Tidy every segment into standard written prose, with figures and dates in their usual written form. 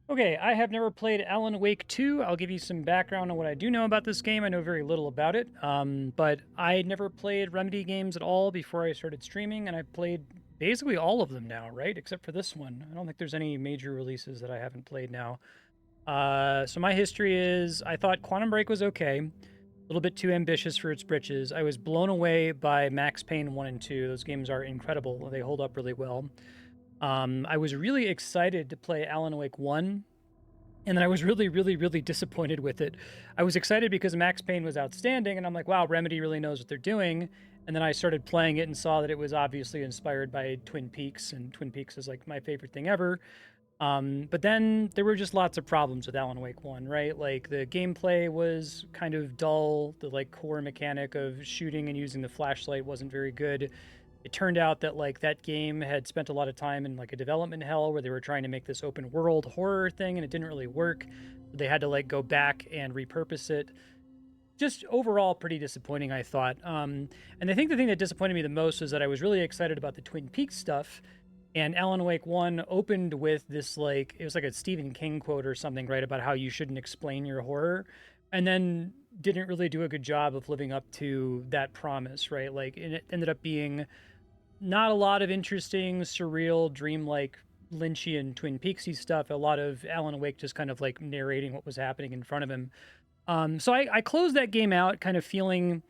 Okay, I have never played Alan Wake 2. I'll give you some background on what I do know about this game. I know very little about it, but I never played Remedy games at all before I started streaming, and I've played basically all of them now, right? Except for this one. I don't think there's any major releases that I haven't played now. So my history is I thought Quantum Break was okay, a little bit too ambitious for its britches. I was blown away by Max Payne 1 and 2. Those games are incredible, they hold up really well. I was really excited to play Alan Wake 1, and then I was really, really, really disappointed with it. I was excited because Max Payne was outstanding, and I'm like, wow, Remedy really knows what they're doing. And then I started playing it and saw that it was obviously inspired by Twin Peaks, and Twin Peaks is like my favorite thing ever. But then there were just lots of problems with Alan Wake 1, right? Like the gameplay was kind of dull. The like core mechanic of shooting and using the flashlight wasn't very good. It turned out that like that game had spent a lot of time in like a development hell where they were trying to make this open world horror thing and it didn't really work. They had to like go back and repurpose it. Just overall pretty disappointing, I thought. And I think the thing that disappointed me the most was that I was really excited about the Twin Peaks stuff, and Alan Wake 1 opened with this, like, it was like a Stephen King quote or something, right, about how you shouldn't explain your horror, and then didn't really do a good job of living up to that promise, right? Like, and it ended up being not a lot of interesting, surreal, dreamlike, Lynchian Twin Peaksy stuff. A lot of Alan Wake just kind of like narrating what was happening in front of him. So I closed that game out kind of feeling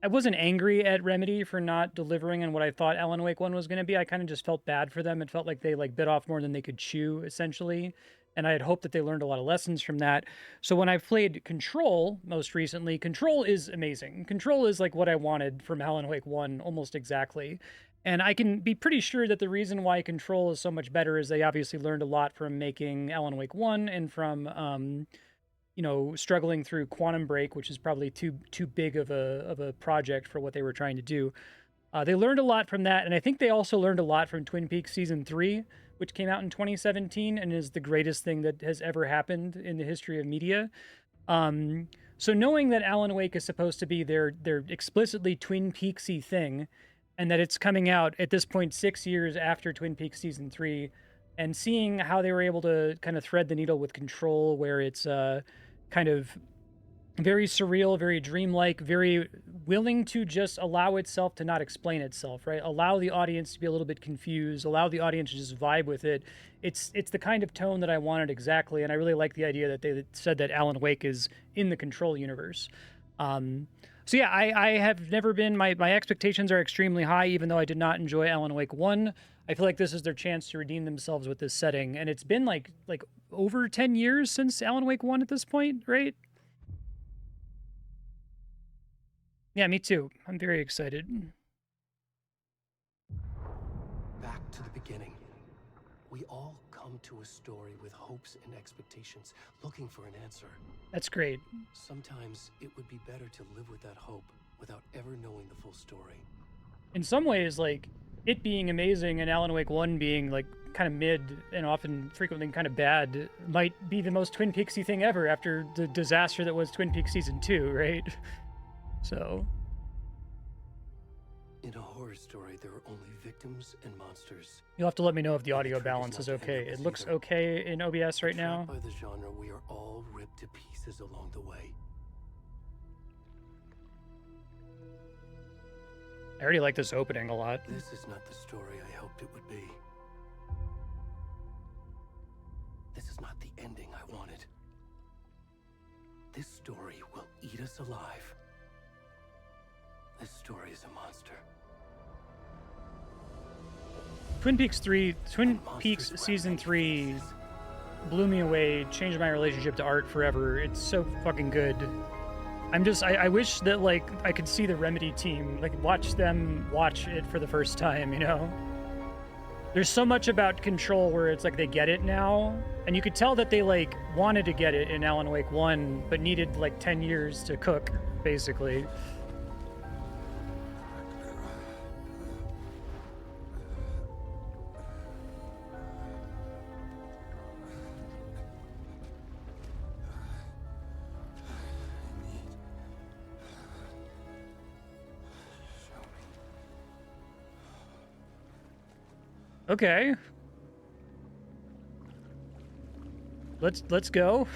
I wasn't angry at Remedy for not delivering on what I thought Alan Wake 1 was going to be. I kind of just felt bad for them. It felt like they like bit off more than they could chew, essentially. And I had hoped that they learned a lot of lessons from that. So when I played Control most recently, Control is amazing. Control is like what I wanted from Alan Wake 1 almost exactly. And I can be pretty sure that the reason why Control is so much better is they obviously learned a lot from making Alan Wake 1 and from struggling through Quantum Break, which is probably too big of a project for what they were trying to do. They learned a lot from that, and I think they also learned a lot from Twin Peaks season 3, which came out in 2017 and is the greatest thing that has ever happened in the history of media. Um, so knowing that Alan Wake is supposed to be their explicitly Twin Peaksy thing, and that it's coming out at this point 6 years after Twin Peaks season 3, and seeing how they were able to kind of thread the needle with Control, where it's kind of very surreal, very dreamlike, very willing to just allow itself to not explain itself, right? Allow the audience to be a little bit confused, allow the audience to just vibe with it. It's the kind of tone that I wanted exactly, and I really like the idea that they said that Alan Wake is in the Control universe. So yeah, I have never been my expectations are extremely high, even though I did not enjoy Alan Wake 1. I feel like this is their chance to redeem themselves with this setting, and it's been like over 10 years since Alan Wake 1 at this point, right? Yeah, me too. I'm very excited. Back to the beginning. We all come to a story with hopes and expectations, looking for an answer. That's great. Sometimes it would be better to live with that hope without ever knowing the full story. In some ways, like, it being amazing and Alan Wake 1 being, like, kind of mid and often frequently kind of bad might be the most Twin Peaksy thing ever after the disaster that was Twin Peaks Season 2, right? So... In a horror story, there are only victims and monsters. You'll have to let me know if the And audio trick balance not is to end okay. up It as looks either. okay in OBS right now. Trapped by the genre, we are all ripped to pieces along the way. I already like this opening a lot. This is not the story I hoped it would be. This is not the ending I wanted. This story will eat us alive. This story is a monster. Twin Peaks Season 3 blew me away, changed my relationship to art forever. It's so fucking good. I wish that, like, I could see the Remedy team, like, watch them watch it for the first time, you know? There's so much about Control where it's like they get it now, and you could tell that they, like, wanted to get it in Alan Wake 1, but needed, like, 10 years to cook, basically. Okay. Let's go.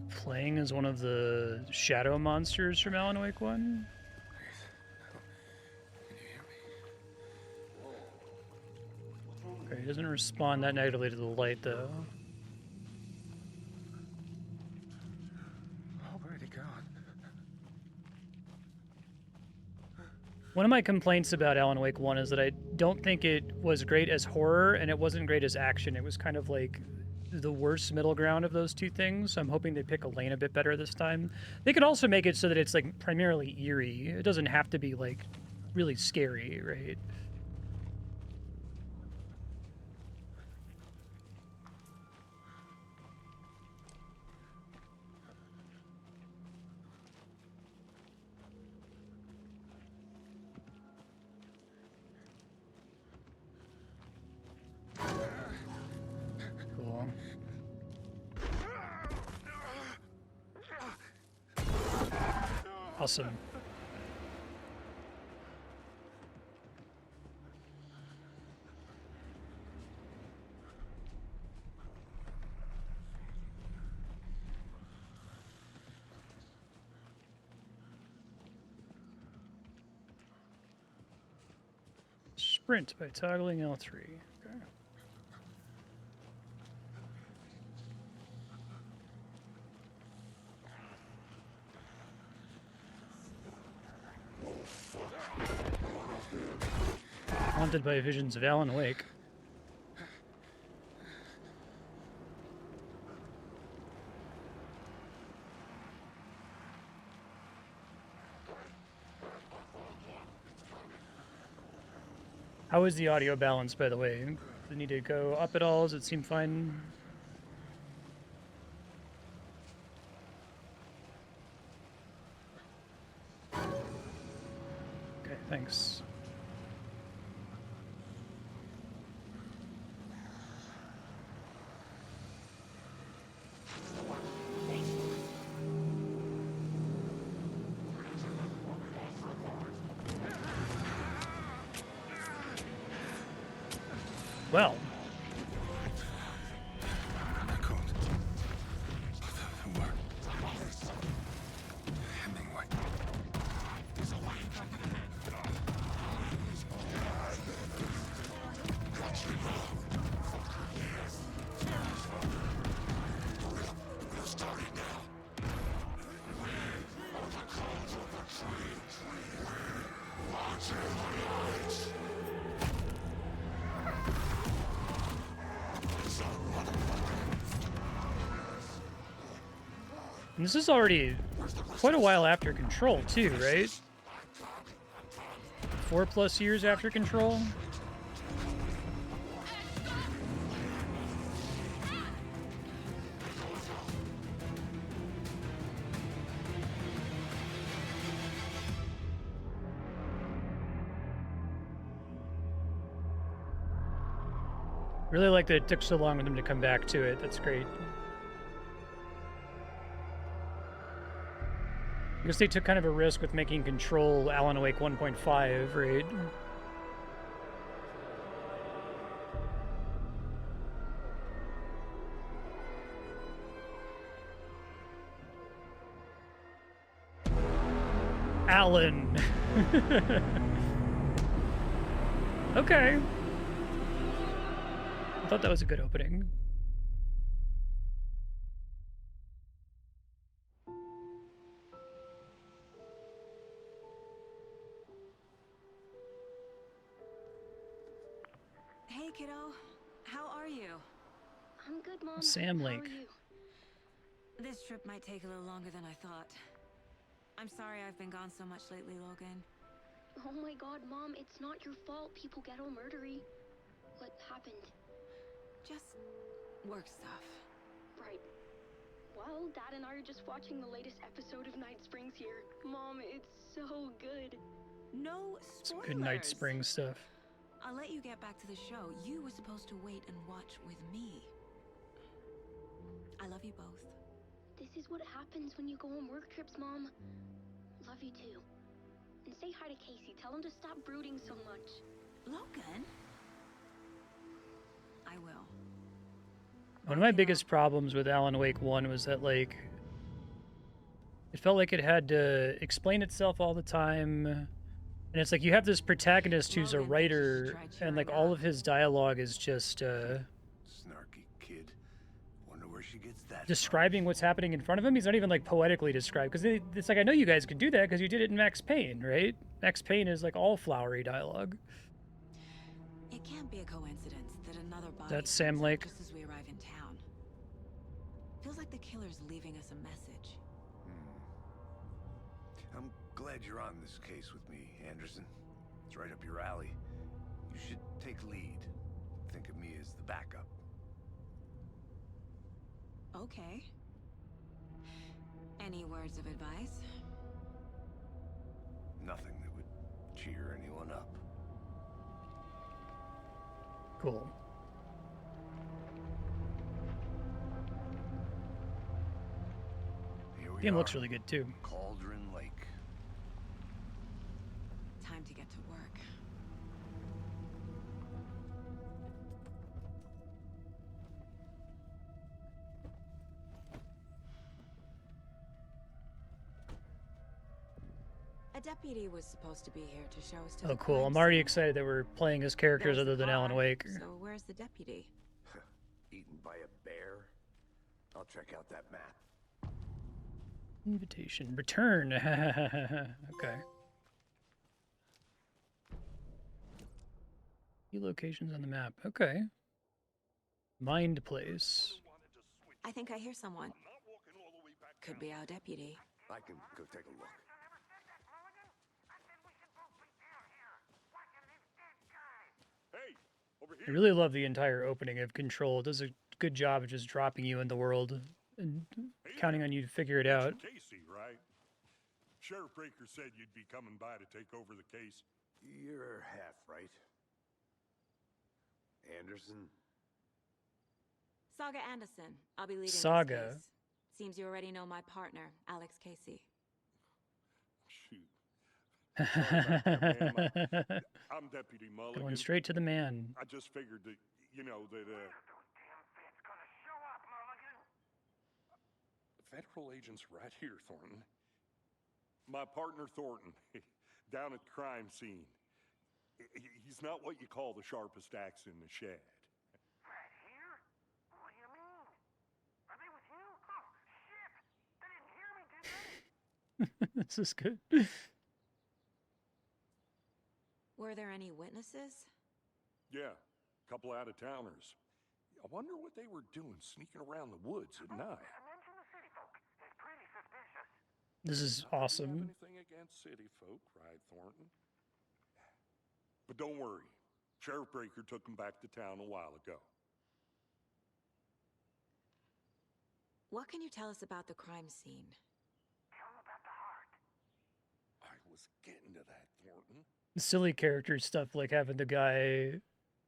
Playing as one of the shadow monsters from Alan Wake 1. Okay, he doesn't respond that negatively to the light, though. Already gone. One of my complaints about Alan Wake 1 is that I don't think it was great as horror, and it wasn't great as action. It was kind of like the worst middle ground of those two things. I'm hoping they pick a lane a bit better this time. They could also make it so that it's like primarily eerie. It doesn't have to be like really scary, right? Cool. Awesome. Sprint by toggling L3. Okay. Haunted by visions of Alan Wake. How is the audio balance, by the way? Does it need to go up at all? Does it seem fine? Okay, thanks. Well. And this is already quite a while after Control, too, right? 4+ years after Control? Really like that it took so long for them to come back to it. That's great. I guess they took kind of a risk with making Control Alan Wake 1.5, right? Alan. Okay. I thought that was a good opening. Hey, kiddo. How are you? I'm good, Mom. Sam How Lake. are you? This trip might take a little longer than I thought. I'm sorry I've been gone so much lately, Logan. Oh my god, Mom, it's not your fault people get all murdery. What happened? Just work stuff. Right. Well, Dad and I are just watching the latest episode of Night Springs here. Mom, it's so good. No spoilers. Some good Night Spring stuff. I'll let you get back to the show. You were supposed to wait and watch with me. I love you both. This This is what happens when you go on work trips, Mom. Love you too. And say hi to Casey. Tell him to stop brooding so much. Logan? I will. One of my biggest problems with Alan Wake 1 was that, like, it felt like it had to explain itself all the time. And it's like you have this protagonist who's a Logan writer, thinks you should try and, like, cheering all up. of his dialogue is just Snarky kid. Wonder where she gets that describing what's happening in front of him. He's not even, like, poetically described. Because it's like, I know you guys could do that because you did it in Max Payne, right? Max Payne is, like, all flowery dialogue. It can't be a coincidence that another body That's Sam turns up Lake. just as we arrive in town. Feels like the killer's leaving us a message. I'm glad you're on this case with me, Anderson. It's right up your alley. You should take lead. Think of me as the backup. Okay. Any words of advice? Nothing that would cheer anyone up. Cool. Here we Game are. looks really good, too. Cauldron Lake. Time to get to work. A deputy was supposed to be here to show us to the Oh, cool. crime I'm already scene. excited that we're playing as characters There's the other than Alan car. Wake. So where's the deputy? Eaten by a bear? I'll check out that map. Invitation. Return. Okay. Key locations on the map. Okay. Mind place. I think I hear someone. Could be our deputy. I can go take a look. I really love the entire opening of Control. It does a good job of just dropping you in the world and counting on you to figure it out. Casey, right? Sheriff Breaker said you'd be coming by to take over the case. You're half right. Anderson? Saga Anderson. I'll be leading Saga. this case. Seems you already know my partner, Alex Casey. Shoot. Sorry about that, ma'am. I'm Deputy Mulligan. Going straight to the man. I just figured that, you know, that, federal agent's right here, Thornton. My partner, Thornton, down at the crime scene. He's not what you call the sharpest axe in the shed. Right here? What do you mean? Are they with you? Oh, shit! They didn't hear me, did they? This is good. Were there any witnesses? Yeah, a couple out-of-towners. I wonder what they were doing sneaking around the woods at night. Mention the city folk. It's pretty suspicious. This is Do you have awesome. anything against city folk, cried Thornton. But don't worry. Sheriff Breaker took them back to town a while ago. What can you tell us about the crime scene? Tell them about the heart. I was getting to that, Thornton. Silly character stuff like having the guy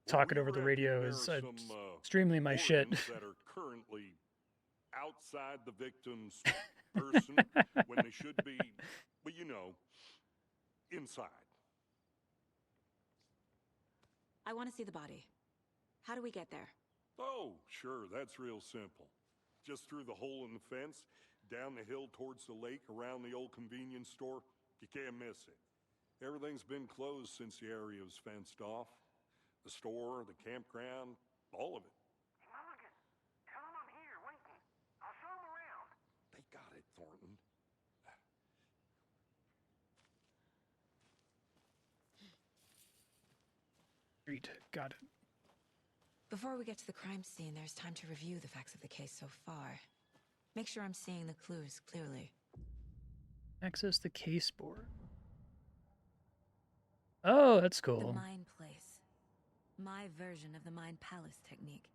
talking over the radio is extremely my shit. organs that are currently outside the victim's person when they should be, well, you know, inside. I want to see the body. How do we get there? Oh, sure, that's real simple. Just through the hole in the fence, down the hill towards the lake, around the old convenience store. You can't miss it. Everything's been closed since the area was fenced off. The store, the campground, all of it. Hey, Mulligan, tell them I'm here waiting. I'll show them around. They got it, Thornton. Great. Got it. Before we get to the crime scene, there's time to review the facts of the case so far. Make sure I'm seeing the clues clearly. Access the case board. Oh, that's The cool. Mind Place. My version of the Mind Palace technique.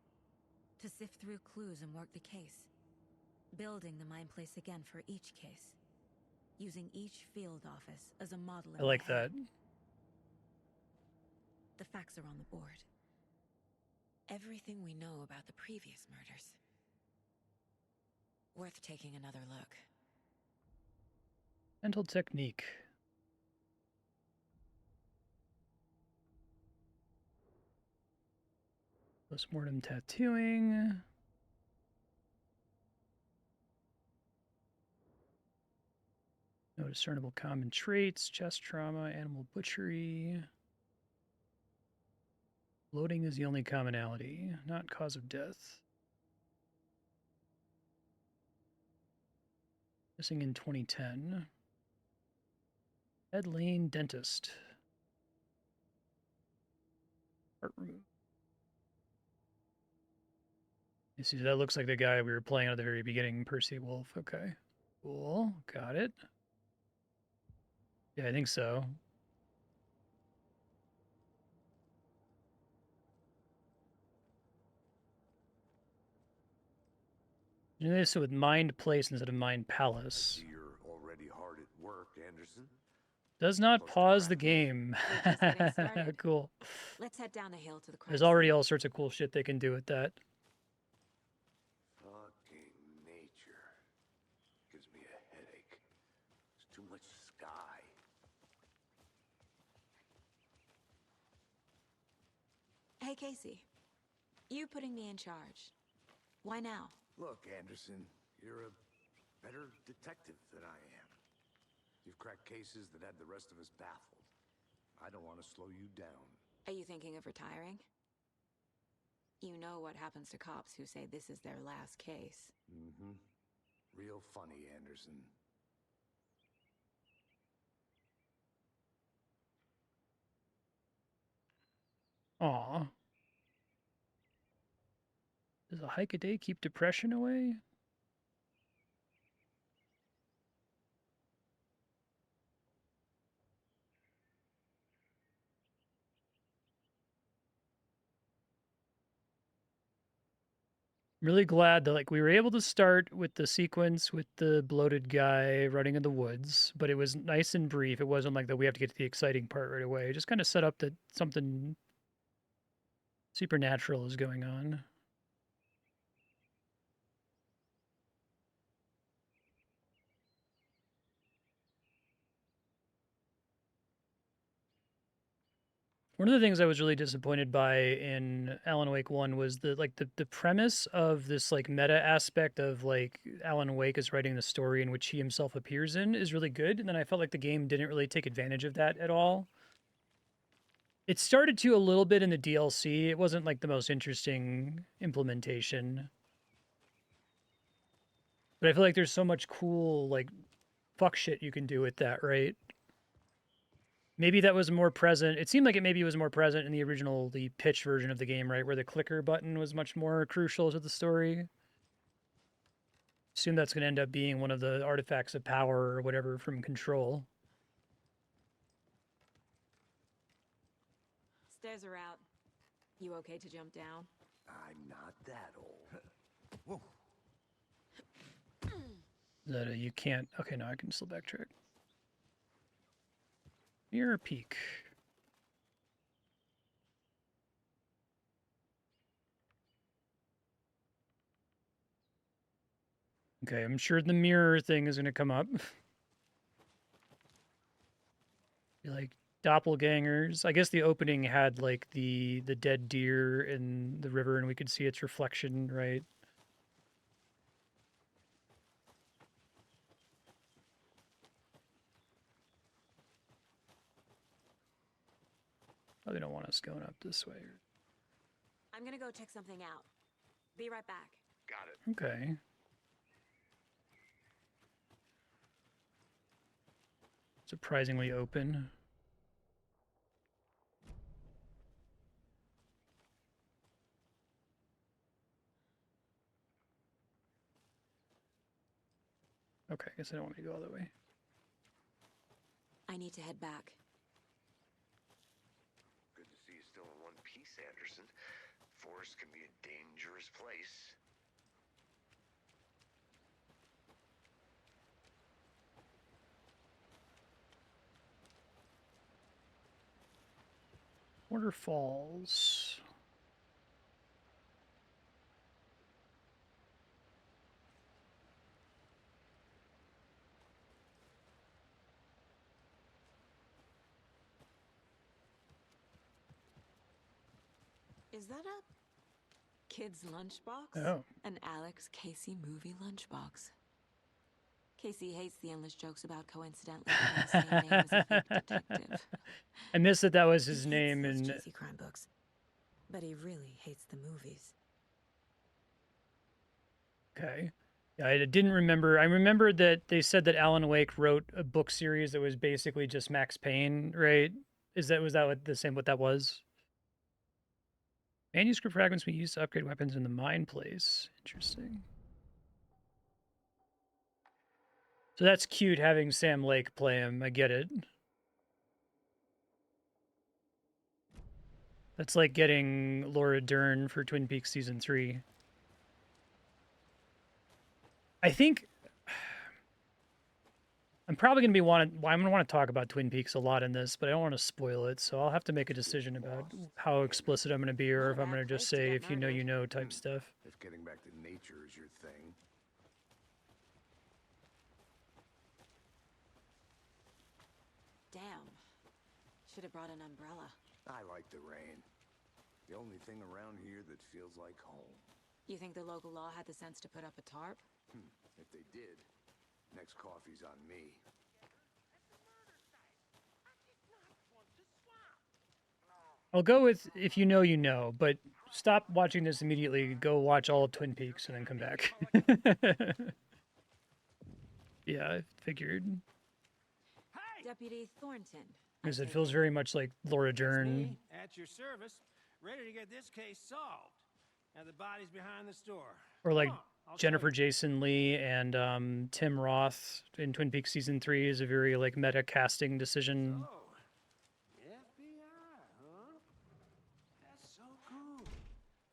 To sift through clues and work the case. Building the Mind Place again for each case. Using each field office as a model in I like my that. head. The facts are on the board. Everything we know about the previous murders. Worth taking another look. Mental technique. Postmortem tattooing. No discernible common traits. Chest trauma. Animal butchery. Bloating is the only commonality, not cause of death. Missing in 2010. Ed Lane, dentist. Heart room. You see, that looks like the guy we were playing at the very beginning, Percy Wolf. Okay. Cool. Got it. Yeah, I think so. You know this with Mind Place instead of Mind Palace. You're already hard at work, Anderson. Does not Close to pause the crack. game. We're just getting started. Cool. Let's head down the hill to the crime There's already scene. all sorts of cool shit they can do with that. Fucking nature. Gives me a headache. There's too much sky. Hey, Casey. You putting me in charge. Why now? Look, Anderson, you're a better detective than I am. You've cracked cases that had the rest of us baffled. I don't want to slow you down. Are you thinking of retiring? You know what happens to cops who say this is their last case. Mm-hmm. Real funny, Anderson. Aw. Does a hike a day keep depression away? I'm really glad that like we were able to start with the sequence with the bloated guy running in the woods, but it was nice and brief. It wasn't like that we have to get to the exciting part right away. It just kind of set up that something supernatural is going on. One of the things I was really disappointed by in Alan Wake 1 was the premise of this like meta aspect of like Alan Wake is writing the story in which he himself appears in is really good, and then I felt like the game didn't really take advantage of that at all. It started to a little bit in the DLC. It wasn't like the most interesting implementation. But I feel like there's so much cool like fuck shit you can do with that, right? Maybe that was more present. It seemed like it maybe was more present in the original, the pitch version of the game, right? Where the clicker button was much more crucial to the story. Assume that's going to end up being one of the artifacts of power or whatever from Control. Stairs are out. You okay to jump down? I'm not that old. Whoa. That you can't. Okay, no, I can still backtrack. Mirror peak. Okay, I'm sure the mirror thing is going to come up. Be like doppelgangers. I guess the opening had like the dead deer in the river, and we could see its reflection, right? Probably don't want us going up this way. I'm gonna go check something out. Be right back. Got it. Okay. Surprisingly open. Okay, I guess I don't want me to go all the way. I need to head back. Good to see you still in one piece, Anderson. Forest can be a dangerous place. Waterfalls. Is that a kid's lunchbox? Oh. An Alex Casey movie lunchbox. Casey hates the endless jokes about coincidentally having the same name as a fake detective. I missed that was He his hates name those in. cheesy crime books, but he really hates the movies. Okay. Yeah, I didn't remember. I remembered that they said that Alan Wake wrote a book series that was basically just Max Payne, right? Was that what what that was? Manuscript fragments we use to upgrade weapons in the mine place. Interesting. So that's cute having Sam Lake play him. I get it. That's like getting Laura Dern for Twin Peaks season 3. I think I'm probably going to be I'm going to want to talk about Twin Peaks a lot in this, but I don't want to spoil it. So I'll have to make a decision about how explicit I'm going to be, or if I'm going to just say if you know type stuff. If getting back to nature is your thing. Damn. Should have brought an umbrella. I like the rain. The only thing around here that feels like home. You think the local law had the sense to put up a tarp? If they did, next coffee's on me. I'll go with if you know, but stop watching this immediately. Go watch all of Twin Peaks and then come back. Yeah, I figured. Deputy Thornton. Because it feels very much like Laura Dern. Me, at your service, ready to get this case solved. Now the body's behind the store. Or like Come on, I'll show Jennifer you. Jason Leigh and Tim Roth in Twin Peaks season 3 is a very like meta casting decision. Oh, FBI, huh? That's so cool.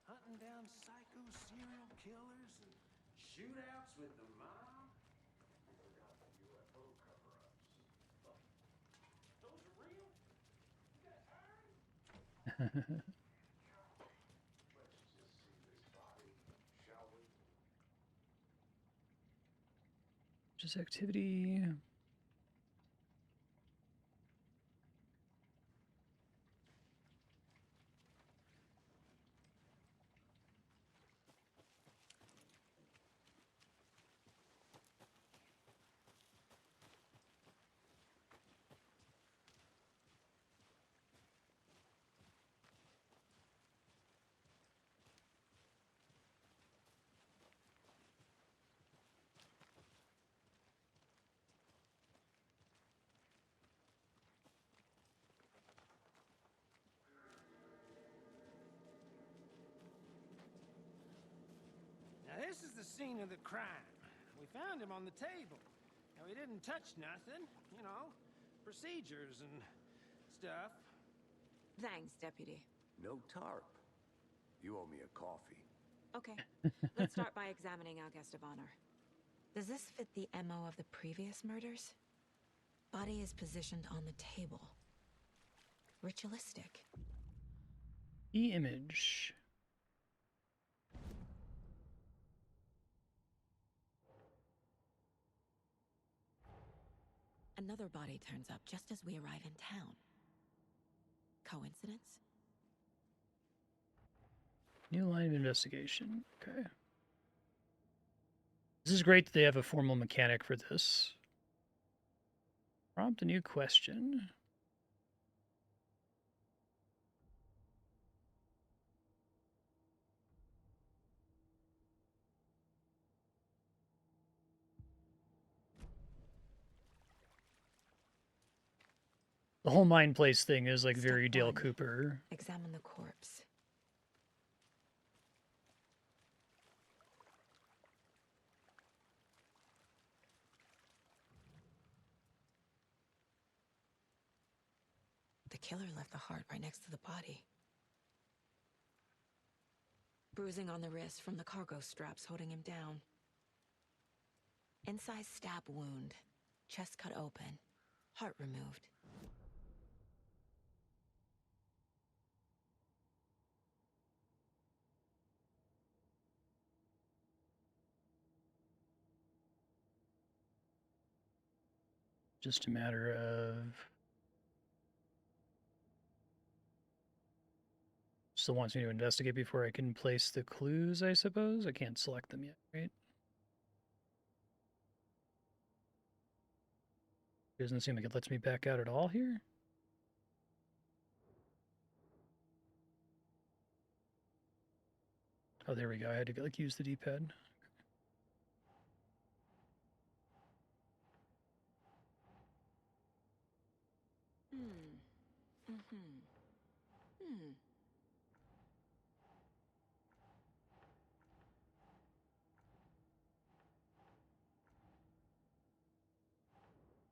Hunting down psycho serial killers and shootouts with the mob. Those are real? You guys hiring? Just activity. Now this is the scene of the crime. We found him on the table. Now he didn't touch nothing, you know, procedures and stuff. Thanks, Deputy. No tarp. You owe me a coffee. Okay, let's start by examining our guest of honor. Does this fit the MO of the previous murders? Body is positioned on the table. Ritualistic. The image. Another body turns up just as we arrive in town. Coincidence? New line of investigation. Okay. This is great that they have a formal mechanic for this. Prompt a new question. The whole mind place thing is like very Step Dale 1. Cooper. Examine the corpse. The killer left the heart right next to the body. Bruising on the wrist from the cargo straps holding him down. Inside stab wound. Chest cut open. Heart removed. Just a matter of Still wants me to investigate before I can place the clues, I suppose. I can't select them yet, right? Doesn't seem like it lets me back out at all here. Oh, there we go. I had to like use the D-pad.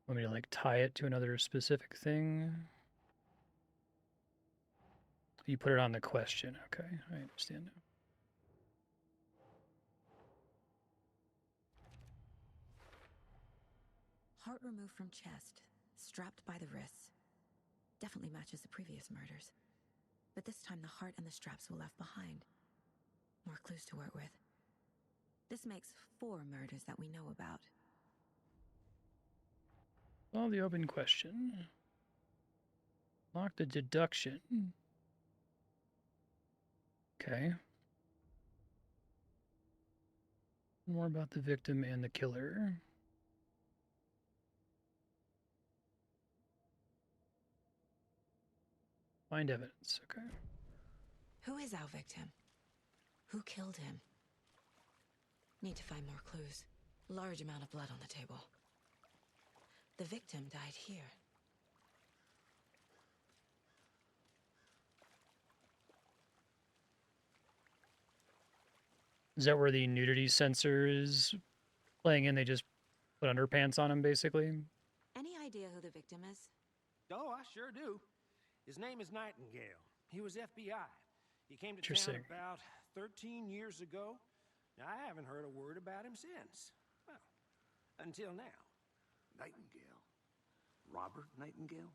Want me to like tie it to another specific thing? You put it on the question. Okay, I understand now. Heart removed from chest, strapped by the wrists. Definitely matches the previous murders. But this time the heart and the straps were left behind. More clues to work with. This makes 4 murders that we know about. Solve the open question. Lock the deduction. Okay. More about the victim and the killer. Find evidence. Okay. Who is our victim? Who killed him? Need to find more clues. Large amount of blood on the table. The victim died here. Is that where the nudity sensor is playing in? They just put underpants on him, basically? Any idea who the victim is? Oh, I sure do. His name is Nightingale. He was FBI. He came to town Interesting. about 13 years ago. Now, I haven't heard a word about him since. Well, until now. Nightingale? Robert Nightingale?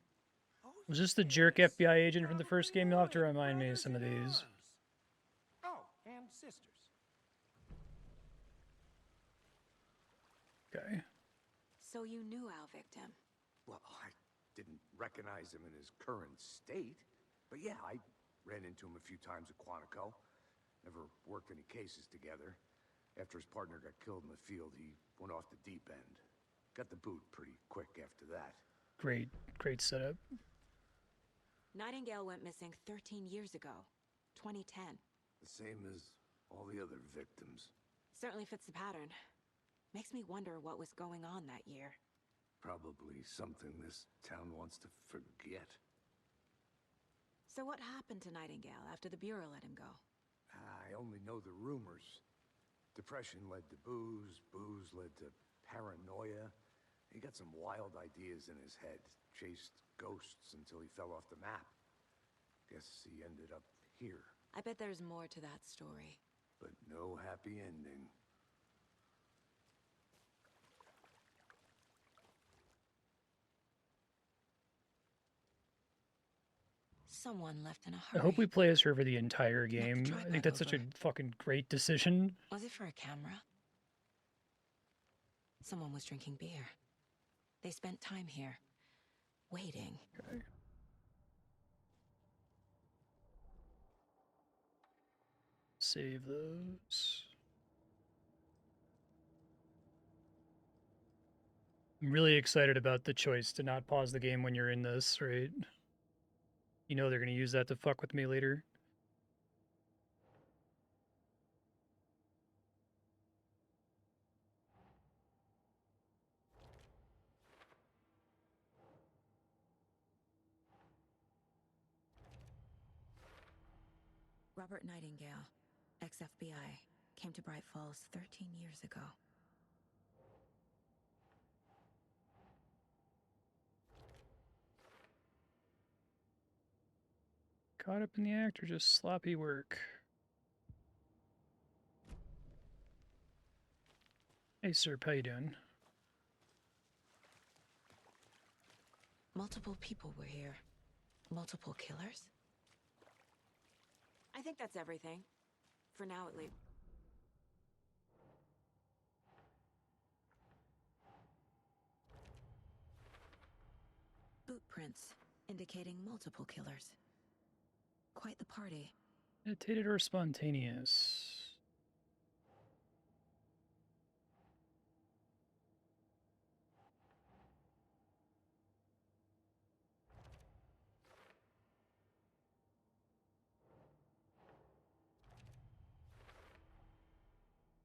Oh, Was this the jerk yes. FBI agent from the first Probably game? You'll have to knew it. remind me of Brothers some of in these. arms. Oh, and sisters. Okay. So you knew our victim. Well, I didn't recognize him in his current state. But yeah, I ran into him a few times at Quantico. Never worked any cases together. After his partner got killed in the field, he went off the deep end. Got the boot pretty quick after that. Great setup. Nightingale went missing 13 years ago. 2010. The same as all the other victims. Certainly fits the pattern. Makes me wonder what was going on that year. Probably something this town wants to forget. So what happened to Nightingale after the Bureau let him go? I only know the rumors. Depression led to booze, booze led to paranoia. He got some wild ideas in his head, chased ghosts until he fell off the map. Guess he ended up here, I bet there's more to that story. but no happy ending. Someone left in a I hurry. hope we play as her for the entire Knock the game. I tripod think that's such a over. fucking great decision. Was it for a camera? Someone was drinking beer. They spent time here, waiting. Okay. Save those. I'm really excited about the choice to not pause the game when you're in this, right? You know they're going to use that to fuck with me later. Robert Nightingale, ex-FBI, came to Bright Falls 13 years ago. Caught up in the act or just sloppy work? Hey, sir, how you doing? Multiple people were here. Multiple killers? I think that's everything. For now, at least. Boot prints indicating multiple killers. Quite the party. Meditated or spontaneous?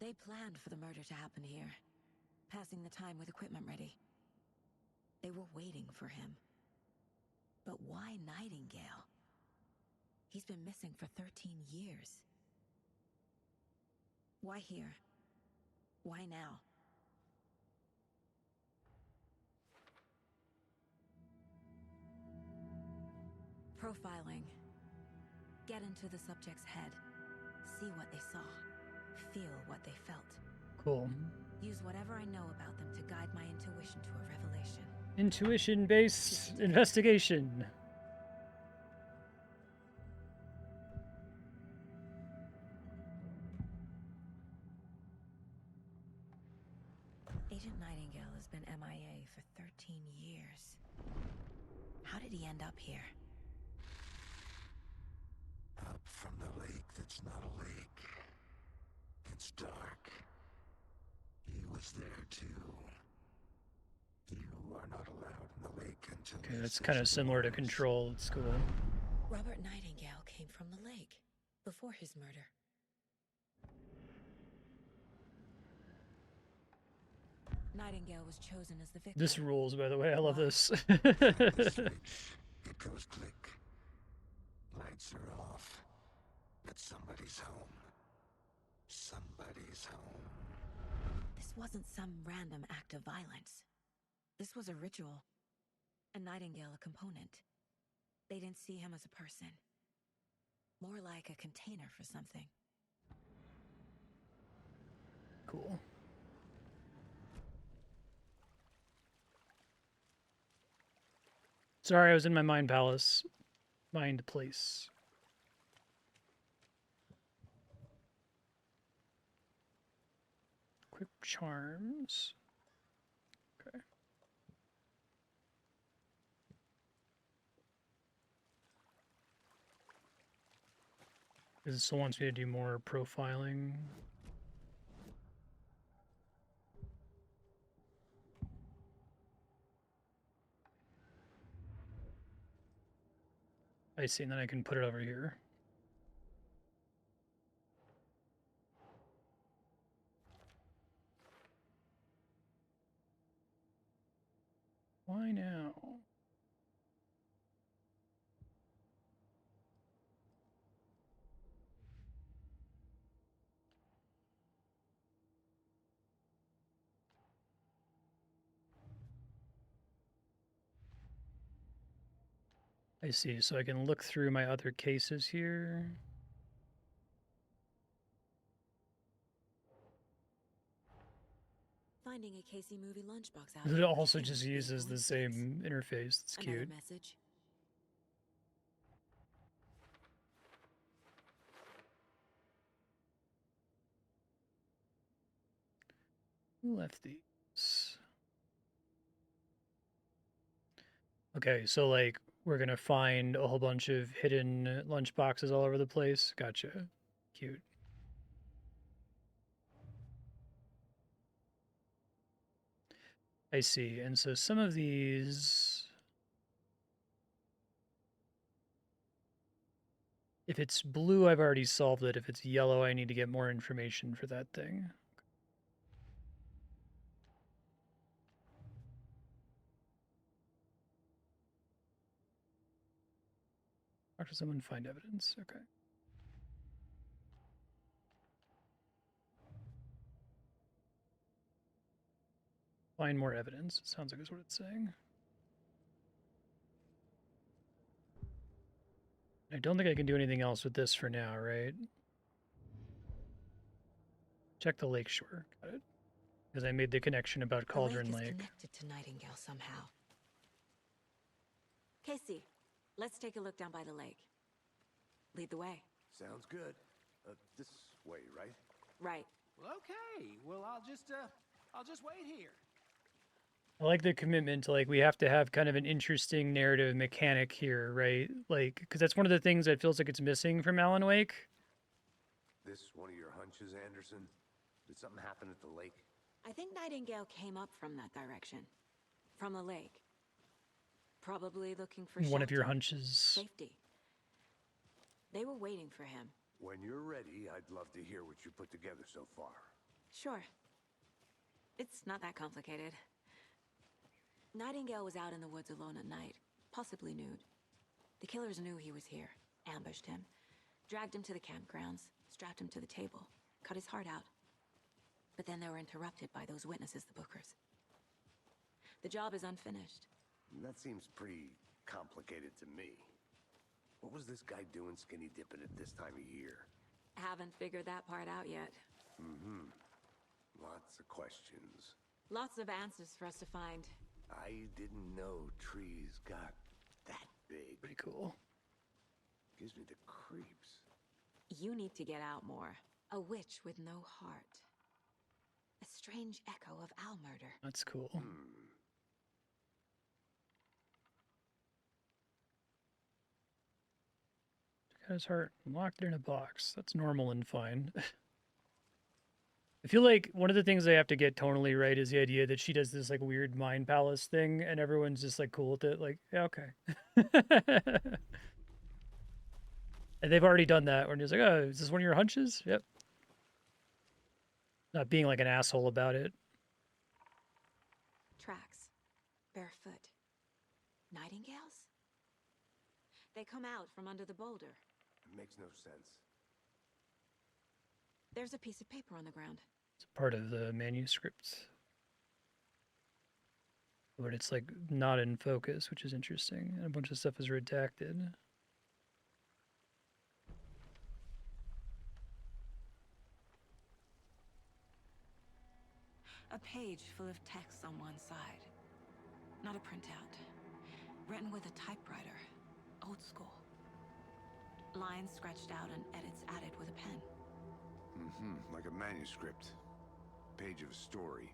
They planned for the murder to happen here, passing the time with equipment ready. They were waiting for him. But why Nightingale? He's been missing for 13 years. Why here? Why now? Profiling. Get into the subject's head. See what they saw. Feel what they felt. Cool. Use whatever I know about them to guide my intuition to a revelation. Intuition-based investigation. Agent Nightingale has been MIA for 13 years. How did he end up here? Up from the lake that's not a lake. It's dark. He was there too. You are not allowed in the lake until... Okay, that's kind of similar to Control. It's cool. Robert Nightingale came from the lake before his murder. Nightingale was chosen as the victim. This rules, by the way. I love this. The switch, it goes click. Lights are off. But somebody's home. Somebody's home. This wasn't some random act of violence. This was a ritual. And Nightingale a component. They didn't see him as a person. More like a container for something. Cool. Sorry, I was in my mind palace. Mind place. Quick charms. Okay. It still wants me to do more profiling. I see, and then I can put it over here. Why now? I see, so I can look through my other cases here. Finding a Casey movie lunchbox out. It also just uses the same interface. It's Another cute. message. Who left these? Okay, so like we're gonna find a whole bunch of hidden lunch boxes all over the place. Gotcha. Cute. I see. And so some of these, if it's blue, I've already solved it. If it's yellow, I need to get more information for that thing. Talk to someone, find evidence. Okay. Find more evidence. It sounds like that's what it's saying. I don't think I can do anything else with this for now, right? Check the lakeshore. Got it. Because I made the connection about Cauldron The lake is Lake. connected to Nightingale somehow. Casey, let's take a look down by the lake. Lead the way. Sounds good. This way, right? Right. Well, okay. Well, I'll just wait here. I like the commitment to, like, we have to have kind of an interesting narrative mechanic here, right? Like, because that's one of the things that feels like it's missing from Alan Wake. This one of your hunches, Anderson? Did something happen at the lake? I think Nightingale came up from that direction. From the lake. Probably looking for One of your shelter, hunches. safety. They were waiting for him. When you're ready, I'd love to hear what you put together so far. Sure. It's not that complicated. Nightingale was out in the woods alone at night, possibly nude. The killers knew he was here, ambushed him, dragged him to the campgrounds, strapped him to the table, cut his heart out. But then they were interrupted by those witnesses, the Bookers. The job is unfinished. That seems pretty complicated to me. What was this guy doing skinny dipping at this time of year? Haven't figured that part out yet. Mm-hmm. Lots of questions. Lots of answers for us to find. I didn't know trees got that big. Pretty cool. Gives me the creeps. You need to get out more. A witch with no heart. A strange echo of owl murder. That's cool. Got his heart locked in a box. That's normal and fine. I feel like one of the things they have to get tonally right is the idea that she does this like weird mind palace thing and everyone's just like cool with it. Like, yeah, okay. And they've already done that when he's like, oh, is this one of your hunches? Yep. Not being like an asshole about it. Tracks. Barefoot. Nightingales? They come out from under the boulder. It makes no sense. There's a piece of paper on the ground. It's part of the manuscript. But it's like not in focus, which is interesting. And a bunch of stuff is redacted. A page full of text on one side. Not a printout. Written with a typewriter. Old school. Lines scratched out and edits added with a pen. Mm-hmm. Like a manuscript. Page of a story.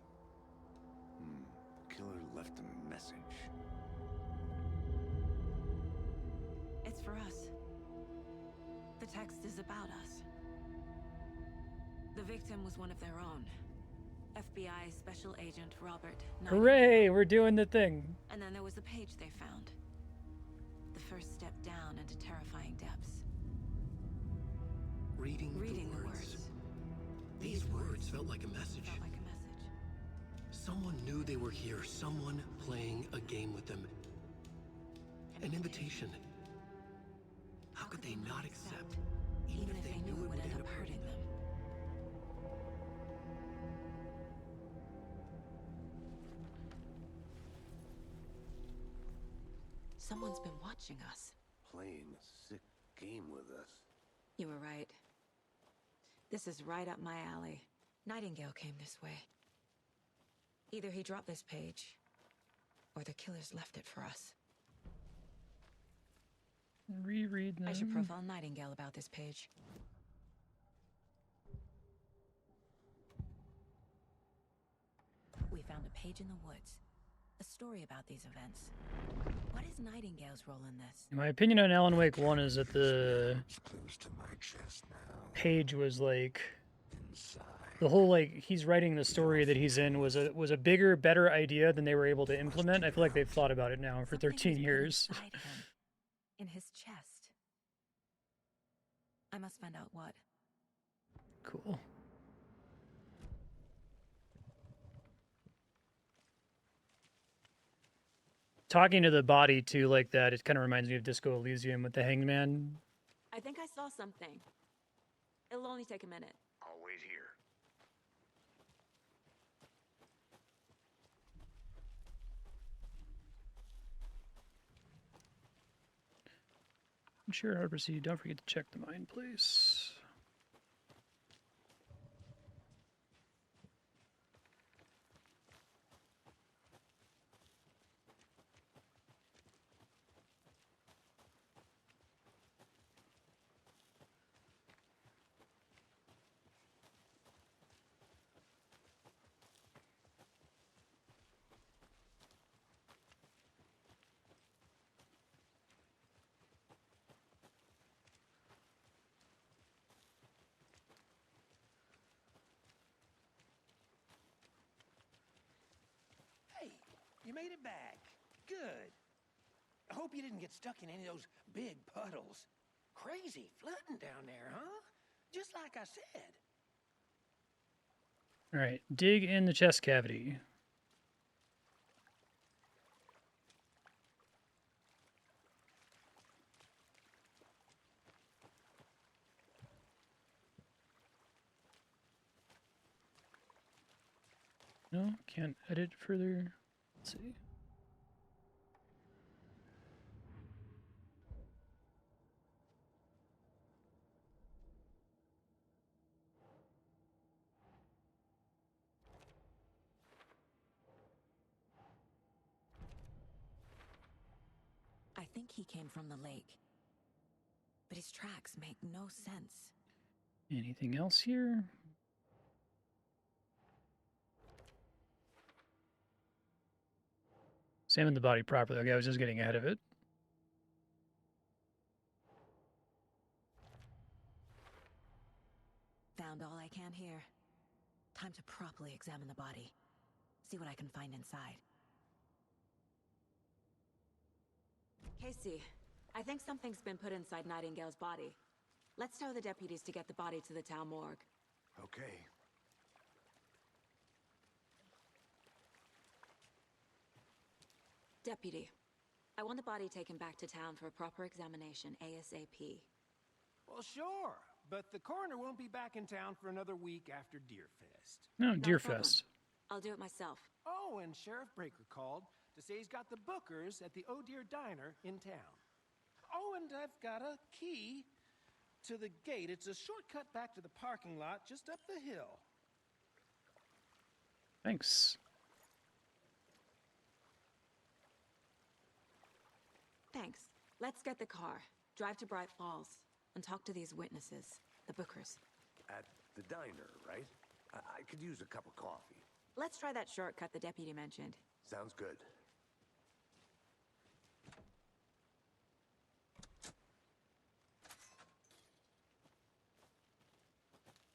Killer left a message. It's for us. The text is about us. The victim was one of their own. FBI Special Agent Robert Nightingale. Hooray! We're doing the thing. And then there was the page they found. The first step down into terrifying depths. Reading the words. These words felt like a message. Felt like a message. Someone knew they were here. Someone playing a game with them. An invitation. How could they not accept, even if they knew it would end up hurting them? Someone's been watching us. Playing a sick game with us. You were right. This is right up my alley. Nightingale came this way. Either he dropped this page, or the killers left it for us. Reread them. I should profile Nightingale about this page. We found a page in the woods. A story about these events. What is Nightingale's role in this? My opinion on Alan Wake 1 is that the page was like the whole like he's writing the story that he's in was a bigger, better idea than they were able to implement. I feel like they've thought about it now for 13 years. Inside him, in his chest. I must find out what. Cool. Talking to the body too like that, it kind of reminds me of Disco Elysium with the hangman. I think I saw something. It'll only take a minute. I'll wait here. Sure, how to proceed. Don't forget to check the mine place. made it back. Good. I hope you didn't get stuck in any of those big puddles. Crazy flooding down there, huh? Just like I said. All right, dig in the chest cavity. No, can't edit further. Let's see. I think he came from the lake. But his tracks make no sense. Anything else here? Examine the body properly. Okay, I was just getting ahead of it. Found all I can here. Time to properly examine the body. See what I can find inside. Casey, I think something's been put inside Nightingale's body. Let's tell the deputies to get the body to the town morgue. Okay. Deputy, I want the body taken back to town for a proper examination ASAP. Well, sure. But the coroner won't be back in town for another week after Deerfest. No, Not a problem. Deerfest. I'll do it myself. Oh, and Sheriff Breaker called to say he's got the Bookers at the Oh Dear Diner in town. Oh, and I've got a key to the gate. It's a shortcut back to the parking lot just up the hill. Thanks. Thanks. Let's get the car, drive to Bright Falls, and talk to these witnesses, the Bookers. At the diner, right? I could use a cup of coffee. Let's try that shortcut the deputy mentioned. Sounds good.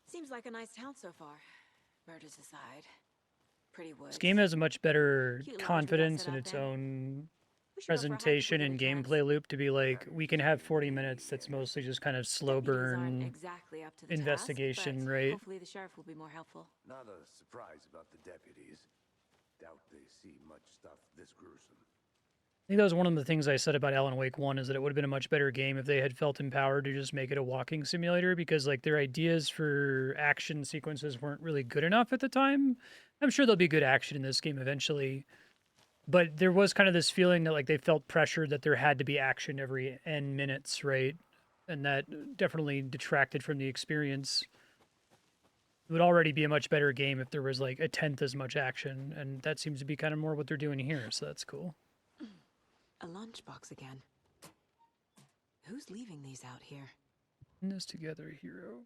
Seems like a nice town so far. Murders aside. Pretty woods. This game has a much better Cute lodge we got confidence set in up its there. own We should go for a hike if we presentation get a and chance. gameplay loop to be like, we can have 40 minutes that's mostly just kind of slow Deputies aren't burn exactly up to the investigation, task, but right? hopefully the sheriff will be more helpful. Not a surprise about the deputies. Doubt they see much stuff this gruesome. I think that was one of the things I said about Alan Wake 1 is that it would have been a much better game if they had felt empowered to just make it a walking simulator because like their ideas for action sequences weren't really good enough at the time. I'm sure there'll be good action in this game eventually. But there was kind of this feeling that like they felt pressured that there had to be action every N minutes, right? And that definitely detracted from the experience. It would already be a much better game if there was like a tenth as much action, and that seems to be kind of more what they're doing here, so that's cool. A lunchbox again. Who's leaving these out here? In this together, hero.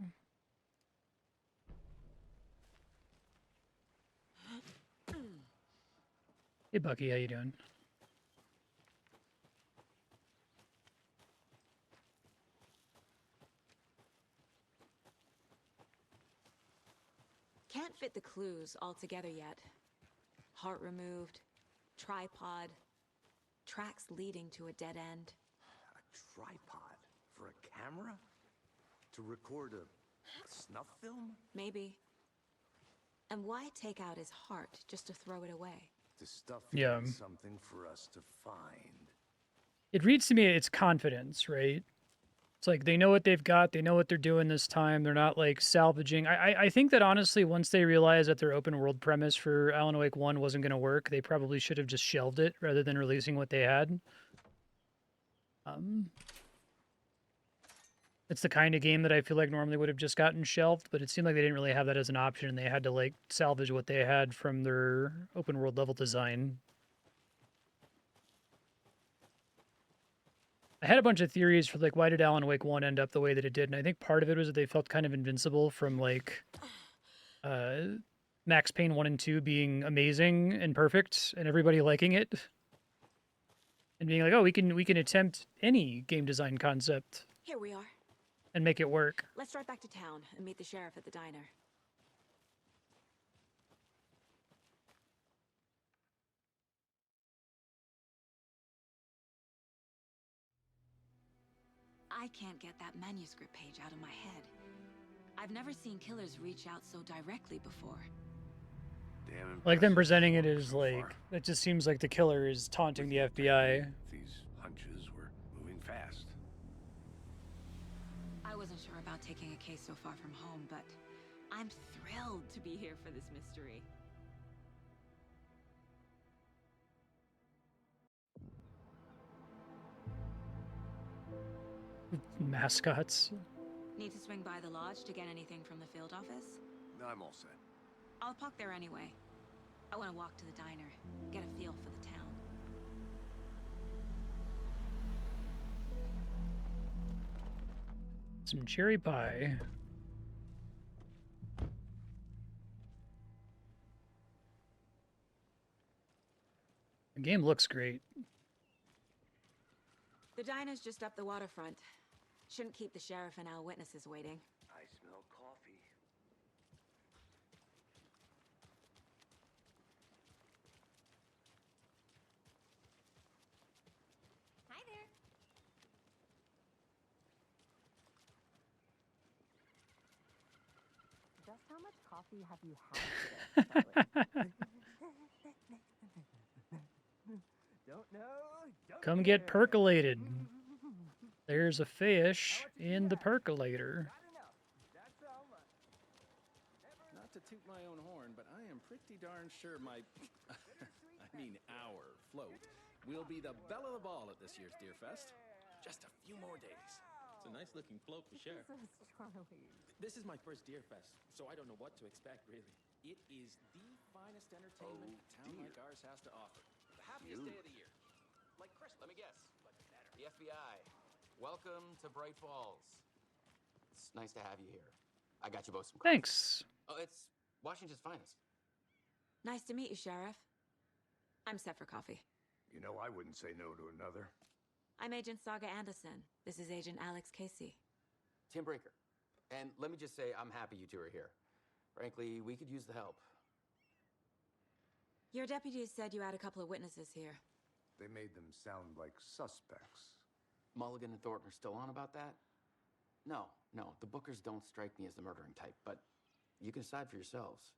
Hey Bucky, how you doing? Can't fit the clues all together yet. Heart removed, tripod, tracks leading to a dead end. A tripod for a camera? To record a snuff film? Maybe. And why take out his heart just to throw it away? This stuff Yeah. is something for us to find. It reads to me it's confidence, right? It's like they know what they've got, they know what they're doing this time. They're not like salvaging. I think that honestly, once they realized that their open world premise for Alan Wake 1 wasn't going to work, they probably should have just shelved it rather than releasing what they had. It's the kind of game that I feel like normally would have just gotten shelved, but it seemed like they didn't really have that as an option, and they had to like salvage what they had from their open world level design. I had a bunch of theories for like why did Alan Wake 1 end up the way that it did, and I think part of it was that they felt kind of invincible from like Max Payne 1 and 2 being amazing and perfect and everybody liking it. And being like, oh, we can attempt any game design concept Here we are. and make it work. Let's drive back to town and meet the sheriff at the diner. I can't get that manuscript page out of my head. I've never seen killers reach out so directly before. Damn Like them impressive presenting it so as like, far. it just seems like the killer is taunting With the your FBI. technique, these hunches were moving fast. I wasn't sure about taking a case so far from home, but I'm thrilled to be here for this mystery. Mascots. Need to swing by the lodge to get anything from the field office? No, I'm all set. I'll park there anyway. I want to walk to the diner, get a feel for the town. Some cherry pie. The game looks great. The diner's just up the waterfront. Shouldn't keep the sheriff and our witnesses waiting. I smell coffee. Hi there. Just how much coffee have you had today, Charlie? Don't know. Don't Come get care. percolated. There's a fish in the percolator. Not enough. That's all much. Not to toot my own horn, but I am pretty darn sure my, I mean our float will be the belle of the ball at this year's Deer Fest. Just a few more days. It's a nice looking float for sure. This is Charlie. This is my first Deer Fest, so I don't know what to expect, really. It is the finest entertainment a town like ours has to offer. The happiest day of the year. Like Christmas. Let me guess. The FBI. Welcome to Bright Falls. It's nice to have you here. I got you both some coffee. Thanks. Oh, it's Washington's finest. Nice to meet you, Sheriff. I'm set for coffee. You know, I wouldn't say no to another. I'm Agent Saga Anderson. This is Agent Alex Casey. Tim Breaker. And let me just say, I'm happy you two are here. Frankly, we could use the help. Your deputies said you had a couple of witnesses here. They made them sound like suspects. Mulligan and Thornton are still on about that? No, the Bookers don't strike me as the murdering type, but you can decide for yourselves.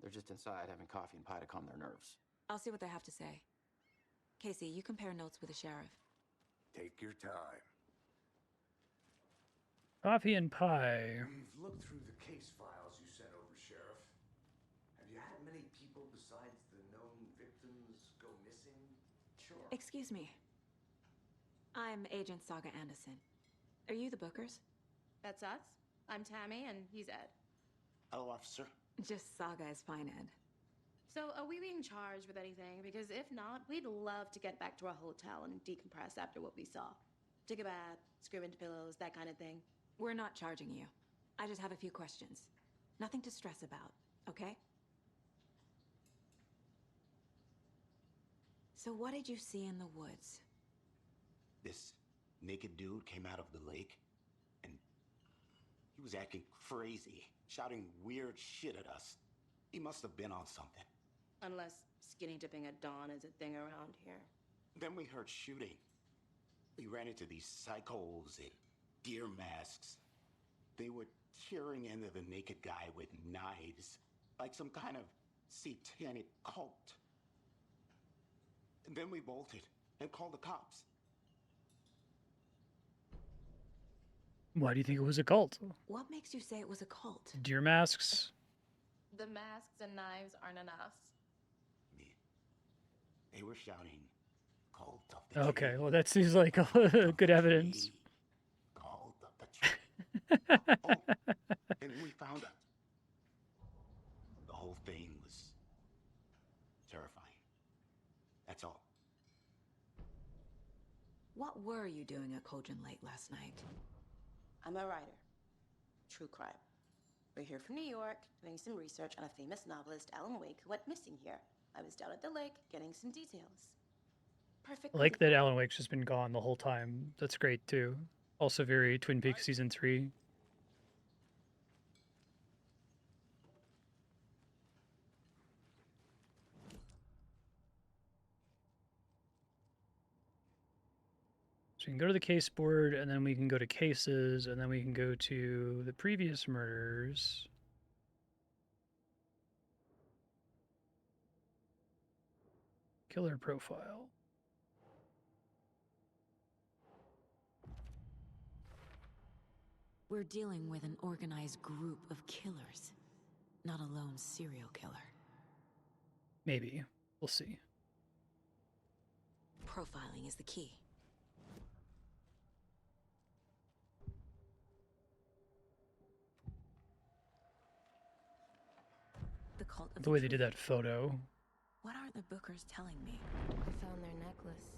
They're just inside having coffee and pie to calm their nerves. I'll see what they have to say. Casey, you compare notes with the sheriff. Take your time. Coffee and pie. We've looked through the case files you sent over, Sheriff. Have you had many people besides the known victims go missing? Sure. Excuse me. I'm Agent Saga Anderson. Are you the Bookers? That's us. I'm Tammy, and he's Ed. Hello, officer. Just Saga is fine, Ed. So, are we being charged with anything? Because if not, we'd love to get back to our hotel and decompress after what we saw. Take a bath, scream into pillows, that kind of thing. We're not charging you. I just have a few questions. Nothing to stress about, okay? So what did you see in the woods? This naked dude came out of the lake, and he was acting crazy, shouting weird shit at us. He must have been on something. Unless skinny dipping at dawn is a thing around here. Then we heard shooting. We ran into these psychos in deer masks. They were tearing into the naked guy with knives, like some kind of satanic cult. And then we bolted and called the cops. Why do you think it was a cult? What makes you say it was a cult? Deer masks? The masks and knives aren't enough. They were shouting, "Cult of the Okay, tree. well that seems like good evidence. Cult of the tree." Oh, and we found out. The whole thing was terrifying. That's all. What were you doing at Cauldron Lake last night? I'm a writer. True crime. We're here from New York, doing some research on a famous novelist, Alan Wake, who went missing here. I was down at the lake, getting some details. Perfect. I like that Alan Wake's just been gone the whole time. That's great too. Also very Twin Peaks season 3. So we can go to the case board, and then we can go to cases, and then we can go to the previous murders. Killer profile. We're dealing with an organized group of killers, not a lone serial killer. Maybe. We'll see. Profiling is the key. The cult of The way they did that photo. What are the bookers telling me? I found their necklace.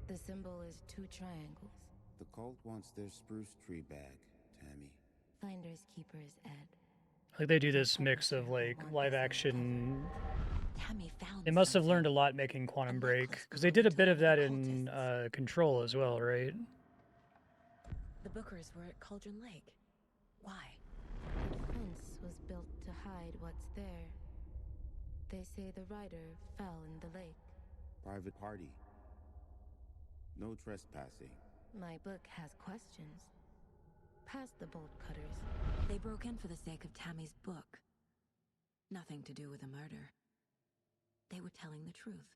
The symbol is 2 triangles. The cult wants their spruce tree back, Tammy. Finders keepers, Ed. Like they do this mix of like live action. Tammy found They must have learned a lot making Quantum Break, because they did a bit of that in Control as well, right? The bookers were at Cauldron Lake. Why? The fence was built to hide what's there. They say the rider fell in the lake. Private party. No trespassing. My book has questions. Past the bolt cutters. They broke in for the sake of Tammy's book. Nothing to do with a murder. They were telling the truth.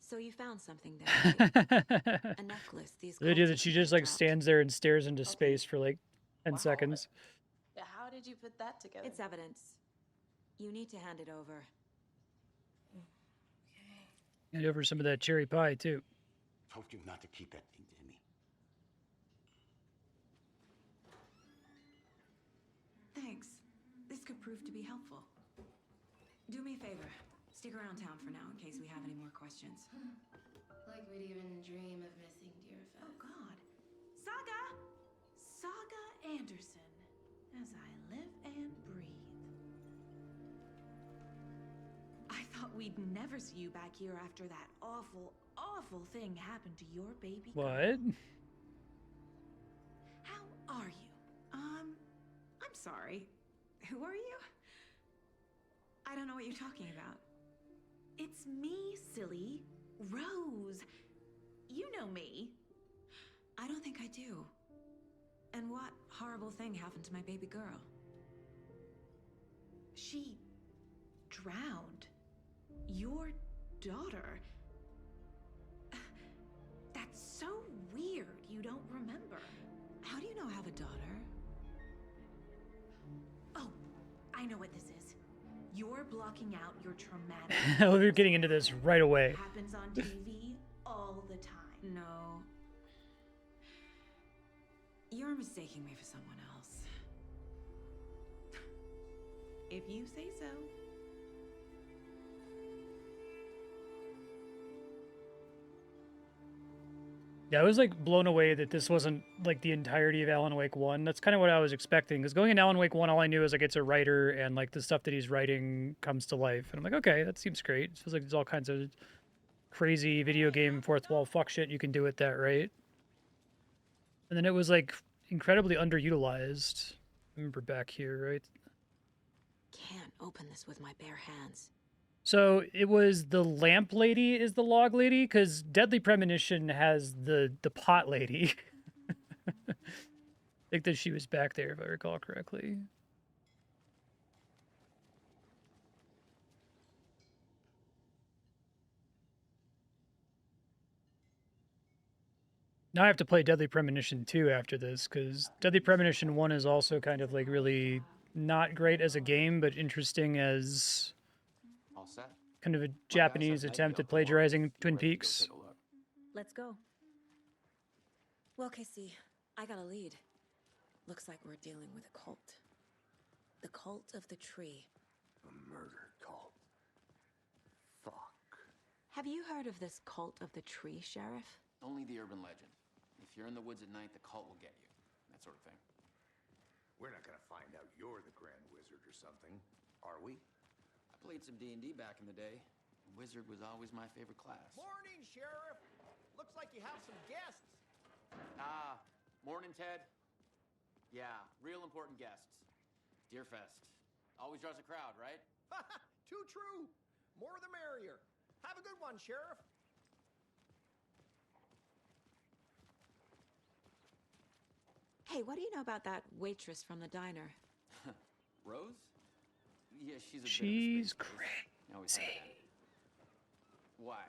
So you found something there, right? A necklace. These The idea that she just like stands there and stares into space for like 10 seconds. How did you put that together? It's evidence. You need to hand it over. And over some of that cherry pie too. Told you not to keep that thing to me. Thanks. This could prove to be helpful. Do me a favor. Stick around town for now in case we have any more questions. Like we'd even dream of missing Deerfest. Oh, God. Saga Anderson. As I live and breathe. I thought we'd never see you back here after that awful, awful thing happened to your baby girl. What? How are you? I'm sorry. Who are you? I don't know what you're talking about. It's me, silly. Rose. You know me. I don't think I do. And what horrible thing happened to my baby girl? She drowned. Your daughter. That's so weird you don't remember. How do you know I have a daughter? Oh, I know what this is. You're blocking out your traumatic. We're getting into this right away. It happens on TV all the time. No. You're mistaking me for someone else. If you say so. Yeah, I was like blown away that this wasn't like the entirety of Alan Wake 1. That's kind of what I was expecting. Because going in Alan Wake 1, all I knew is like it's a writer and like the stuff that he's writing comes to life. And I'm like, okay, that seems great. It feels like there's all kinds of crazy video game fourth wall fuck shit you can do with that, right? And then it was like incredibly underutilized. Remember back here, right? Can't open this with my bare hands. So it was the lamp lady is the log lady, because Deadly Premonition has the pot lady. I think that she was back there, if I recall correctly. Now I have to play Deadly Premonition 2 after this, because Deadly Premonition 1 is also kind of like really not great as a game, but interesting as All set. kind of a Japanese attempt at plagiarizing Twin Peaks. Let's go. Well, Casey, I got a lead. Looks like we're dealing with a cult. The cult of the tree. A murder cult. Fuck. Have you heard of this cult of the tree, Sheriff? Only the urban legend. If you're in the woods at night, the cult will get you. That sort of thing. We're not gonna find out you're the Grand Wizard or something, are we? I played some D&D back in the day. Wizard was always my favorite class. Morning, Sheriff. Looks like you have some guests. Ah, morning, Ted. Yeah, real important guests. Deerfest. Always draws a crowd, right? Too true. More the merrier. Have a good one, Sheriff. Hey, what do you know about that waitress from the diner? Rose? Yeah, she's a She's bit of a space case. Always has crazy. been. Why?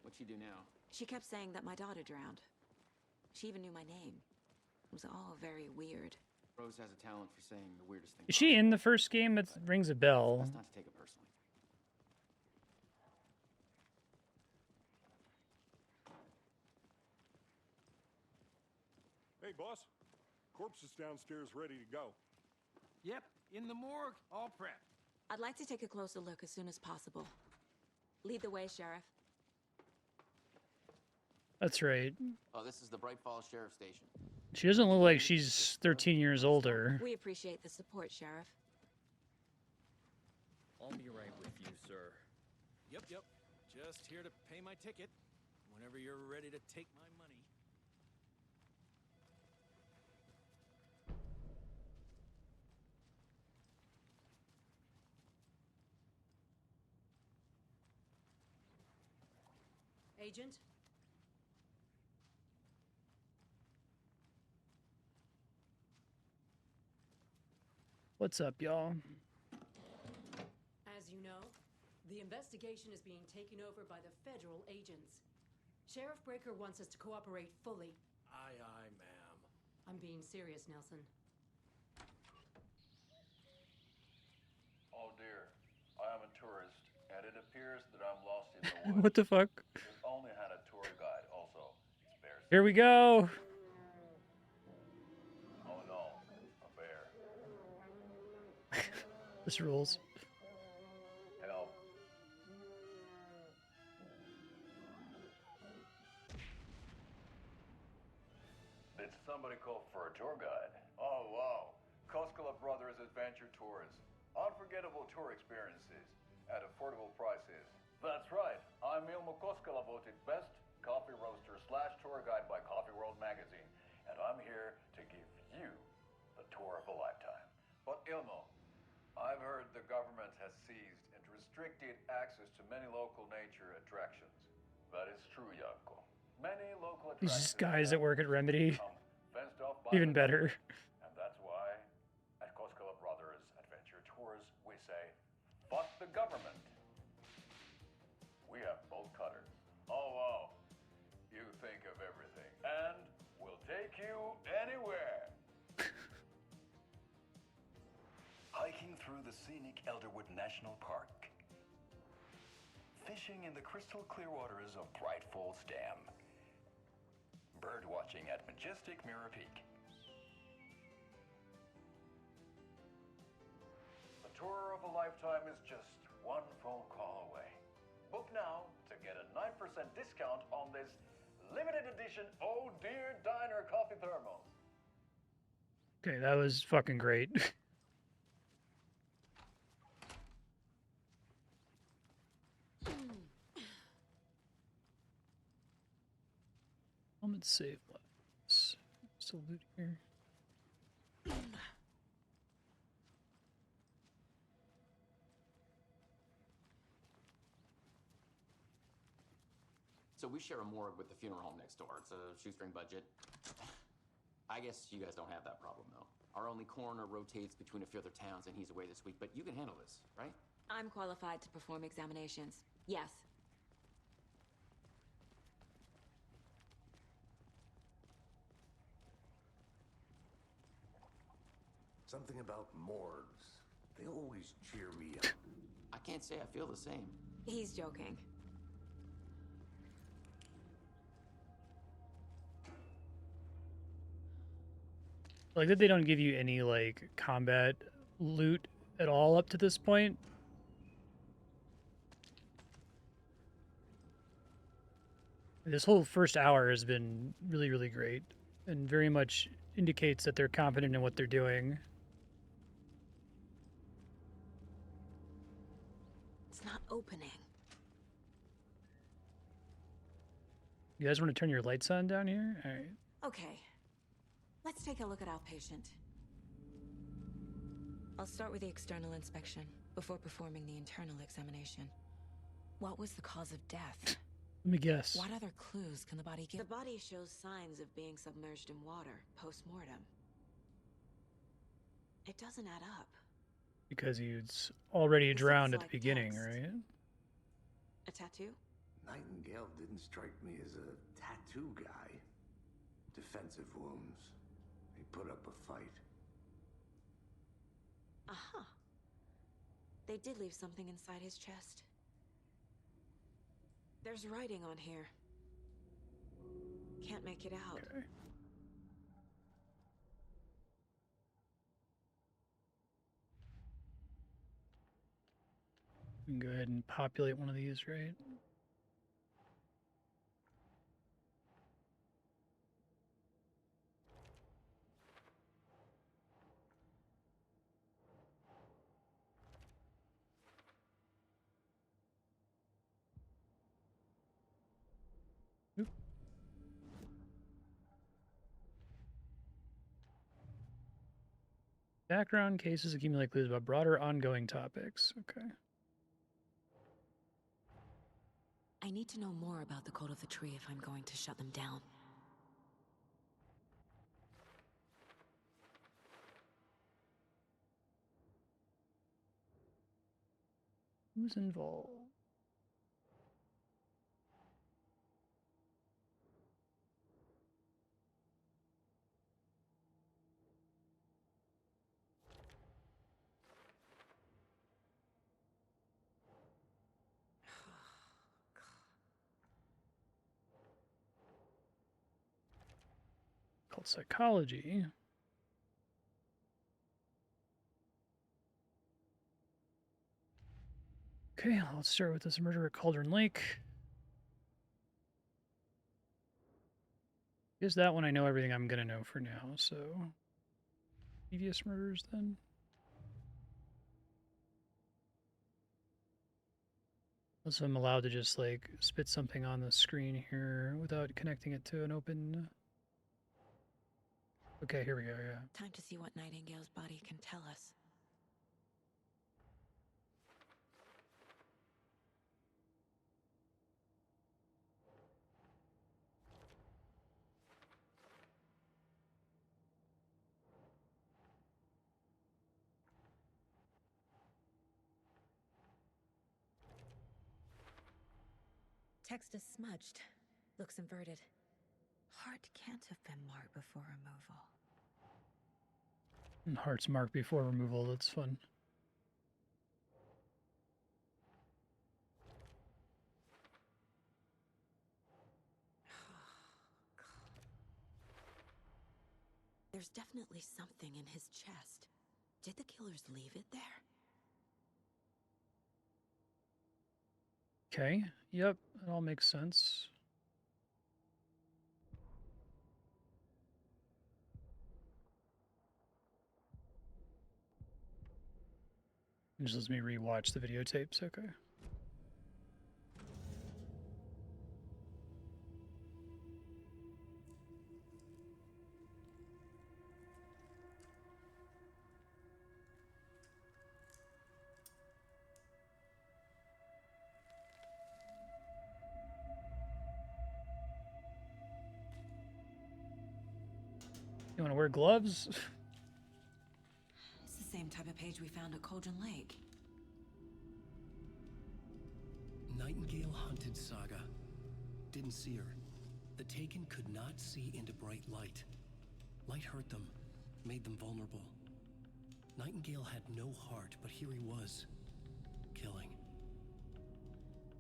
What'd she do now? She kept saying that my daughter drowned. She even knew my name. It was all very weird. Rose has a talent for saying the weirdest thing. Is she in the first game? That rings a bell. Best not to take it personally. Hey, boss. Corpse is downstairs ready to go. Yep, in the morgue, all prepped. I'd like to take a closer look as soon as possible. Lead the way, Sheriff. That's right. Oh, this is the Bright Falls Sheriff Station. She doesn't look like she's 13 years older. We appreciate the support, Sheriff. I'll be right with you, sir. Yep. Just here to pay my ticket. Whenever you're ready to take my money. Agent? What's up, y'all? As you know, the investigation is being taken over by the federal agents. Sheriff Breaker wants us to cooperate fully. Aye, ma'am. I'm being serious, Nelson. Oh dear, I am a tourist, and it appears that I'm lost in the woods. What the fuck? We've only had a tour guide, also. Bears. Here we go. Oh no, a bear. This rules. Help. Did somebody call for a tour guide? Oh wow, Koskela Brothers Adventure Tours. Unforgettable tour experiences at affordable prices. That's right, I'm Ilmo Koskela, voted best coffee roaster / tour guide by Coffee World magazine, and I'm here to give you the tour of a lifetime. But Ilmo, I've heard the government has seized and restricted access to many local nature attractions. That is true, Yanko. Many local These attractions guys that work at Remedy. fenced off by Even the better. and that's why, at Koskela Brothers Adventure Tours, we say, fuck the government. We have bolt cutters. Oh, wow. You think of everything. And we'll take you anywhere. Hiking through the scenic Elderwood National Park. Fishing in the crystal clear waters of Bright Falls Dam. Bird watching at majestic Mirror Peak. The tour of a lifetime is just one phone call away. Book now to get a 9% discount on this limited edition Oh Dear Diner coffee thermos. Okay, that was fucking great. Moment save lives. Salute here. So we share a morgue with the funeral home next door. It's a shoestring budget. I guess you guys don't have that problem, though. Our only coroner rotates between a few other towns, and he's away this week. But you can handle this, right? I'm qualified to perform examinations. Yes. Something about morgues. They always cheer me up. I can't say I feel the same. He's joking. Like that they don't give you any like combat loot at all up to this point. This whole first hour has been really, really great and very much indicates that they're confident in what they're doing. It's not opening. You guys want to turn your lights on down here? All right. Okay. Let's take a look at our patient. I'll start with the external inspection. before performing the internal examination. What was the cause of death? Let me guess. What other clues can the body give? The body shows signs of being submerged in water post-mortem. It doesn't add up. Because he's already drowned at the like beginning, text. right? A tattoo? Nightingale didn't strike me as a tattoo guy. Defensive wounds. He put up a fight. Aha. They did leave something inside his chest. There's writing on here. Can't make it out. Okay. We can go ahead and populate one of these, right? Oop. Background cases accumulate clues about broader ongoing topics. Okay. I need to know more about the code of the tree if I'm going to shut them down. Who's involved? Called psychology. Okay, let's start with this murder at Cauldron Lake. Is that one I know everything I'm gonna know for now, so previous murders then. Unless I'm allowed to just like spit something on the screen here without connecting it to an open. Okay, here we go, yeah. Time to see what Nightingale's body can tell us. Text is smudged. Looks inverted. Heart can't have been marked before removal. And heart's marked before removal, that's fun. There's definitely something in his chest. Did the killers leave it there? Okay, yep, it all makes sense. It just lets me rewatch the videotapes, okay. You want to wear gloves? It's the same type of page we found at Cauldron Lake. Nightingale hunted Saga. Didn't see her. The Taken could not see into bright light. Light hurt them, made them vulnerable. Nightingale had no heart, but here he was, killing.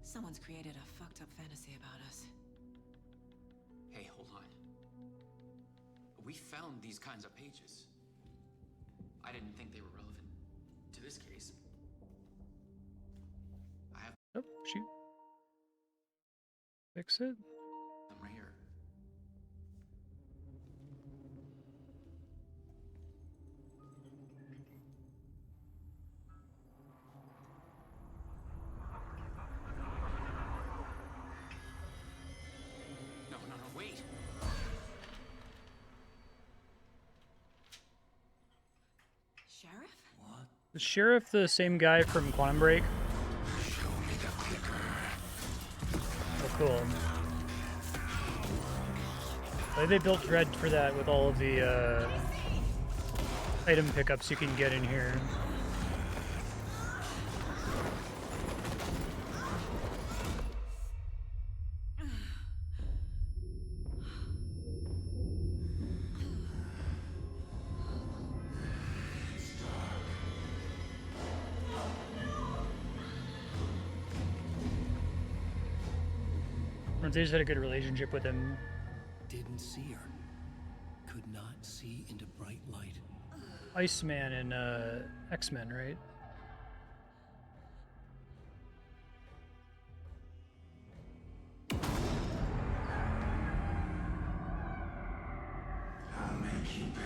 Someone's created a fucked up fantasy about us. Hey, hold on. We found these kinds of pages. I didn't think they were relevant to this case. I have Oh, shoot. Fix it. them right here. No, wait. Sheriff? What Is Sheriff the same guy from Quantum Break? Oh, cool. Like they built Dread for that with all of the item pickups you can get in here. They just had a good relationship with him. Didn't see her. Could not see into bright light. Iceman in X-Men, right? I'll make you pay.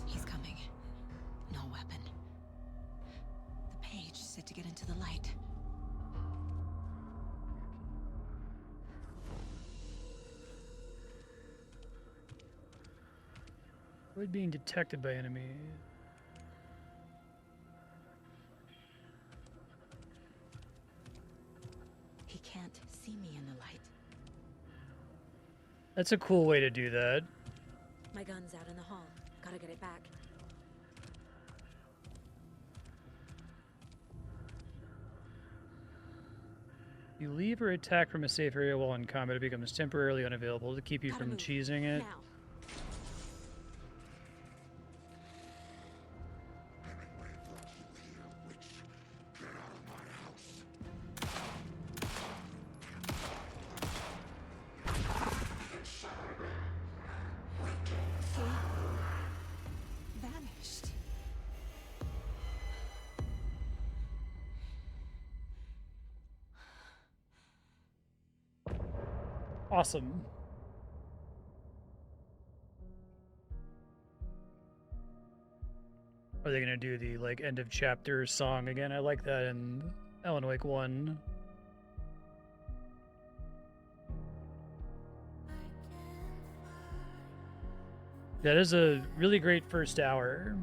He's coming. No weapon. The page said to get into the light. Avoid being detected by enemy. He can't see me in the light. That's a cool way to do that. My gun's out in the hall. Gotta get it back. You leave or attack from a safe area while in combat, it becomes temporarily unavailable to keep you from cheesing it. Now. Vanished. Awesome. Are they gonna do the like end of chapter song again? I like that in Alan Wake 1. That is a really great first hour.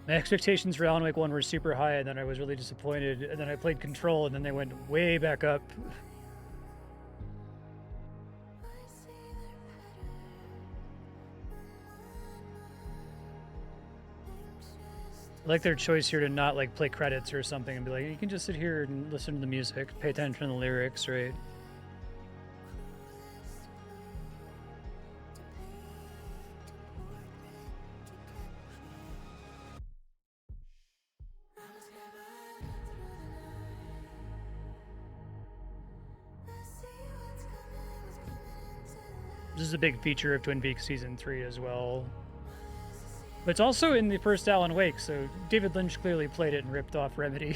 My expectations for Alan Wake 1 were super high, and then I was really disappointed, and then I played Control, and then they went way back up. I like their choice here to not like play credits or something and be like, you can just sit here and listen to the music, pay attention to the lyrics, right? This is a big feature of Twin Peaks Season 3 as well. But it's also in the first Alan Wake, so David Lynch clearly played it and ripped off Remedy.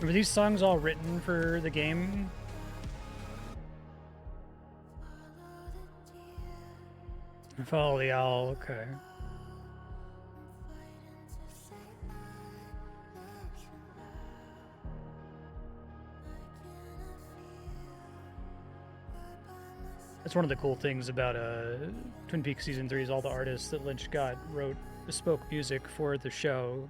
Were these songs all written for the game? Follow the owl, okay. That's one of the cool things about Twin Peaks Season 3 is all the artists that Lynch got wrote bespoke music for the show.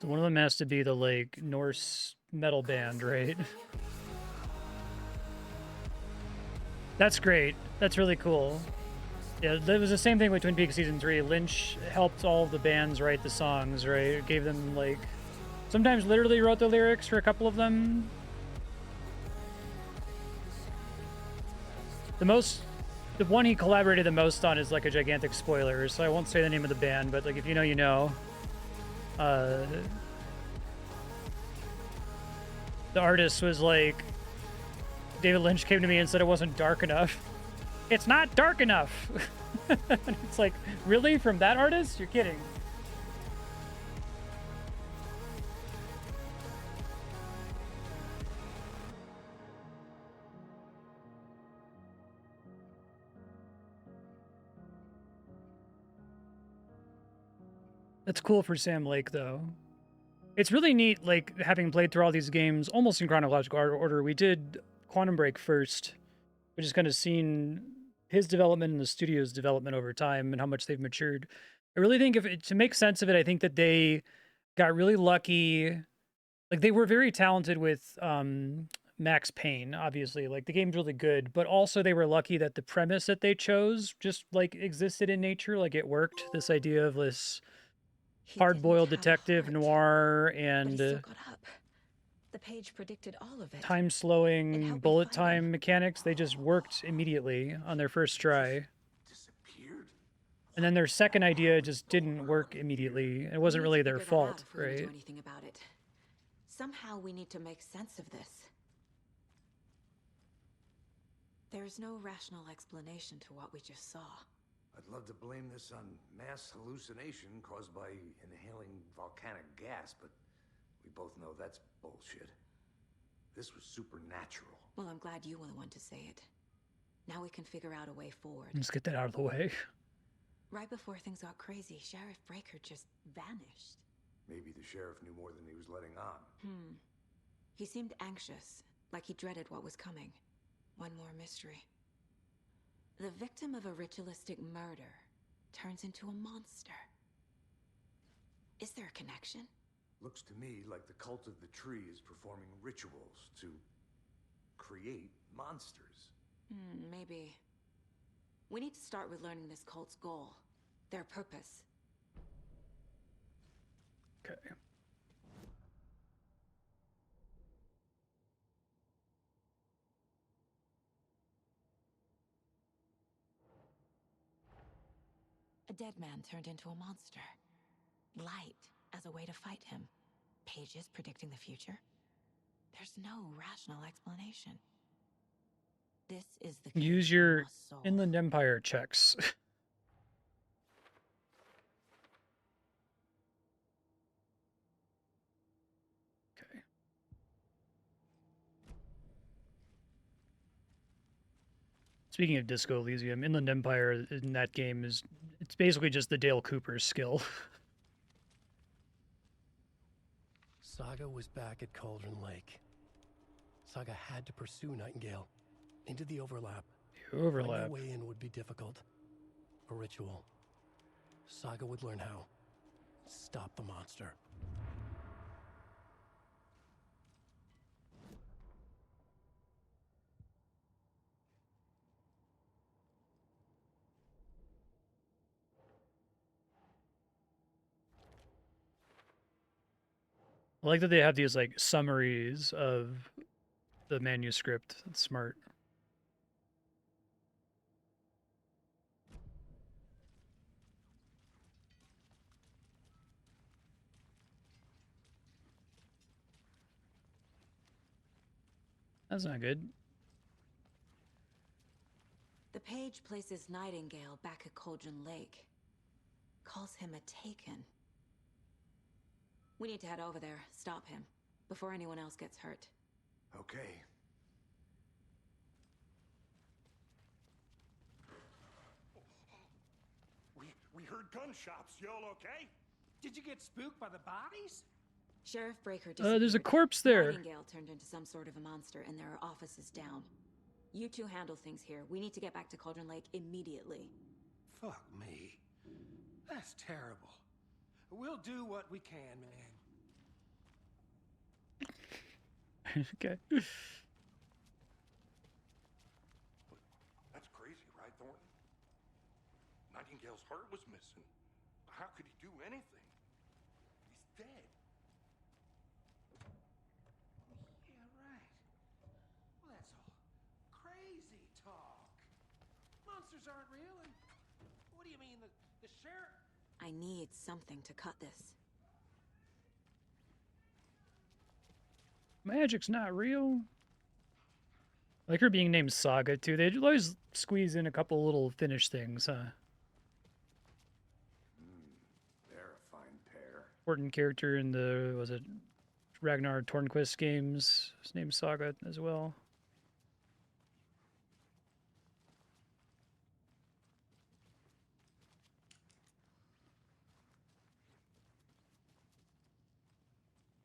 So one of them has to be the like Norse metal band, right? That's great. That's really cool. Yeah, that was the same thing with Twin Peaks Season 3. Lynch helped all the bands write the songs, right? Gave them, like, sometimes literally wrote the lyrics for a couple of them. The one he collaborated the most on is, like, a gigantic spoiler, so I won't say the name of the band, but, like, if you know, you know. The artist was like, David Lynch came to me and said it wasn't dark enough. It's not dark enough! It's like, really? From that artist? You're kidding. That's cool for Sam Lake, though. It's really neat, like, having played through all these games almost in chronological order. We did Quantum Break first, which is kind of seen his development and the studio's development over time and how much they've matured. I really think to make sense of it, I think that they got really lucky. Like, they were very talented with Max Payne, obviously. Like, the game's really good, but also they were lucky that the premise that they chose just, like, existed in nature. Like, it worked. This idea of this hard-boiled detective noir and The page predicted all of it. time-slowing bullet time mechanics, they just worked immediately on their first try. And then their second idea just didn't work immediately. It wasn't really their fault, right? Do anything about it. Somehow we need to make sense of this. There's no rational explanation to what we just saw. I'd love to blame this on mass hallucination caused by inhaling volcanic gas, but we both know that's bullshit. This was supernatural. Well, I'm glad you were the one to say it. Now we can figure out a way forward. Let's get that out of the way. Right before things got crazy, Sheriff Breaker just vanished. Maybe the sheriff knew more than he was letting on. He seemed anxious, like he dreaded what was coming. One more mystery. The victim of a ritualistic murder turns into a monster. Is there a connection? Looks to me like the cult of the tree is performing rituals to create monsters. Maybe. We need to start with learning this cult's goal, their purpose. Okay. A dead man turned into a monster. Light as a way to fight him. Pages predicting the future. There's no rational explanation. This is the case Use your Inland Empire checks. Okay. Speaking of Disco Elysium, Inland Empire in that game it's basically just the Dale Cooper skill. Saga was back at Cauldron Lake. Saga had to pursue Nightingale into the overlap. The overlap. Finding a way in would be difficult. A ritual. Saga would learn how. Stop the monster. I like that they have these, like, summaries of the manuscript. That's smart. That's not good. The page places Nightingale back at Cauldron Lake. Calls him a Taken. We need to head over there, stop him, before anyone else gets hurt. Okay. We heard gunshots. Y'all okay? Did you get spooked by the bodies? Sheriff Breaker There's a corpse there. Nightingale turned into some sort of a monster, and there are offices down. You two handle things here. We need to get back to Cauldron Lake immediately. Fuck me. That's terrible. We'll do what we can, man. Okay. That's crazy, right, Thornton? Nightingale's heart was missing. How could he do anything? He's dead. Yeah, right. Well, that's all crazy talk. Monsters aren't real, and what do you mean the sheriff? I need something to cut this. Magic's not real. I like her being named Saga, too. They always squeeze in a couple little Finnish things, huh? They're a fine pair. Important character in the, was it Ragnar Tornquist games? His name's Saga as well.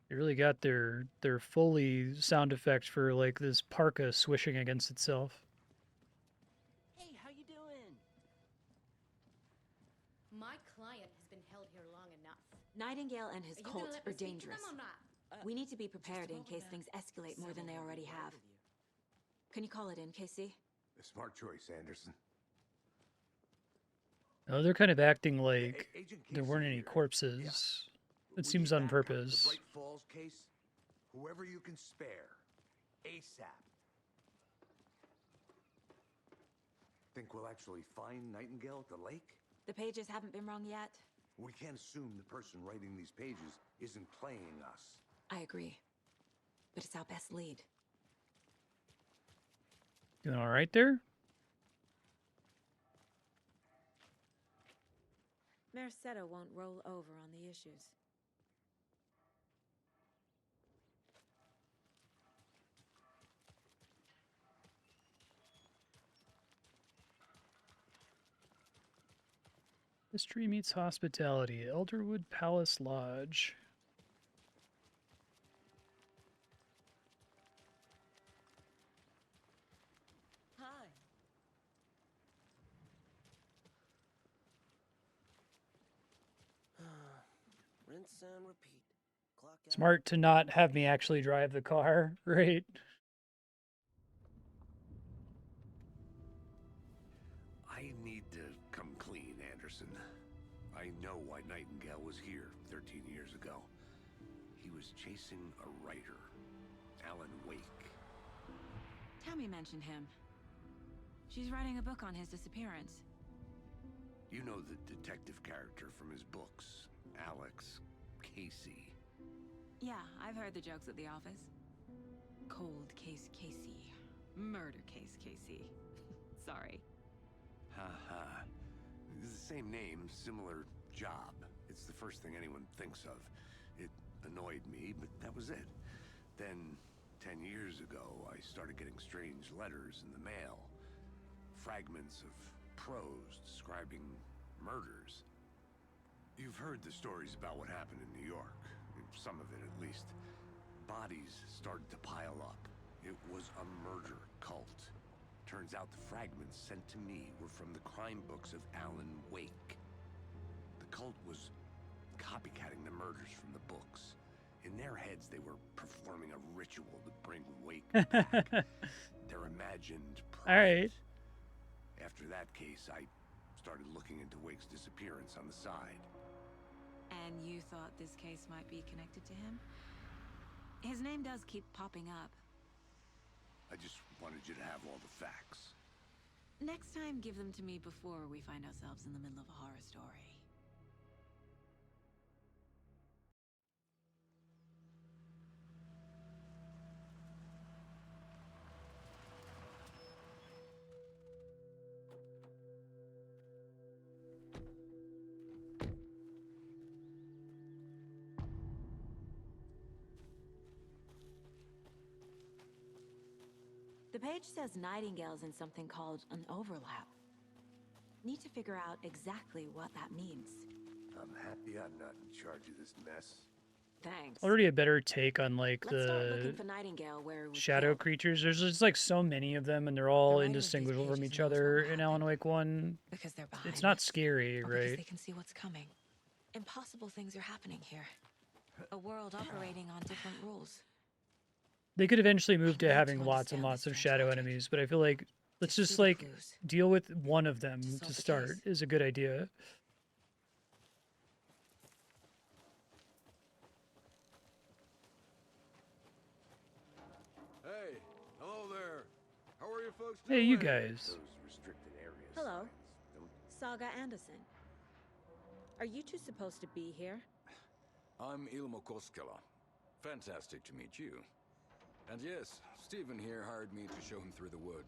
They really got their Foley sound effect for like this parka swishing against itself. Hey, how you doing? My client has been held here long enough. Nightingale and his Are you gonna cult let me are speak to dangerous. them or not? We need to be prepared in case things escalate more than they already have. Can you call it in, Casey? A smart choice, Anderson. Oh, they're kind of acting like Agent there Casey weren't any here. corpses. It We seems need on backup. purpose. The Bright Falls case, whoever you can spare, ASAP. Think we'll actually find Nightingale at the lake? The pages haven't been wrong yet. We can't assume the person writing these pages isn't playing us. I agree. But it's our best lead. Doing all right there? Marstead won't roll over on the issues. History meets hospitality. Elderwood Palace Lodge. Hi. Rinse and repeat. Clock out. Smart to not have me actually drive the car, right? I need to come clean, Anderson. I know why Nightingale was here 13 years ago. He was chasing a writer, Alan Wake. Tammy mentioned him. She's writing a book on his disappearance. You know the detective character from his books, Alex Casey. Yeah, I've heard the jokes at the office. Cold case Casey. Murder case Casey. Sorry. Ha. It's the same name, similar job. It's the first thing anyone thinks of. It annoyed me, but that was it. Then, 10 years ago, I started getting strange letters in the mail. Fragments of prose describing murders. You've heard the stories about what happened in New York. Some of it, at least. Bodies started to pile up. It was a murder cult. Turns out the fragments sent to me were from the crime books of Alan Wake. The cult was copycatting the murders from the books. In their heads, they were performing a ritual to bring Wake back. Their imagined prophet. All right. After that case, I started looking into Wake's disappearance on the side. And you thought this case might be connected to him? His name does keep popping up. I just wanted you to have all the facts. Next time, give them to me before we find ourselves in the middle of a horror story. The page says Nightingale's in something called an overlap. Need to figure out exactly what that means. I'm happy I'm not in charge of this mess. Thanks. Already a better take on like Let's start looking the for Nightingale where it was shadow killed. creatures. There's just like so many of them, and they're all writer of these indistinguishable from pages each knows what other will in Alan Wake 1. Because they're behind It's not us, scary, or because right? they can see what's coming. Impossible things are happening here. A world operating on different rules. They could eventually move to need having to lots and understand lots this of strange shadow logic. enemies, but I feel like Let's just see the like clues. deal with one of them solve to the start case. is a good idea. Hey, hello there. How are you folks Hey, doing? you guys. Those restricted areas. Hello. signs don't Saga Anderson. Are you two supposed to be here? I'm Ilmo Koskela. Fantastic to meet you. And yes, Stephen here hired me to show him through the woods.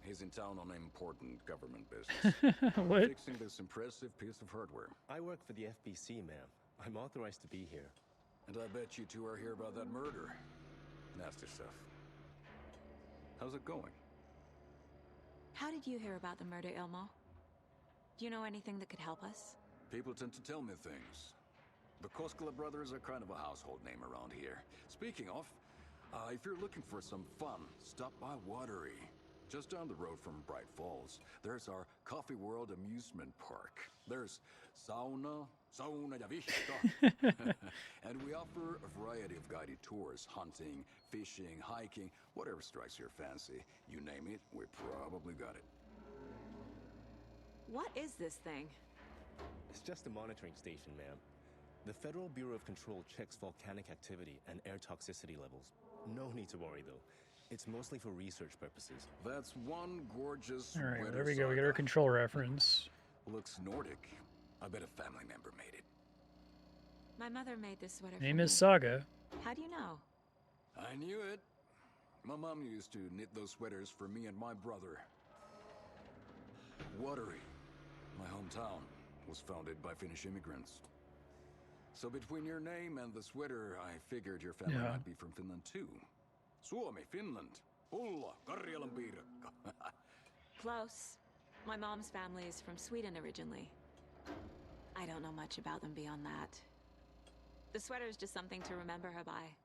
He's in town on important government business. What? Fixing this impressive piece of hardware. I work for the FBC, ma'am. I'm authorized to be here. And I bet you two are here about that murder. Nasty stuff. How's it going? How did you hear about the murder, Ilmo? Do you know anything that could help us? People tend to tell me things. The Koskela brothers are kind of a household name around here. Speaking of, if you're looking for some fun, stop by Watery. Just down the road from Bright Falls, there's our Coffee World amusement park. There's sauna ja vihta. And we offer a variety of guided tours, hunting, fishing, hiking, whatever strikes your fancy. You name it, we probably got it. What is this thing? It's just a monitoring station, ma'am. The Federal Bureau of Control checks volcanic activity and air toxicity levels. No need to worry, though. It's mostly for research purposes. That's one gorgeous All right, weather there we go. We got saga. our control reference. Looks Nordic. I bet a family member made it. My mother made this sweater Name for is me. Saga. How do you know? I knew it. My mom used to knit those sweaters for me and my brother. Watery, my hometown, was founded by Finnish immigrants. So between your name and the sweater, I figured your family Yeah. might be from Finland too. Suomi, Finland. Pulla, Karjalan piirakka. Close. My mom's family is from Sweden originally. I don't know much about them beyond that. The sweater is just something to remember her by.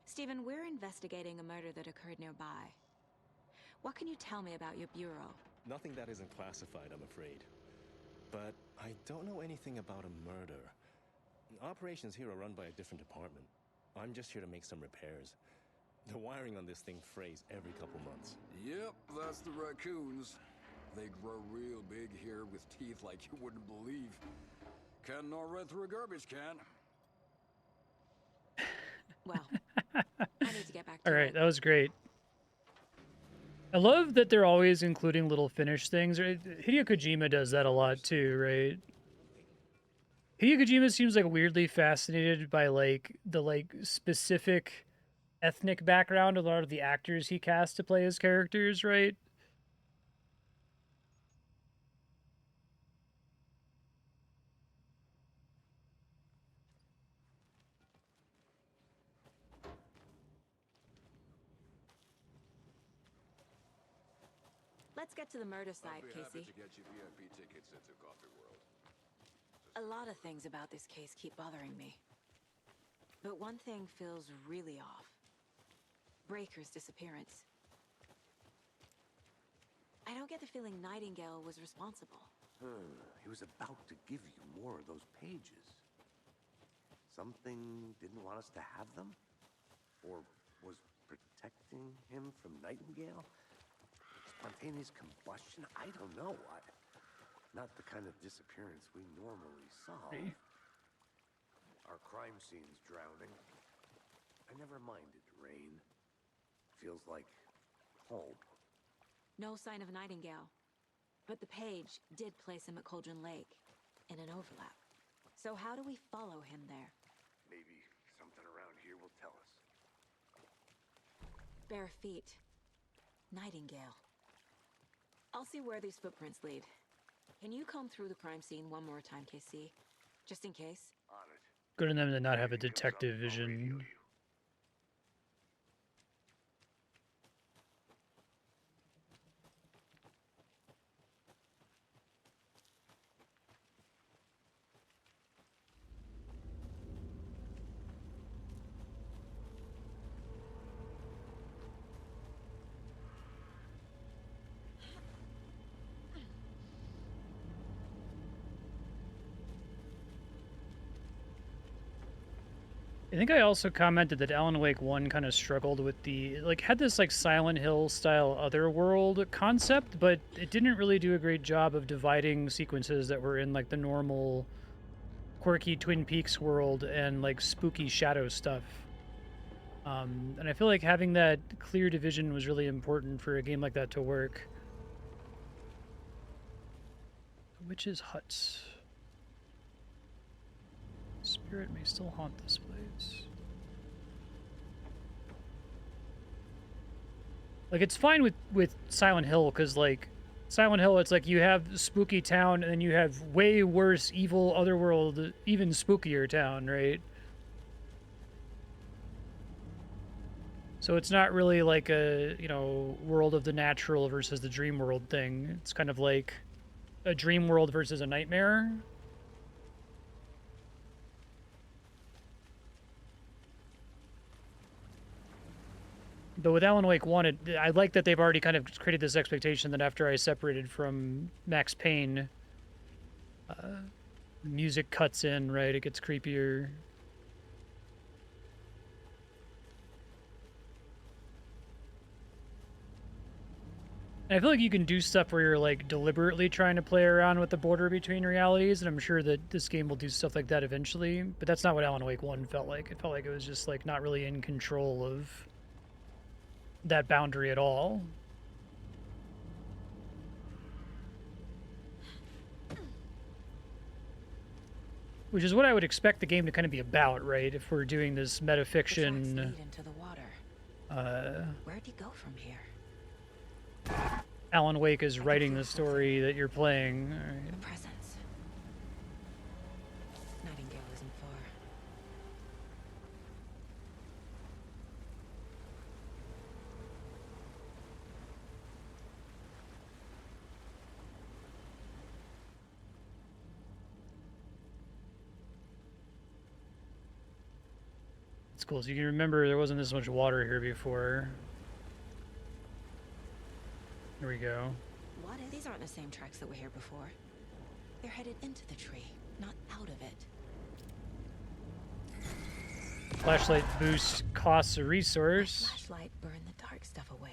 Stephen, we're investigating a murder that occurred nearby. What can you tell me about your bureau? Nothing that isn't classified, I'm afraid. But I don't know anything about a murder. Operations here are run by a different department. I'm just here to make some repairs. The wiring on this thing frays every couple months. Yep, that's the raccoons. They grow real big here with teeth like you wouldn't believe. Can gnaw right through a garbage can. Well, I need to get back to All right, it. that was great. I love that they're always including little Finnish things. Right? Hideo Kojima does that a lot too, right? Hideo Kojima seems like weirdly fascinated by like the specific ethnic background of a lot of the actors he cast to play his characters, right? Let's get to the murder I'd side, be happy Casey. to get you VIP tickets into Coffee World. A lot of things about this case keep bothering me. But one thing feels really off. Breaker's disappearance. I don't get the feeling Nightingale was responsible. He was about to give you more of those pages. Something didn't want us to have them? Or was protecting him from Nightingale? Spontaneous combustion? I don't know. Not the kind of disappearance we normally solve. Our crime scene's drowning. I never minded rain. Feels like home. No sign of Nightingale. But the page did place him at Cauldron Lake, in an overlap. So how do we follow him there? Maybe something around here will tell us. Bare feet. Nightingale. I'll see where these footprints lead. Can you comb through the crime scene one more time, KC? Just in case? On it. Good on them to not have a detective vision. I think I also commented that Alan Wake 1 kind of struggled with the, like, had this, like, Silent Hill style otherworld concept, but it didn't really do a great job of dividing sequences that were in, like, the normal quirky Twin Peaks world and, like, spooky shadow stuff. And I feel like having that clear division was really important for a game like that to work. Witch's Hut. Spirit may still haunt this place. Like, it's fine with Silent Hill, because, like, Silent Hill, it's like you have spooky town, and then you have way worse, evil, otherworld, even spookier town, right? So it's not really like a, you know, world of the natural versus the dream world thing. It's kind of like a dream world versus a nightmare. But with Alan Wake 1, I like that they've already kind of created this expectation that after I separated from Max Payne, music cuts in, right? It gets creepier. And I feel like you can do stuff where you're, like, deliberately trying to play around with the border between realities, and I'm sure that this game will do stuff like that eventually, but that's not what Alan Wake 1 felt like. It felt like it was just, like, not really in control of that boundary at all. Which is what I would expect the game to kind of be about, right? If we're doing this metafiction. The tracks lead into the water. Where'd he go from here? Alan Wake is writing the story that you're playing. Right. A presence. Nightingale isn't far. It's cool. So you can remember there wasn't this much water here before. Here we go. What? These aren't the same tracks that were here before. They're headed into the tree, not out of it. Flashlight boost costs a resource. My flashlight burned the dark stuff away.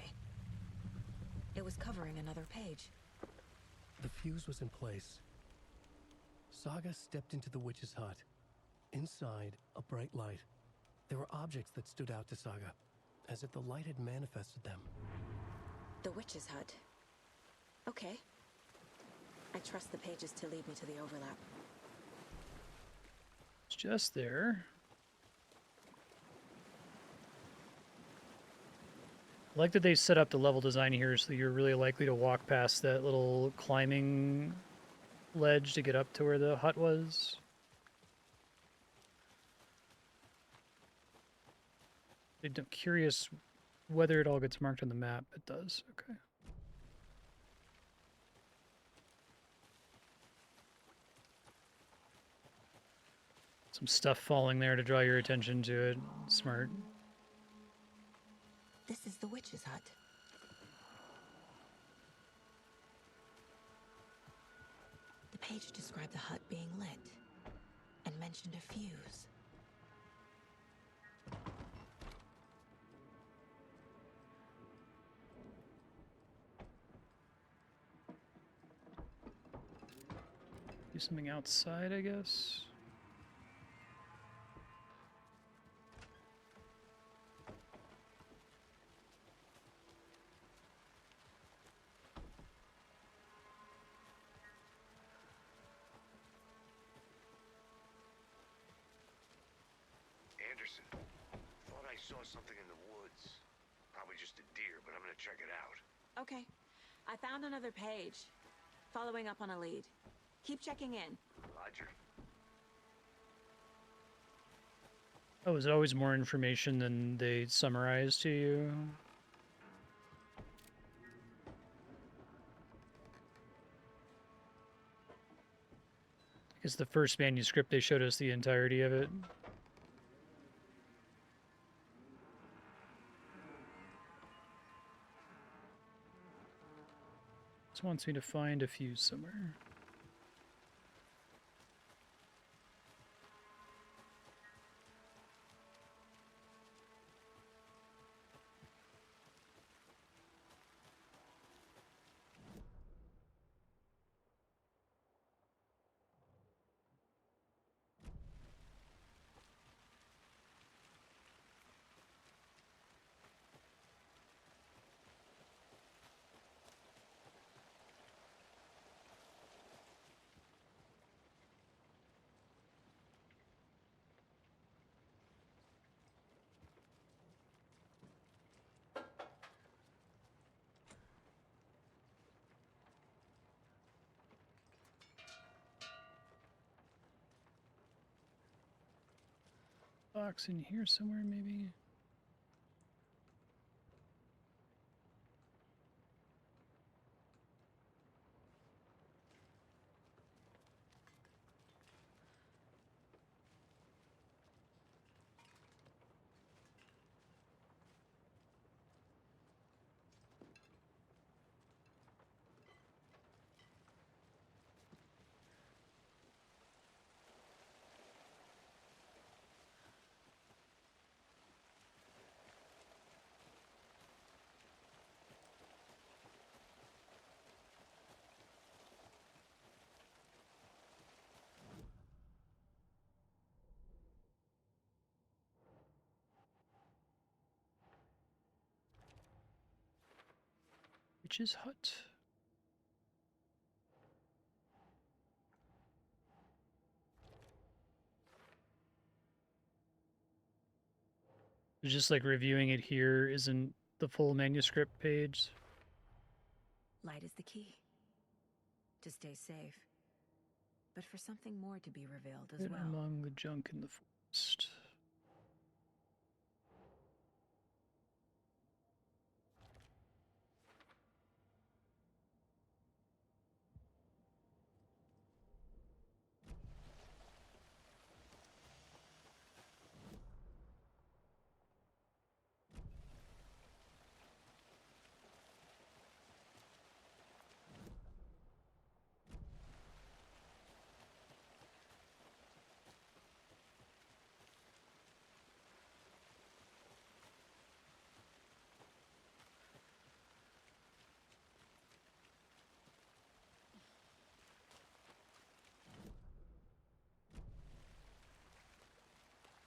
It was covering another page. The fuse was in place. Saga stepped into the witch's hut. Inside, a bright light. There were objects that stood out to Saga, as if the light had manifested them. The witch's hut. Okay. I trust the pages to lead me to the overlap. It's just there. I like that they set up the level design here so you're really likely to walk past that little climbing ledge to get up to where the hut was. I'm curious whether it all gets marked on the map. It does. Okay. Some stuff falling there to draw your attention to it. Smart. This is the witch's hut. The page described the hut being lit and mentioned a fuse. Do something outside, I guess. Anderson, thought I saw something in the woods. Probably just a deer, but I'm gonna check it out. Okay. I found another page. Following up on a lead. Keep checking in. Roger. Oh, is it always more information than they summarize to you? Because the first manuscript, they showed us the entirety of it. This wants me to find a fuse somewhere. box in here somewhere, maybe? Witch's hut. Just like reviewing it here isn't the full manuscript page. Light is the key. To stay safe. But for something more to be revealed as well. Among the junk in the forest.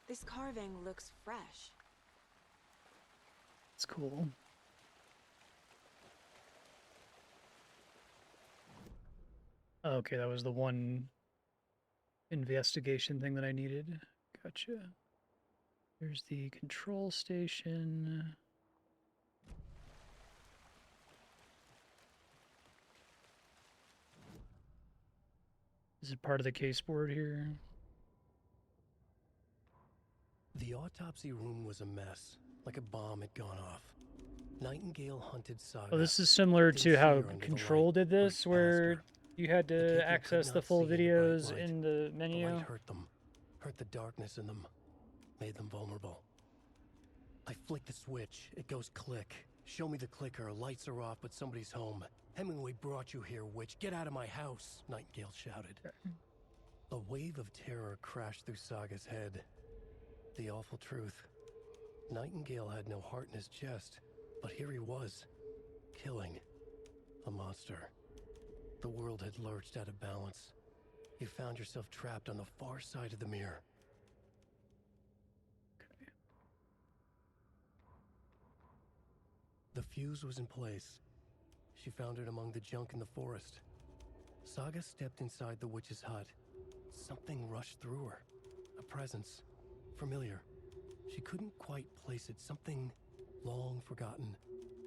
This carving looks fresh. It's cool. Okay, that was the one investigation thing that I needed. Gotcha. There's the control station. Is it part of the case board here? The autopsy room was a mess, like a bomb had gone off. Nightingale hunted Saga. Oh, this is similar Didn't to see how her under the Control light, did this, or where you had The to people access could the not full see in the bright videos light. in the menu. The light hurt them, hurt the darkness in them, made them vulnerable. I flick the switch, it goes click. Show me the clicker, lights are off, but somebody's home. Hemingway brought you here, witch. Get out of my house, Nightingale shouted. A wave of terror crashed through Saga's head. The awful truth. Nightingale had no heart in his chest, but here he was, killing a monster. The world had lurched out of balance. You found yourself trapped on the far side of the mirror. The fuse was in place. She found it among the junk in the forest. Saga stepped inside the witch's hut. Something rushed through her. A presence. Familiar. She couldn't quite place it. Something long forgotten.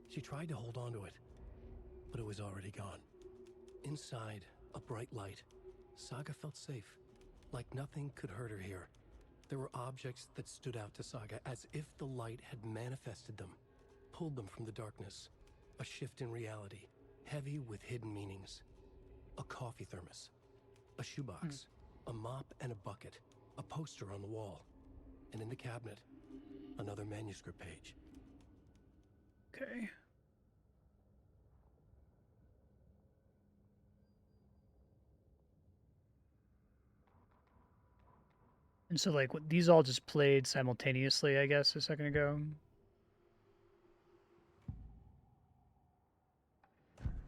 She tried to hold on to it, but it was already gone. Inside, a bright light. Saga felt safe. Like nothing could hurt her here. There were objects that stood out to Saga as if the light had manifested them. Pulled them from the darkness. A shift in reality, heavy with hidden meanings. A coffee thermos, a shoebox, a mop and a bucket, a poster on the wall, and in the cabinet, another manuscript page. Okay. And so, like, these all just played simultaneously, I guess, a second ago.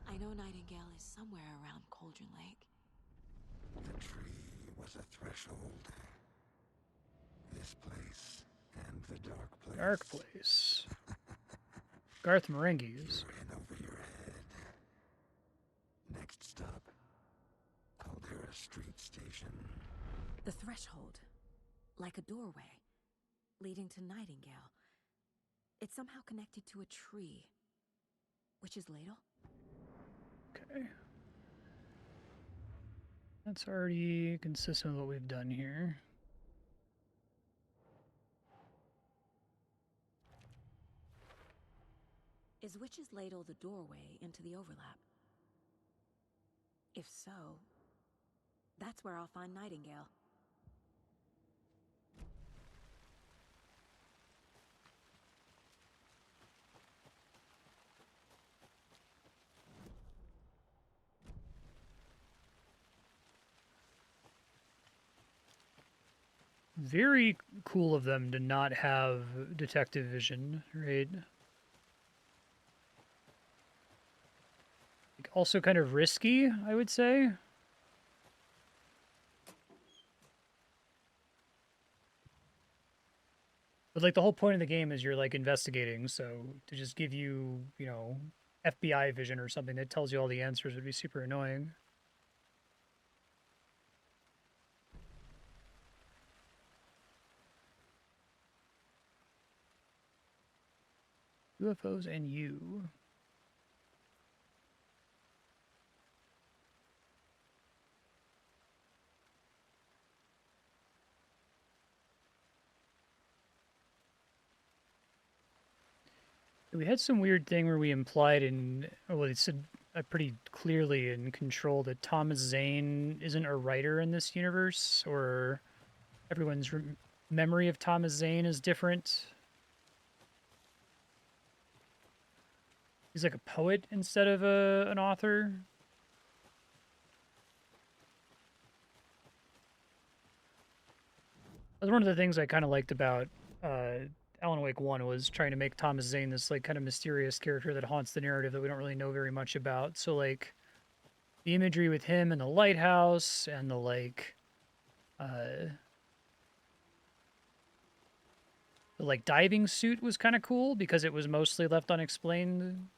I know Nightingale is somewhere around Cauldron Lake. The tree was a threshold. This place and the dark place. Dark place. Garth Marenghi's. In over your head. Next stop, Caldera Street Station. The threshold. Like a doorway. Leading to Nightingale. It's somehow connected to a tree. Witch's ladle? Okay. That's already consistent with what we've done here. Is Witch's Ladle the doorway into the overlap? If so, that's where I'll find Nightingale. Very cool of them to not have detective vision, right? Also kind of risky, I would say. But like the whole point of the game is you're like investigating, so to just give you, you know, FBI vision or something that tells you all the answers would be super annoying. UFOs and you. We had some weird thing where we implied in, well, it said pretty clearly in Control that Thomas Zane isn't a writer in this universe, or everyone's memory of Thomas Zane is different. He's like a poet instead of an author. That was one of the things I kind of liked about Alan Wake 1 was trying to make Thomas Zane this like kind of mysterious character that haunts the narrative that we don't really know very much about. So like the imagery with him and the lighthouse and the diving suit was kind of cool because it was mostly left unexplained.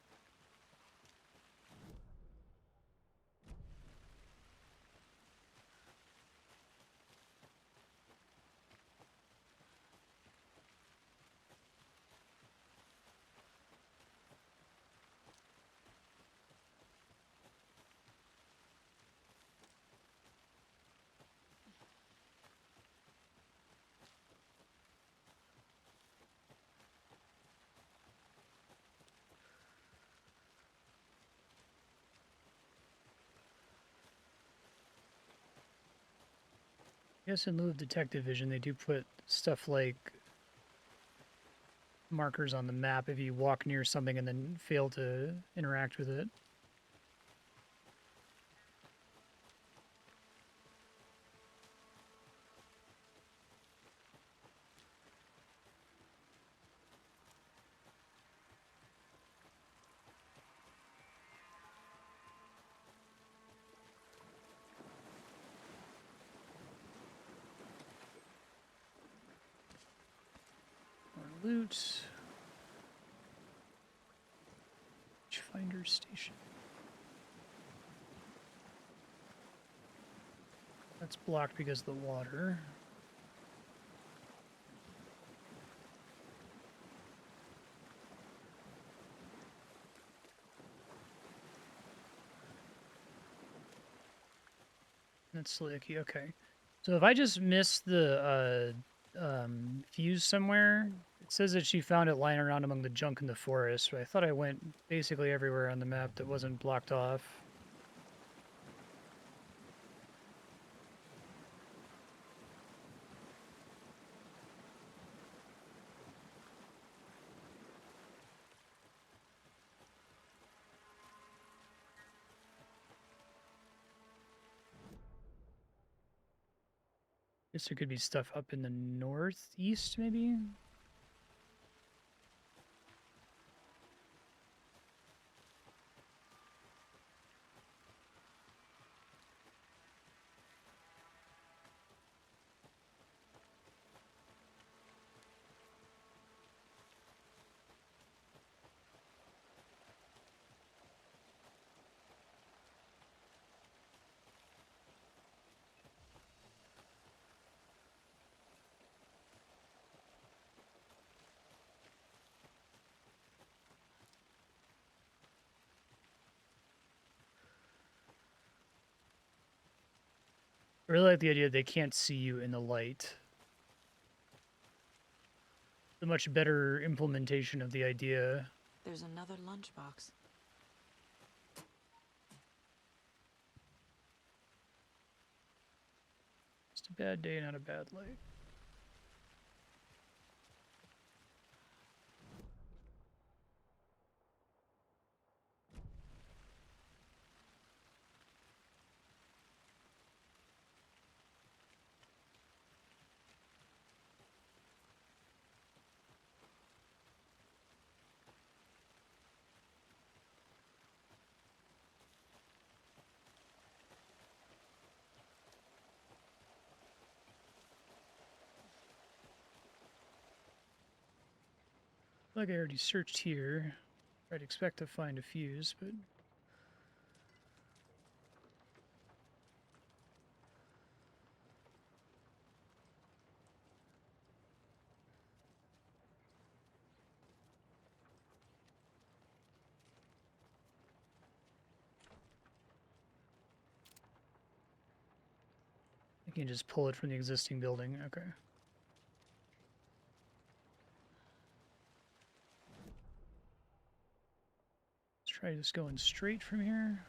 I guess in lieu of detective vision, they do put stuff like markers on the map if you walk near something and then fail to interact with it. More loot. Finder station. That's blocked because of the water. That's slicky, okay. So if I just missed the fuse somewhere, it says that she found it lying around among the junk in the forest. But I thought I went basically everywhere on the map that wasn't blocked off. Guess there could be stuff up in the northeast, maybe? I really like the idea that they can't see you in the light. The much better implementation of the idea. there's another lunchbox. Just a bad day, not a bad life. Like I already searched here. I'd expect to find a fuse, but I can just pull it from the existing building. Okay. Let's try just going straight from here.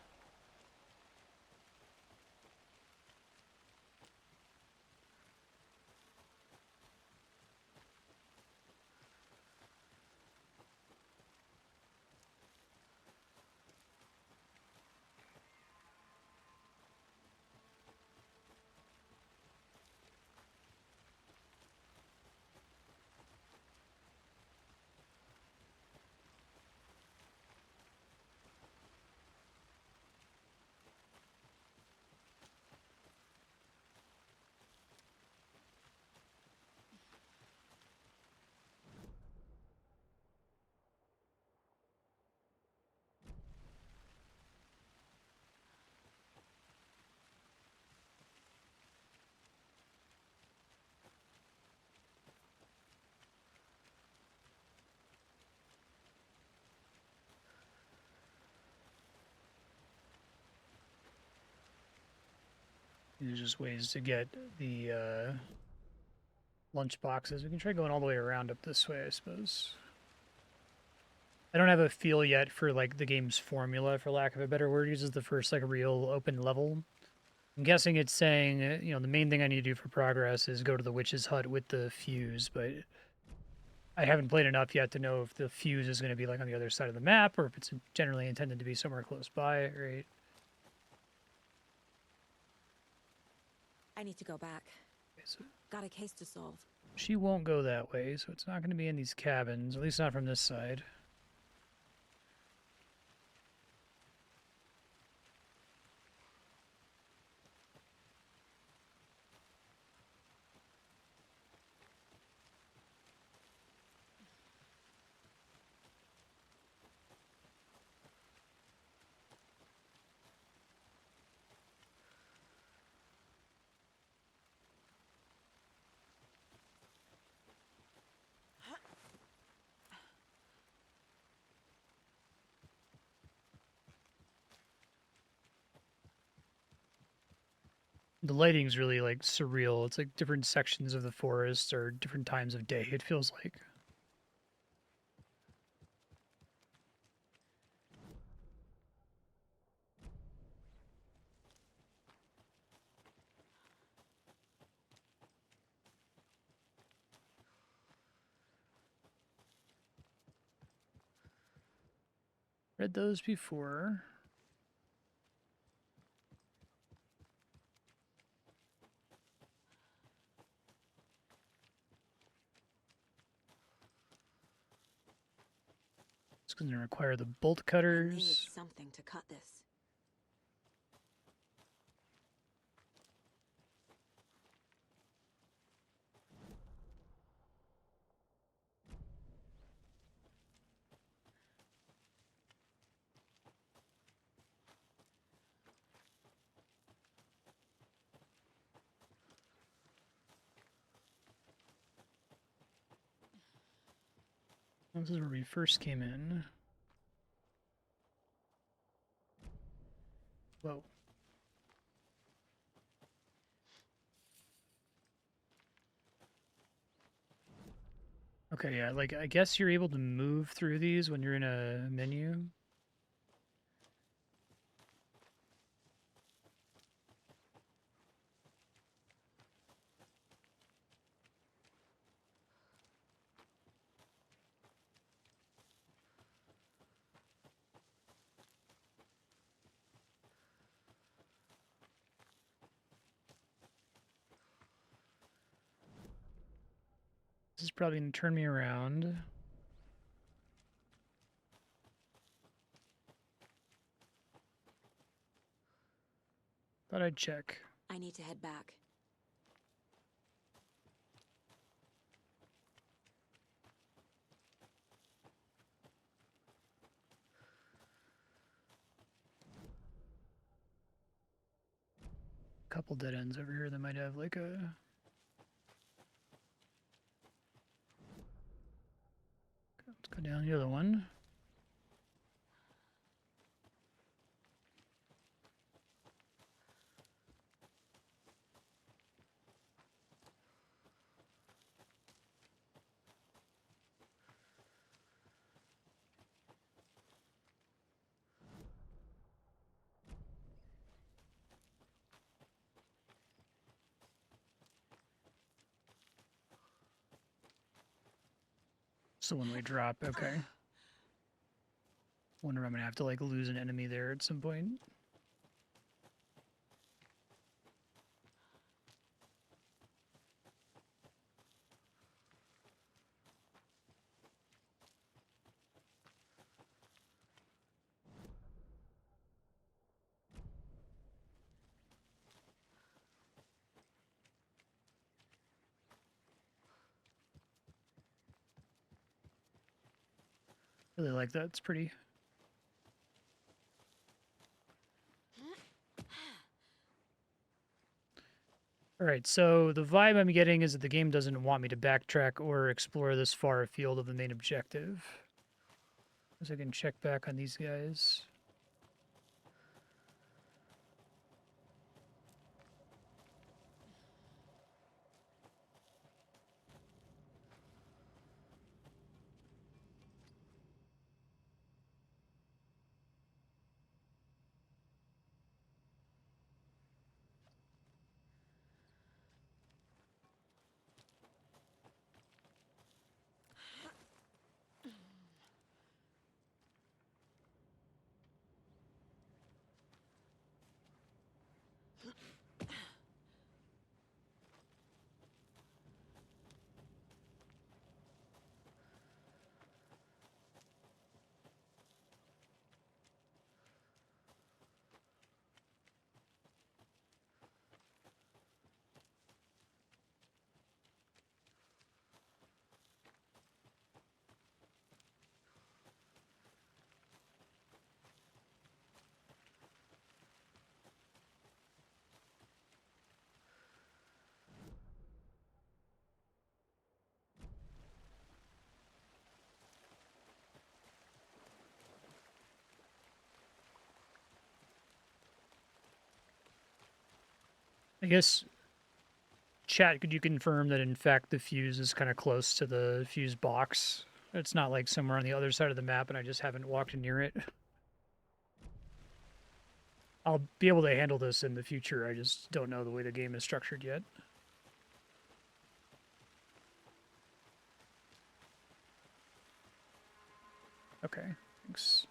There's just ways to get the lunch boxes. We can try going all the way around up this way, I suppose. I don't have a feel yet for like the game's formula, for lack of a better word. This is the first like real open level. I'm guessing it's saying, you know, the main thing I need to do for progress is go to the witch's hut with the fuse, but I haven't played enough yet to know if the fuse is going to be like on the other side of the map or if it's generally intended to be somewhere close by, right? I need to go back. Okay, so Got a case to solve. she won't go that way, so it's not going to be in these cabins, at least not from this side. The lighting's really like surreal. It's like different sections of the forest or different times of day, it feels like. Read those before. It's going to require the bolt I cutters. need something to cut this. This is where we first came in. Whoa. Okay, yeah, like, I guess you're able to move through these when you're in a menu. This is probably going to turn me around. Thought I'd check. I need to head back. Couple dead ends over here that might have like a... Let's go down the other one. It's the one-way drop, okay. Wonder if I'm gonna have to like lose an enemy there at some point. Really like that, it's pretty. Alright, so the vibe I'm getting is that the game doesn't want me to backtrack or explore this far afield of the main objective. So I can check back on these guys. I guess, chat, could you confirm that in fact the fuse is kind of close to the fuse box? It's not like somewhere on the other side of the map and I just haven't walked near it. I'll be able to handle this in the future, I just don't know the way the game is structured yet. Okay, thanks.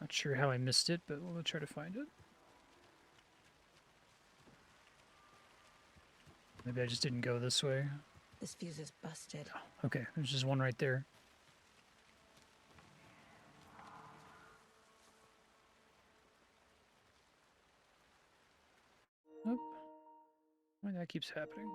Not sure how I missed it, but we'll try to find it. Maybe I just didn't go this way. This fuse is busted. Oh, okay, there's just one right there. Nope. Why that keeps happening?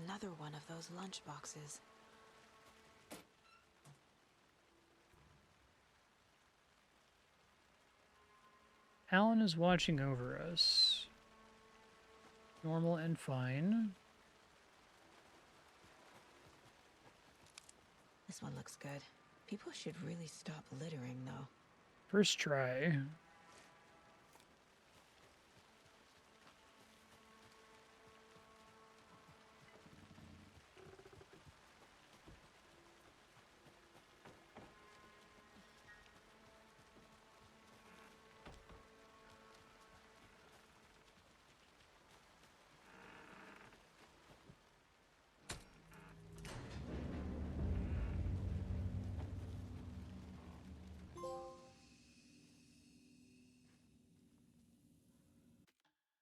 Another one of those lunch boxes. Alan is watching over us. Normal and fine. This one looks good. People should really stop littering, though. First try.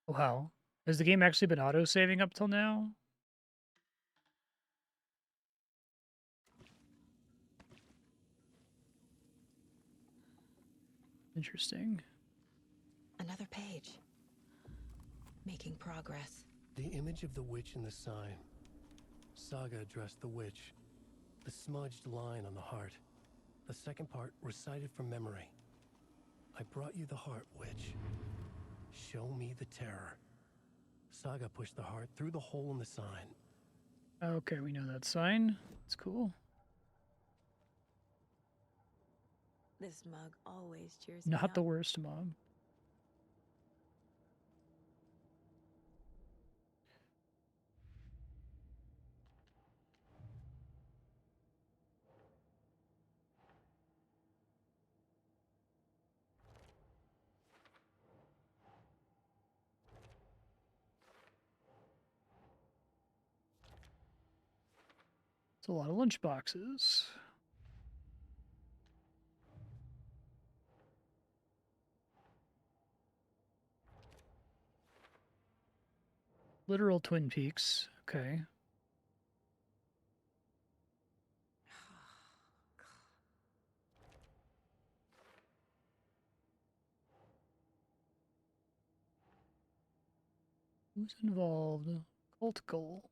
Wow. Has the game actually been auto-saving up till now? Interesting. Another page. Making progress. The image of the witch in the sign. Saga addressed the witch. The smudged line on the heart. The second part recited from memory. I brought you the heart, witch. Show me the terror. Saga pushed the heart through the hole in the sign. Okay, we know that sign. It's cool. This mug always cheers me Not up. the worst mob. It's a lot of lunch boxes. Literal Twin Peaks. Okay. Who's involved? Cult goal.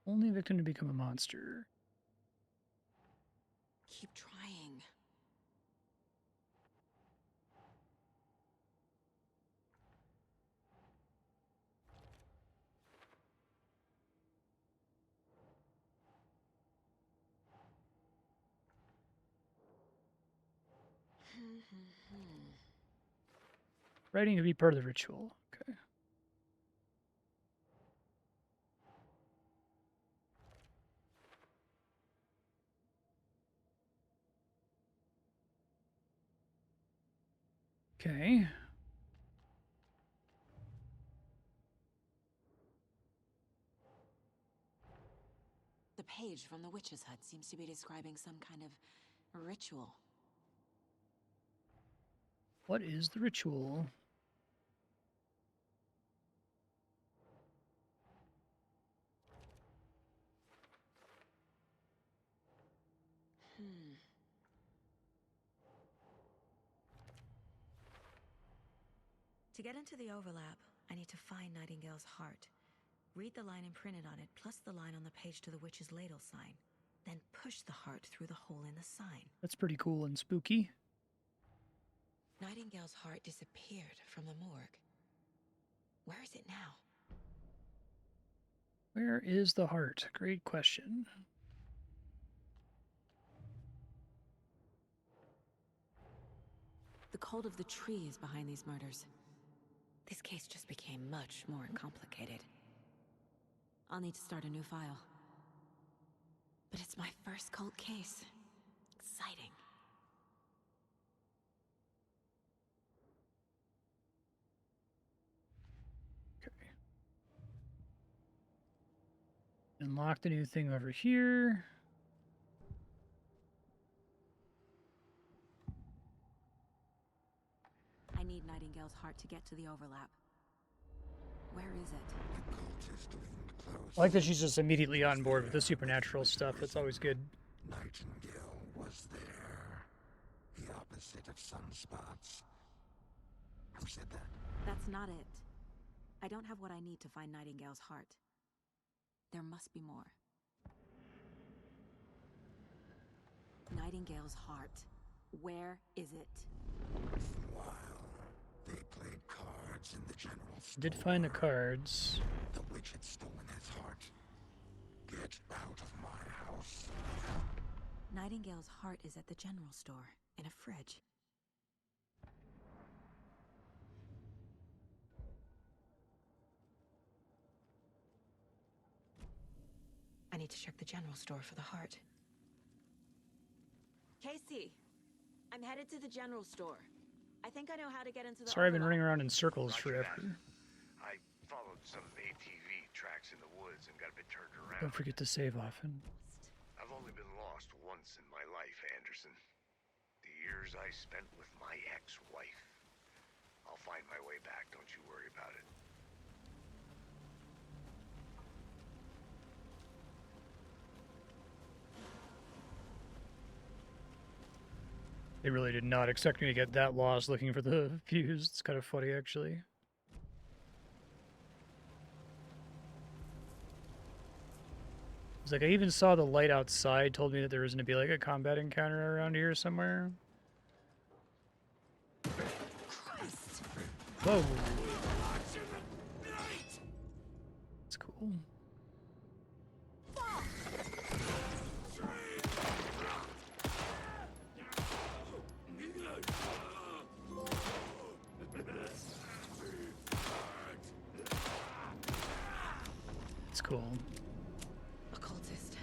Only victim to become a monster. Keep trying. Writing to be part of the ritual. Okay. Okay. The page from the witch's hut seems to be describing some kind of ritual. What is the ritual? To get into the overlap, I need to find Nightingale's heart. Read the line imprinted on it, plus the line on the page to the witch's ladle sign. Then push the heart through the hole in the sign. That's pretty cool and spooky. Nightingale's heart disappeared from the morgue. Where is it now? Where is the heart? Great question. The cult of the tree is behind these murders. This case just became much more complicated. I'll need to start a new file. But it's my first cult case. Exciting. Okay. Unlock the new thing over here. I need Nightingale's heart to get to the overlap. Where is it? I like that she's just immediately on board with the supernatural stuff. That's always good. Nightingale was there. The opposite of sunspots. Who said that? That's not it. I don't have what I need to find Nightingale's heart. must be more. Nightingale's heart. Where is it? While they played cards in the general store, Did find the cards. the witch had stolen his heart. Get out of my house. Nightingale's heart is at the general store, in a fridge. I need to check the general store for the heart. Casey, I'm headed to the general store. I think I know how to get into the Sorry, I've been overlock. running around in circles Roger forever. that. I followed some ATV tracks in the woods and got a bit turned around. Don't forget to save often. I've only been lost once in my life, Anderson. The years I spent with my ex-wife. I'll find my way back, don't you worry about it. They really did not expect me to get that lost looking for the fuse. It's kind of funny, actually. It's like I even saw the light outside, told me that there was going to be like a combat encounter around here somewhere. Whoa. That's cool. It's cool. A cultist.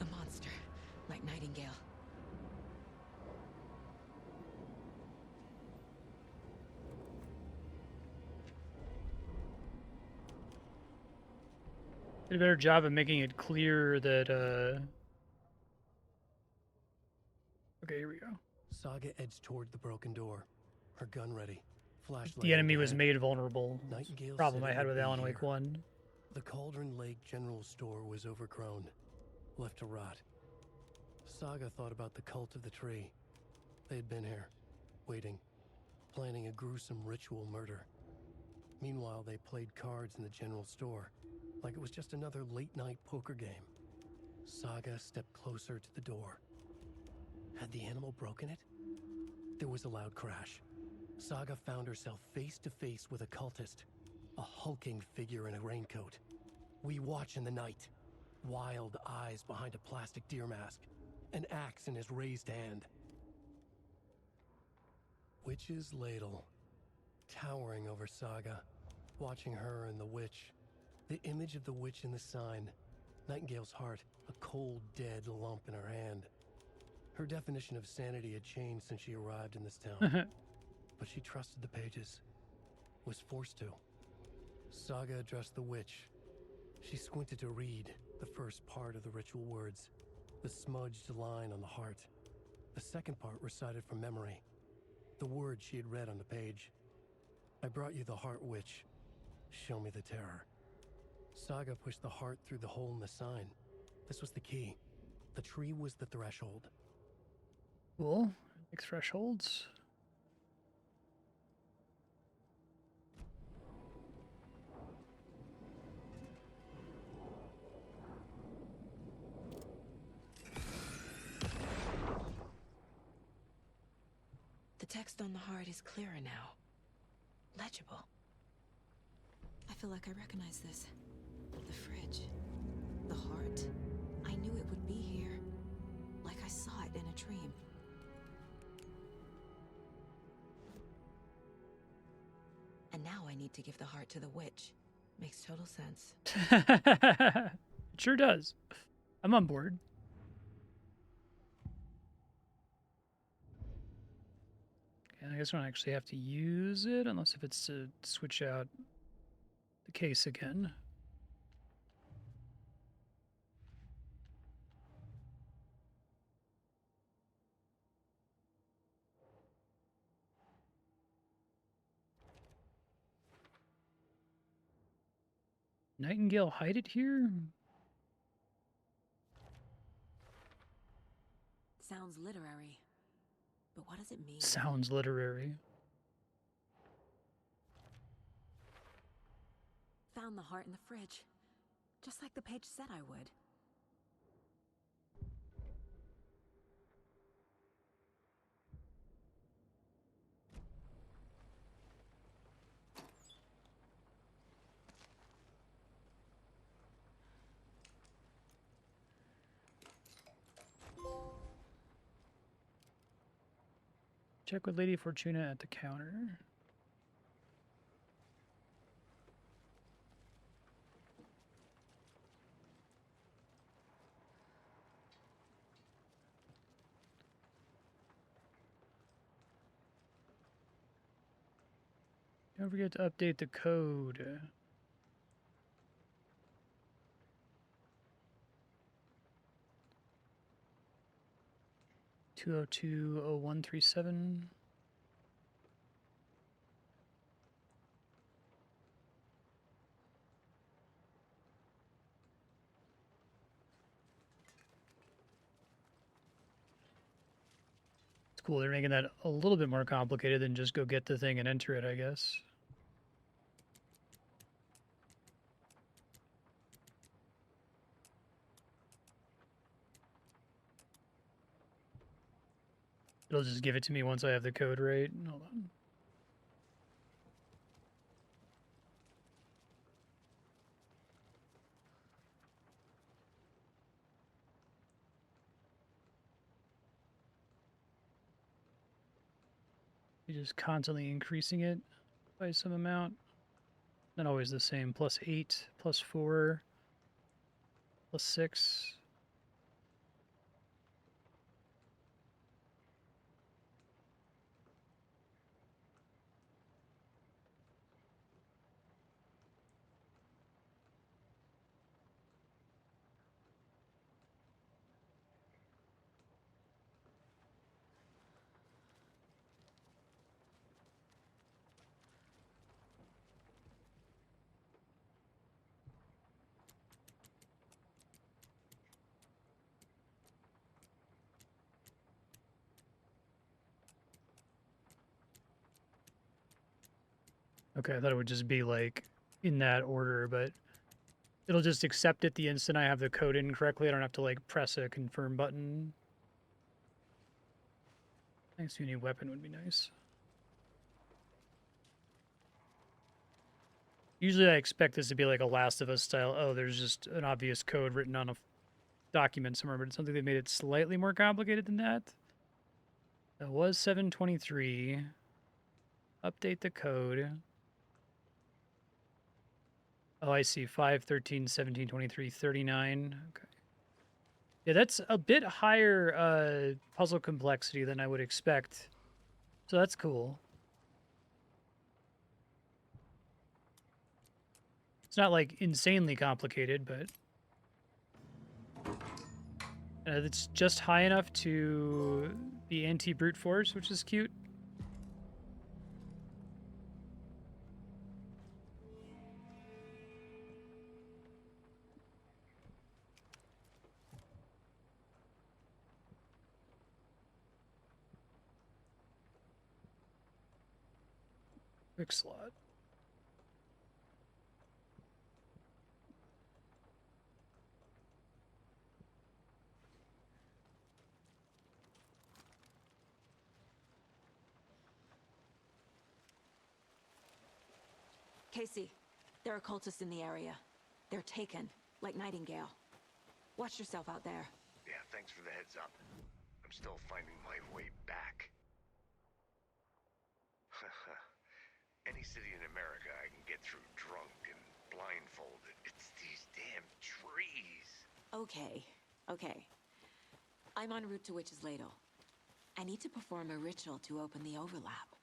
A monster. Like Nightingale. Did a better job of making it clear that, Okay, here we go. Saga edged toward the broken door, her gun ready, flashlight. The enemy in was hand. made vulnerable. Nightingale Problem said I it had would with be Alan Wake here. 1. The Cauldron Lake General Store was overgrown, left to rot. Saga thought about the cult of the tree. They had been here, waiting, planning a gruesome ritual murder. Meanwhile, they played cards in the general store, like it was just another late-night poker game. Saga stepped closer to the door. Had the animal broken it? There was a loud crash. Saga found herself face to face with a cultist, a hulking figure in a raincoat. We watch in the night, wild eyes behind a plastic deer mask, an axe in his raised hand. Witch's ladle, towering over Saga, watching her and the witch, the image of the witch in the sign, Nightingale's heart, a cold, dead lump in her hand. Her definition of sanity had changed since she arrived in this town. But she trusted the pages, was forced to. Saga addressed the witch. She squinted to read the first part of the ritual words, the smudged line on the heart. The second part recited from memory, the words she had read on the page. I brought you the heart, witch. Show me the terror. Saga pushed the heart through the hole in the sign. This was the key. The tree was the threshold. Cool. Like thresholds. The text on the heart is clearer now. Legible. I feel like I recognize this. The fridge. The heart. I knew it would be here. Like I saw it in a dream. And now I need to give the heart to the witch. Makes total sense. It sure does. I'm on board. I guess I don't actually have to use it, unless if it's to switch out the case again. Nightingale hide it here? Sounds literary. But what does it mean? Sounds literary. Found the heart in the fridge. Just like the page said I would. Check with Lady Fortuna at the counter. Don't forget to update the code. $202-0137. It's cool. They're making that a little bit more complicated than just go get the thing and enter it, I guess. It'll just give it to me once I have the code right. Hold on. You're just constantly increasing it by some amount. Not always the same. +8, +4, +6. Okay, I thought it would just be like in that order, but it'll just accept it the instant I have the code in correctly. I don't have to like press a confirm button. Thanks to a new weapon would be nice. Usually I expect this to be like a Last of Us style. Oh, there's just an obvious code written on a document somewhere, but it's something that made it slightly more complicated than that. That was 723. Update the code. Oh, I see. 5, 13, 17, 23, 39. Okay. Yeah, that's a bit higher puzzle complexity than I would expect. So that's cool. It's not like insanely complicated, but it's just high enough to be anti-brute force, which is cute. Quick slot. Casey, there are cultists in the area. They're taken, like Nightingale. Watch yourself out there. Yeah, thanks for the heads up. I'm still finding my way back. Any city in America I can get through drunk and blindfolded. It's these damn trees. Okay, okay. I'm en route to Witch's Ladle. I need to perform a ritual to open the overlap.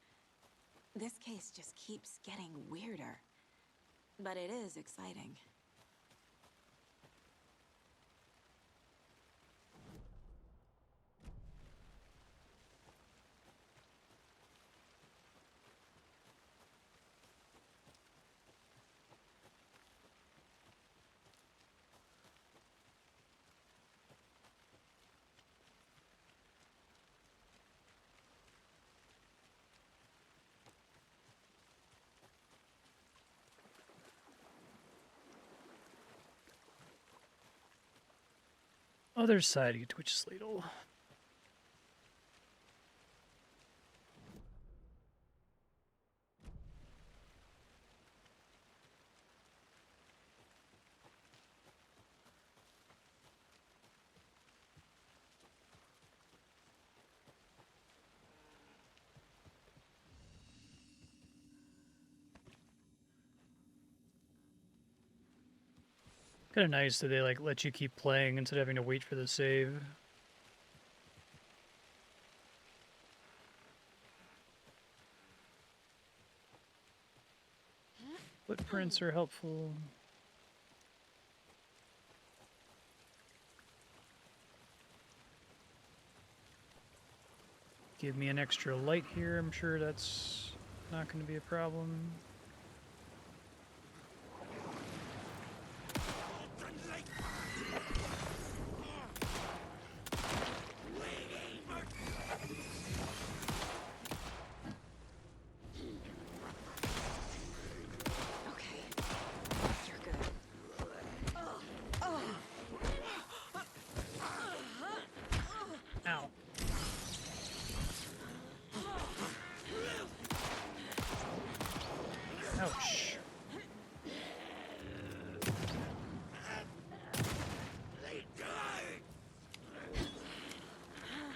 This case just keeps getting weirder. But it is exciting. other side to get to Witch's Ladle? Kind of nice that they like let you keep playing instead of having to wait for the save. Footprints are helpful. Give me an extra light here. I'm sure that's not going to be a problem. Ow. Ouch.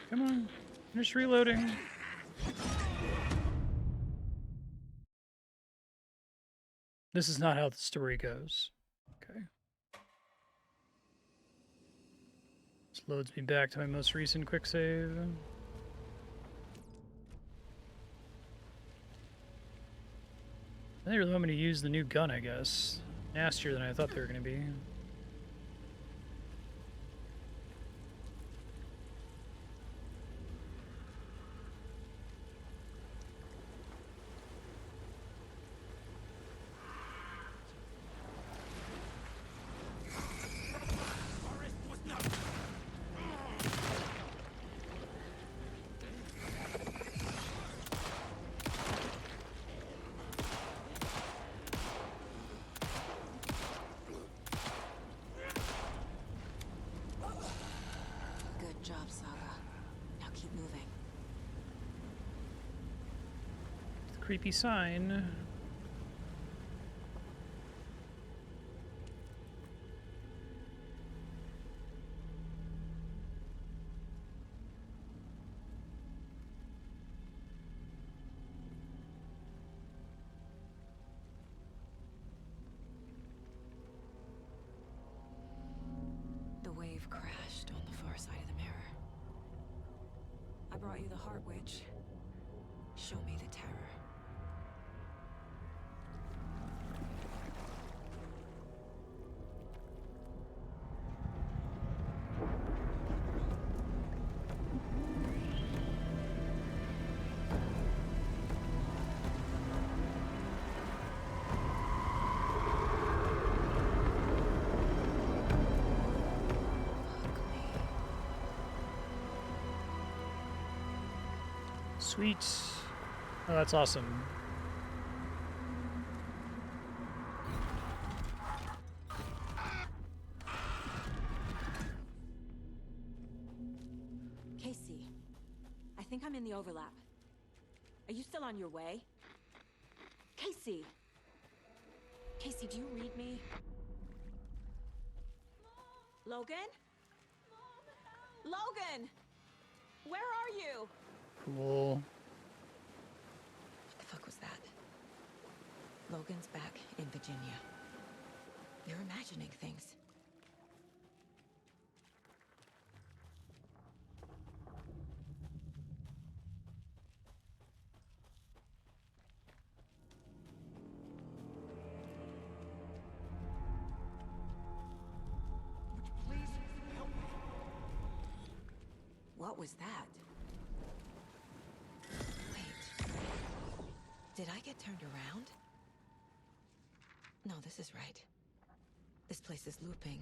Come on, finish reloading. This is not how the story goes. Okay. This loads me back to my most recent quick save. They really want me to use the new gun, I guess. Nastier than I thought they were going to be. Good job, Saga. Now keep moving. The creepy sign. The wave crashed on the far side of the mirror. I brought you the Heart Witch. Show me the terror. Sweet. Oh, that's awesome. Casey, I think I'm in the overlap. Are you still on your way? Casey! Casey, do you read me? Logan? Logan! Where are you? Cool. What the fuck was that? Logan's back in Virginia. You're imagining things. Please help me. What was that? Wait. Did I get turned around? No, this is right. This place is looping.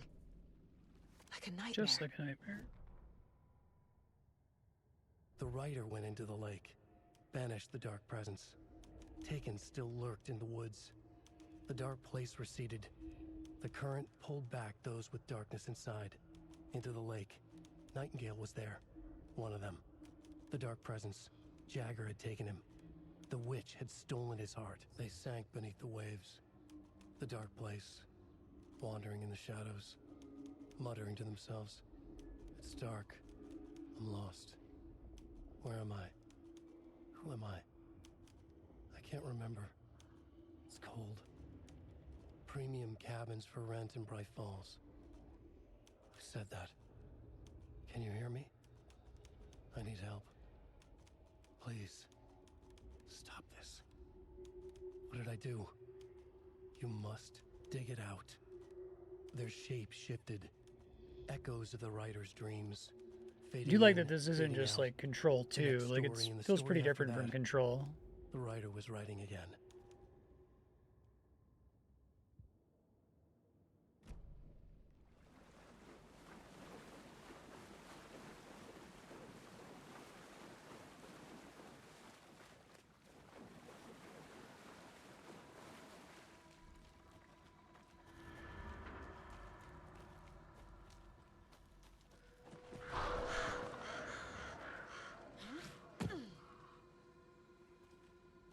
Like a nightmare. Just like a nightmare. The rider went into the lake, banished the dark presence. Taken still lurked in the woods. The dark place receded. The current pulled back those with darkness inside, into the lake. Nightingale was there. One of them. The Dark Presence. Jagger had taken him. The witch had stolen his heart. They sank beneath the waves. The dark place. Wandering in the shadows. Muttering to themselves. It's dark. I'm lost. Where am I? Who am I? I can't remember. It's cold. Premium cabins for rent in Bright Falls. Who said that? Can you hear me? I need help. Please. Stop this. What did I do? You must dig it out. Their shape shifted. Echoes of the writer's dreams. I do like that this isn't just like Control 2. Like it feels pretty different from Control. The writer was writing again.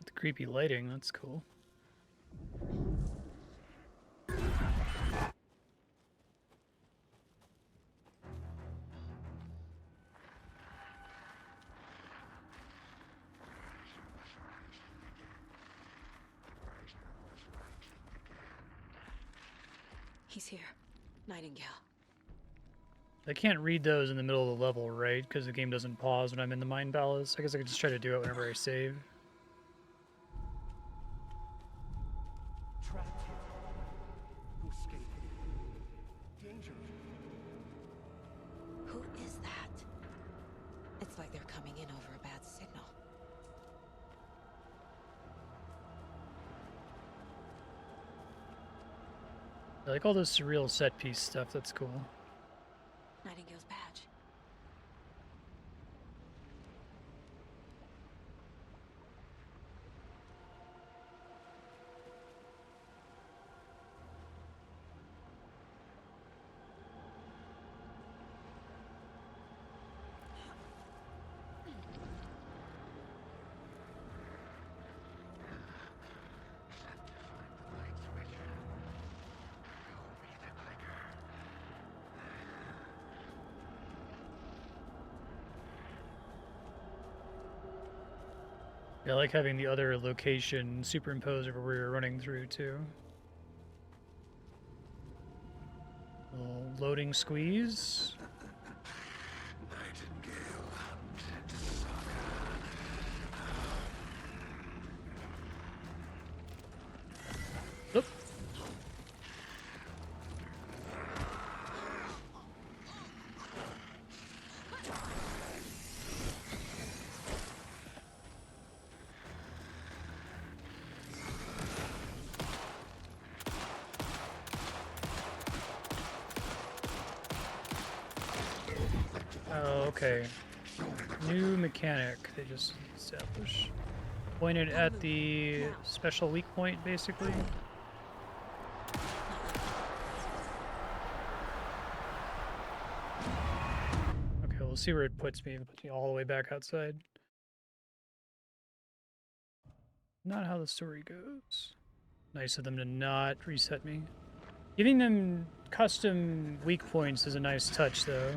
The creepy lighting, that's cool. He's here. Nightingale. I can't read those in the middle of the level, right? Because the game doesn't pause when I'm in the Mind Palace. I guess I could just try to do it whenever I save. Trapped here. No escape. Danger. Who is that? It's like they're coming in over a bad signal. I like all this surreal set piece stuff. That's cool. Nightingale's badge. Yeah, I like having the other location superimposed over where you're running through, too. Little loading squeeze. Oop. Oh, okay. New mechanic they just established. Pointed at the special weak point, basically. Okay, we'll see where it puts me. It puts me all the way back outside. Not how the story goes. Nice of them to not reset me. Giving them custom weak points is a nice touch, though.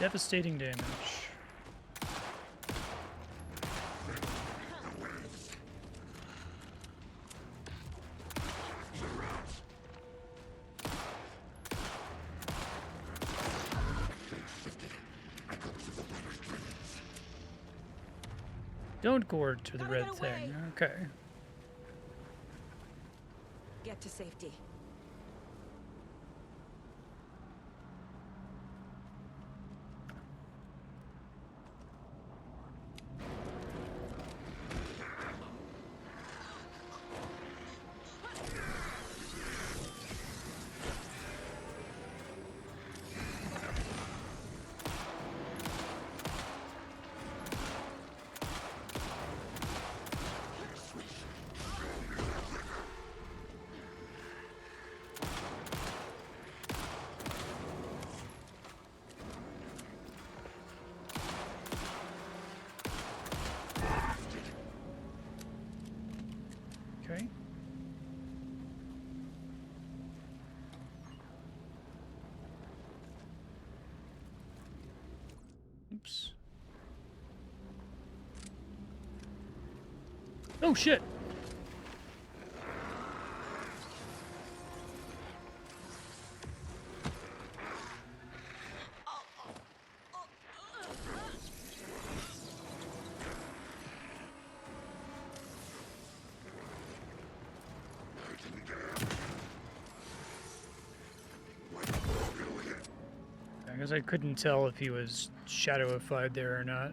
Devastating damage. Don't gorge to the red thing. Okay. Get to safety. Oh shit! I guess I couldn't tell if he was shadowified there or not.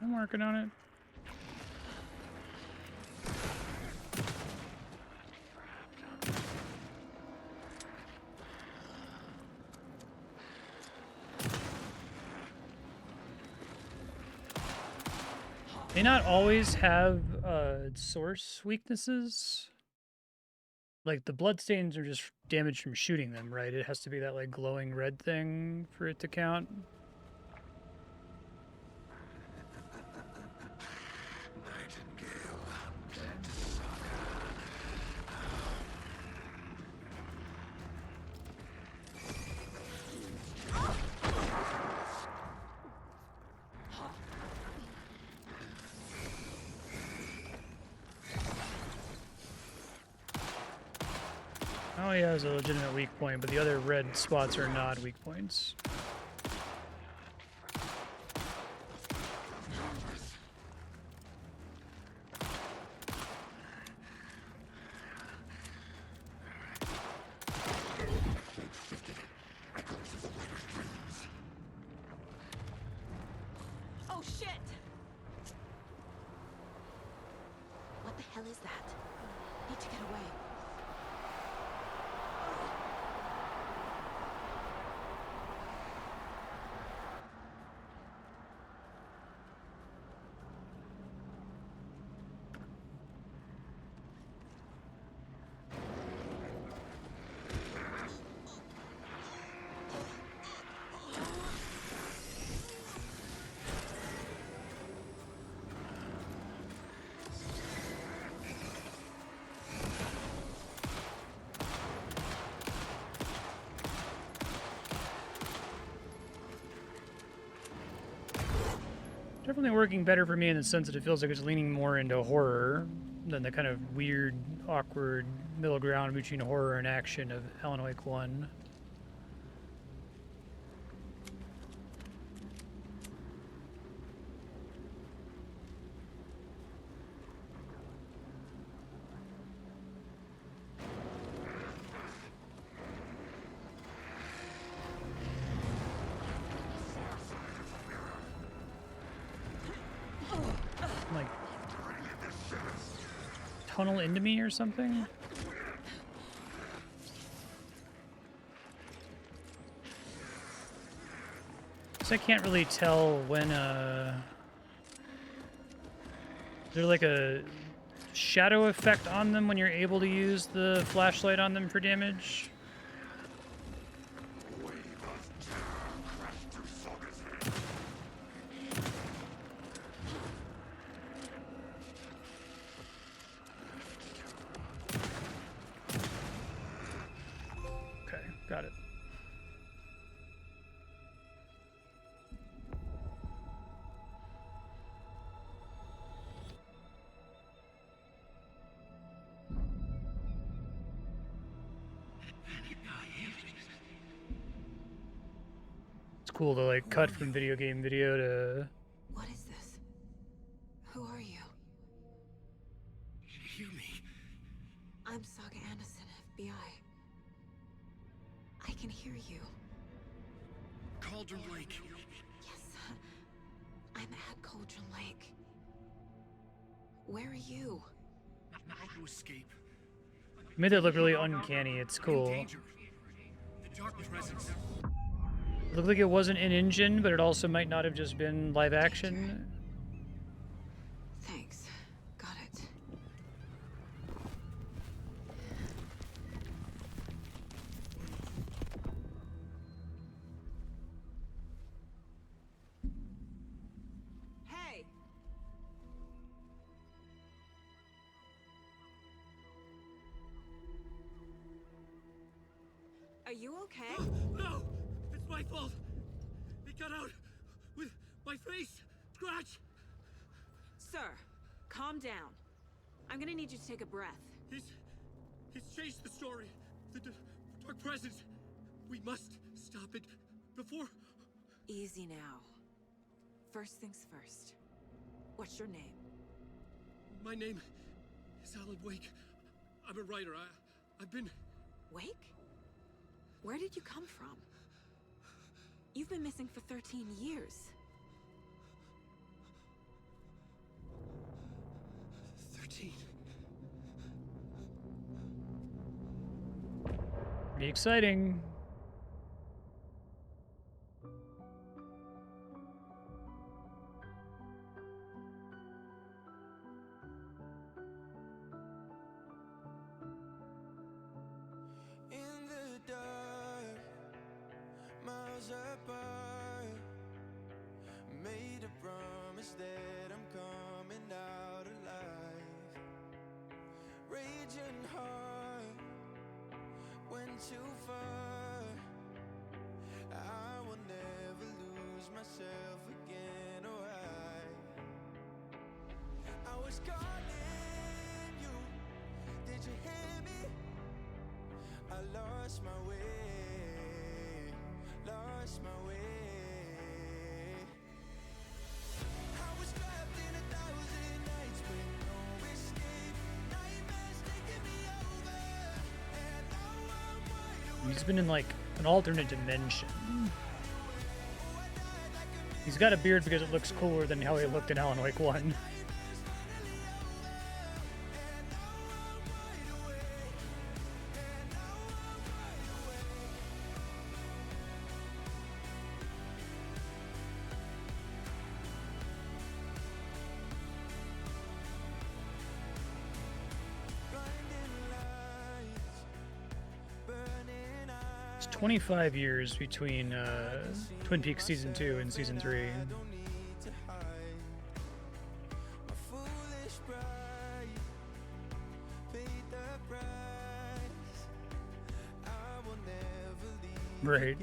I'm working on it. They not always have source weaknesses. Like the bloodstains are just damage from shooting them, right? It has to be that like glowing red thing for it to count. Oh, he has a legitimate weak point, but the other red spots are not weak points. Oh shit! What the hell is that? Need to get away. Definitely working better for me in the sense that it feels like it's leaning more into horror than the kind of weird, awkward middle ground between horror and action of Alan Wake 1. Like tunnel into me or something? So I can't really tell when is there like a shadow effect on them when you're able to use the flashlight on them for damage? Okay, got it. It's cool to like cut from video game video to... What is this? Who are you? Hear me. I'm Saga Anderson, FBI. I can hear you. Cauldron Lake. Yes, I'm at Cauldron Lake. Where are you? How to escape. Made that look really uncanny. It's cool. Danger. The dark presence. It looked like it wasn't in engine, but it also might not have just been live action. Are you okay? No! It's my fault! It got out with my face! Scratch! Sir, calm down. I'm gonna need you to take a breath. He's changed the story. The dark presence. We must stop it before... Easy now. First things first. What's your name? My name is Alan Wake. I'm a writer. I've been... Wake? Where did you come from? You've been missing for 13 years. 13. Pretty exciting. In the dark, miles apart, made a promise that I'm coming out alive. Raging heart went too far. I will never lose myself again. Oh, I was calling you. Did you hear me? I lost my way, lost my way. I was trapped in 1,000 nights with no escape. Nightmares taking me over, and now I'm wide awake. He's been in like an alternate dimension. He's got a beard because it looks cooler than how he looked in Alan Wake 1. It's 25 years between Twin Peaks Season 2 and Season 3. Right.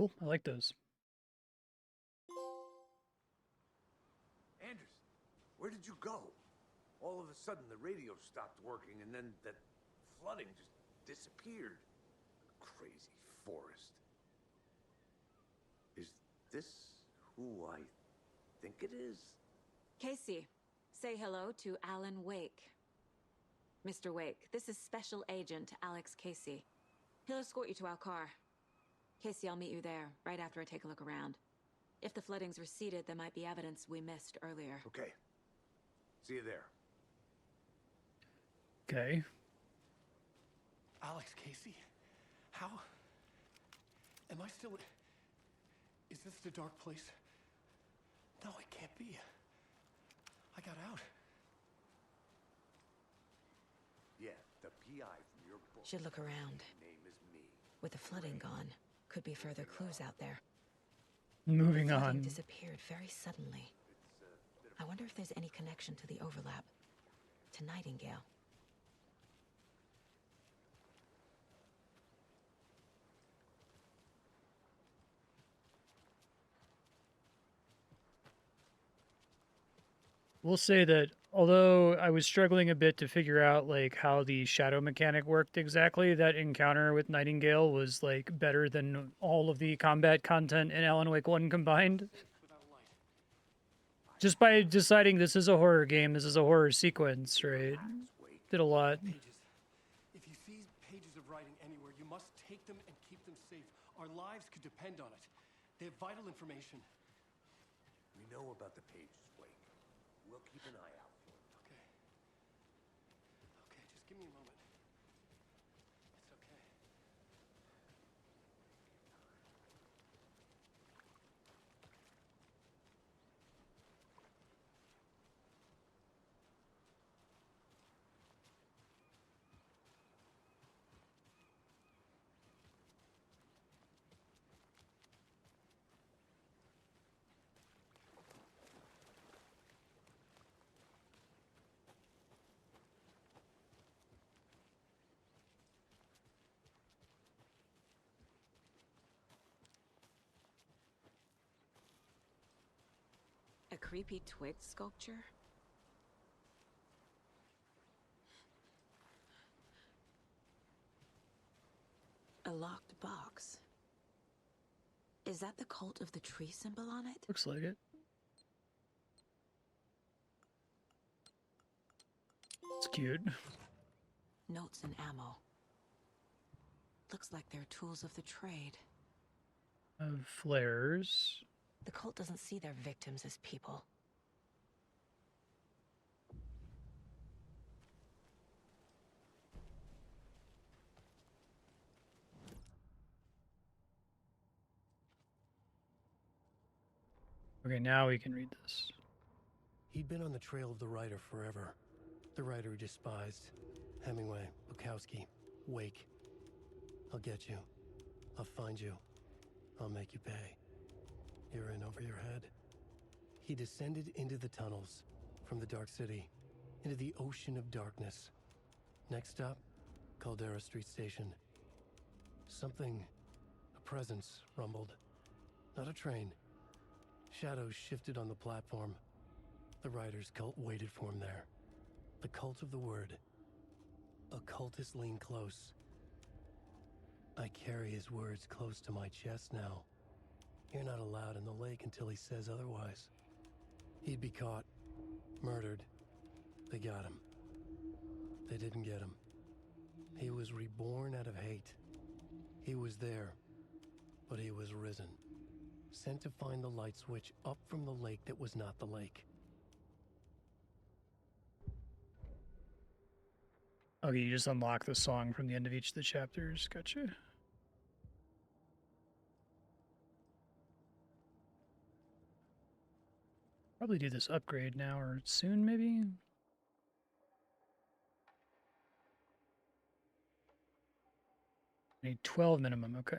Cool. I like those. Anderson, where did you go? All of a sudden, the radio stopped working, and then that flooding just disappeared. Crazy forest. Is this who I think it is? Casey, say hello to Alan Wake. Mr. Wake, this is Special Agent Alex Casey. He'll escort you to our car. Casey, I'll meet you there, right after I take a look around. If the flooding's receded, there might be evidence we missed earlier. Okay. See you there. Okay. Alex Casey? How? Am I still... Is this the dark place? No, it can't be. I got out. Yeah, the PI from your book. Should look around. Name is me. With the flooding gone, could be further clues out there. Moving The flooding on. disappeared very suddenly. I wonder if there's any connection to the overlap. To Nightingale. We'll say that although I was struggling a bit to figure out like how the shadow mechanic worked exactly, that encounter with Nightingale was like better than all of the combat content in Alan Wake 1 combined. Just by deciding this is a horror game, this is a horror sequence, right? Did a lot. If you see pages of writing anywhere, you must take them and keep them safe. Our lives could depend on it. They have vital information. We know about the pages, Wake. We'll keep an eye out for them. Okay. Okay, just give me a moment. It's okay. A creepy twig sculpture? A locked box. Is that the cult of the tree symbol on it? Looks like it. It's cute. Notes and ammo. Looks like they're tools of the trade. Flares. The cult doesn't see their victims as people. Okay, now we can read this. He'd been on the trail of the writer forever. The writer he despised. Hemingway, Bukowski, Wake. I'll get you. I'll find you. I'll make you pay. You're in over your head. He descended into the tunnels, from the Dark City, into the ocean of darkness. Next stop, Caldera Street Station. Something, a presence, rumbled. Not a train. Shadows shifted on the platform. The writer's cult waited for him there. The cult of the word. Occultists lean close. I carry his words close to my chest now. You're not allowed in the lake until he says otherwise. He'd be caught, murdered. They got him. They didn't get him. He was reborn out of hate. He was there, but he was risen. Sent to find the light switch up from the lake that was not the lake. Okay, you just unlock the song from the end of each of the chapters. Gotcha. Probably do this upgrade now or soon, maybe? I need 12 minimum, okay.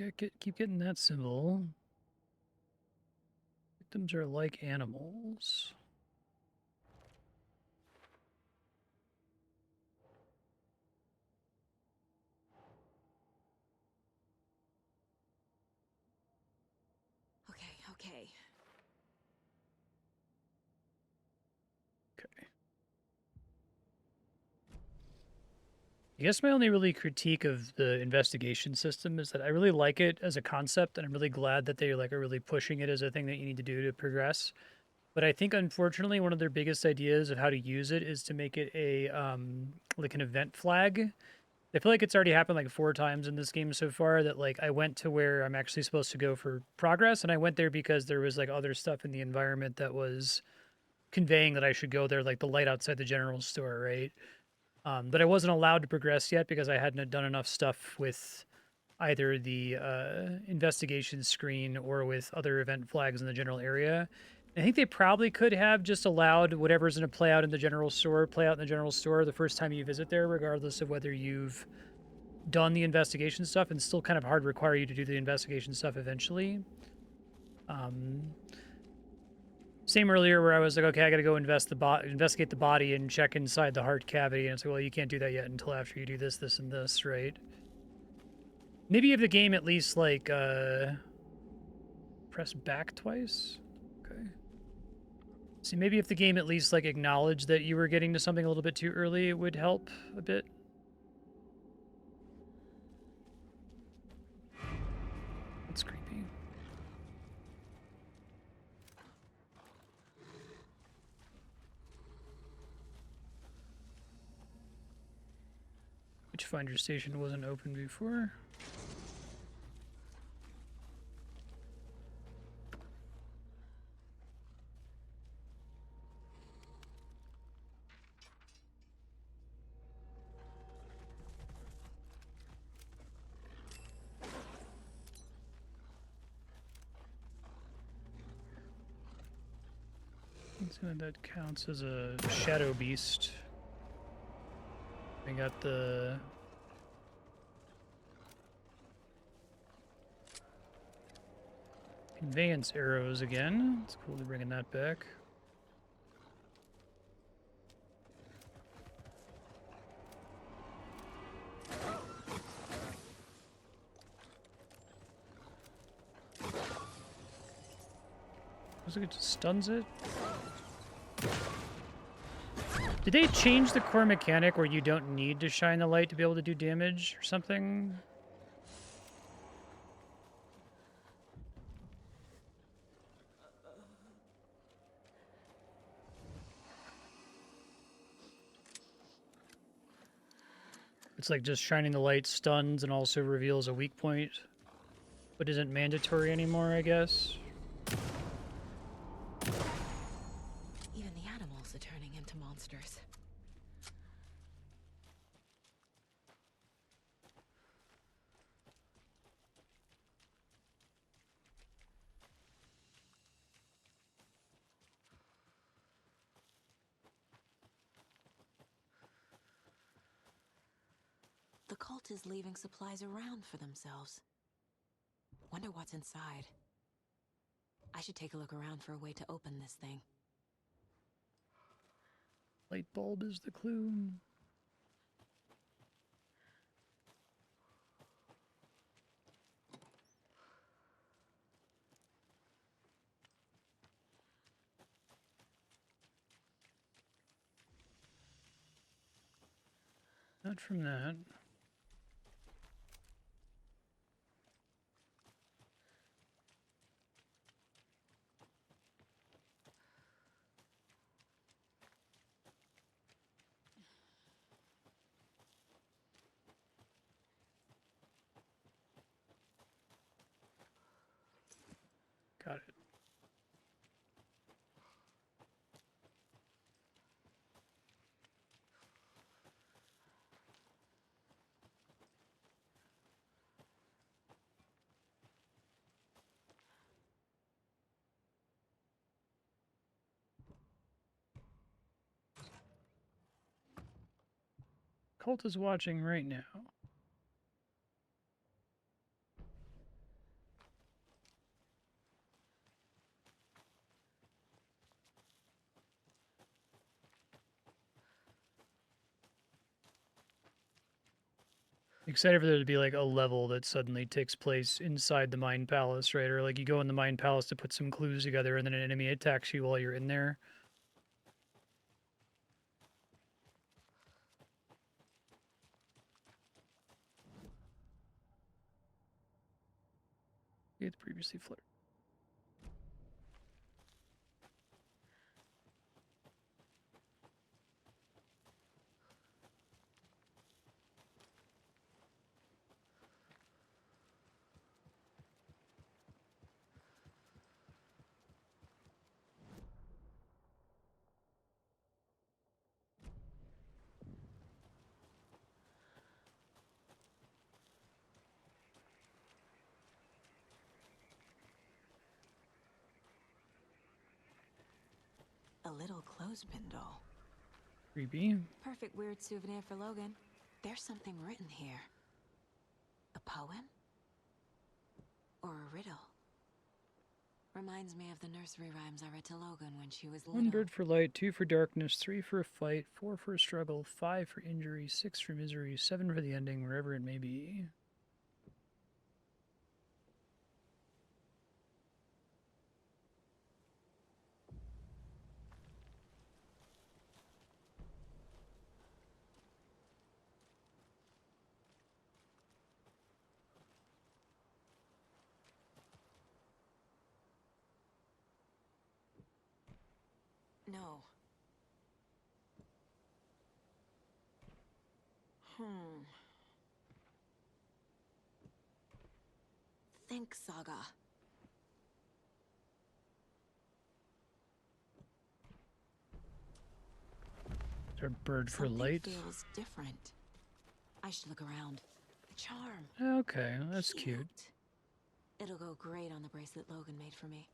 Okay, keep getting that symbol. Victims are like animals. Okay. I guess my only really critique of the investigation system is that I really like it as a concept, and I'm really glad that they are really pushing it as a thing that you need to do to progress. But I think, unfortunately, one of their biggest ideas of how to use it is to make it a like an event flag. I feel like it's already happened like 4 times in this game so far that I went to where I'm actually supposed to go for progress, and I went there because there was other stuff in the environment that was conveying that I should go there, like the light outside the general store, right? But I wasn't allowed to progress yet because I hadn't done enough stuff with either the investigation screen or with other event flags in the general area. I think they probably could have just allowed whatever's going to play out in the general store, play out in the general store the first time you visit there, regardless of whether you've done the investigation stuff and still kind of hard require you to do the investigation stuff eventually. Same earlier where I was like, okay, I got to go investigate the body and check inside the heart cavity. And it's like, well, you can't do that yet until after you do this, this, and this, right? Maybe if the game at least, like, press back twice? Okay. See, maybe if the game at least, like, acknowledged that you were getting to something a little bit too early, it would help a bit. That's creepy. Witchfinder Station wasn't open before. So that counts as a shadow beast. We got the conveyance arrows again. It's cool to bringing that back. Looks like it just stuns it. Did they change the core mechanic where you don't need to shine the light to be able to do damage or something? It's like just shining the light stuns and also reveals a weak point, but isn't mandatory anymore, I guess. Even the animals are turning into monsters. The cult is leaving supplies around for themselves. Wonder what's inside. I should take a look around for a way to open this thing. Light bulb is the clue. Not from that. Got it. Cult is watching right now. Excited for there to be like a level that suddenly takes place inside the Mind Palace, right? Or like you go in the Mind Palace to put some clues together and then an enemy attacks you while you're in there. It's previously flirt. A little clothespin doll. Creepy. Perfect weird souvenir for Logan. There's something written here. A poem? Or a riddle? Reminds me of the nursery rhymes I read to Logan when she was little. 1 bird for light, 2 for darkness, 3 for a fight, 4 for a struggle, 5 for injury, 6 for misery, 7 for the ending, wherever it may be. No. Think Saga. Is there a bird for Something light? feels different. I should look around. The charm. Okay, that's cute. It'll go great on the bracelet Logan made for me.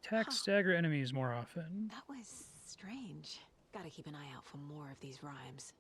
Attack stagger enemies more often. That was strange. Gotta keep an eye out for more of these rhymes.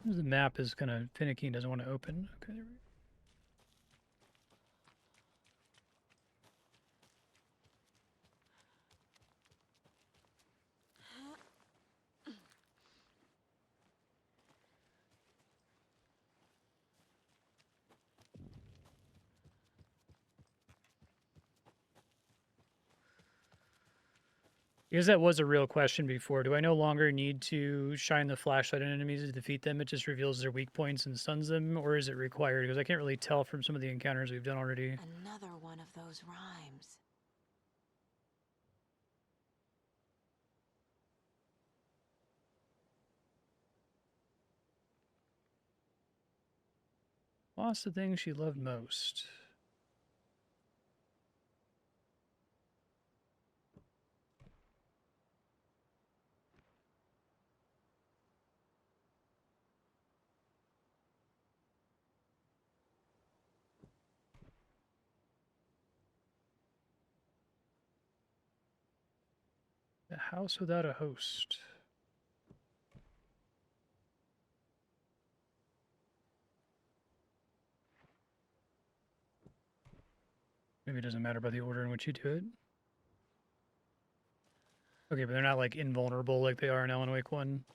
The map is kind of finicky and doesn't want to open. Okay, there we go. Because that was a real question before. Do I no longer need to shine the flashlight on enemies to defeat them? It just reveals their weak points and stuns them, or is it required? Because I can't really tell from some of the encounters we've done already. Another one of those rhymes. Lost the thing she loved most. A house without a host. Maybe it doesn't matter about the order in which you do it. Okay, but they're not like invulnerable like they are in Alan Wake 1.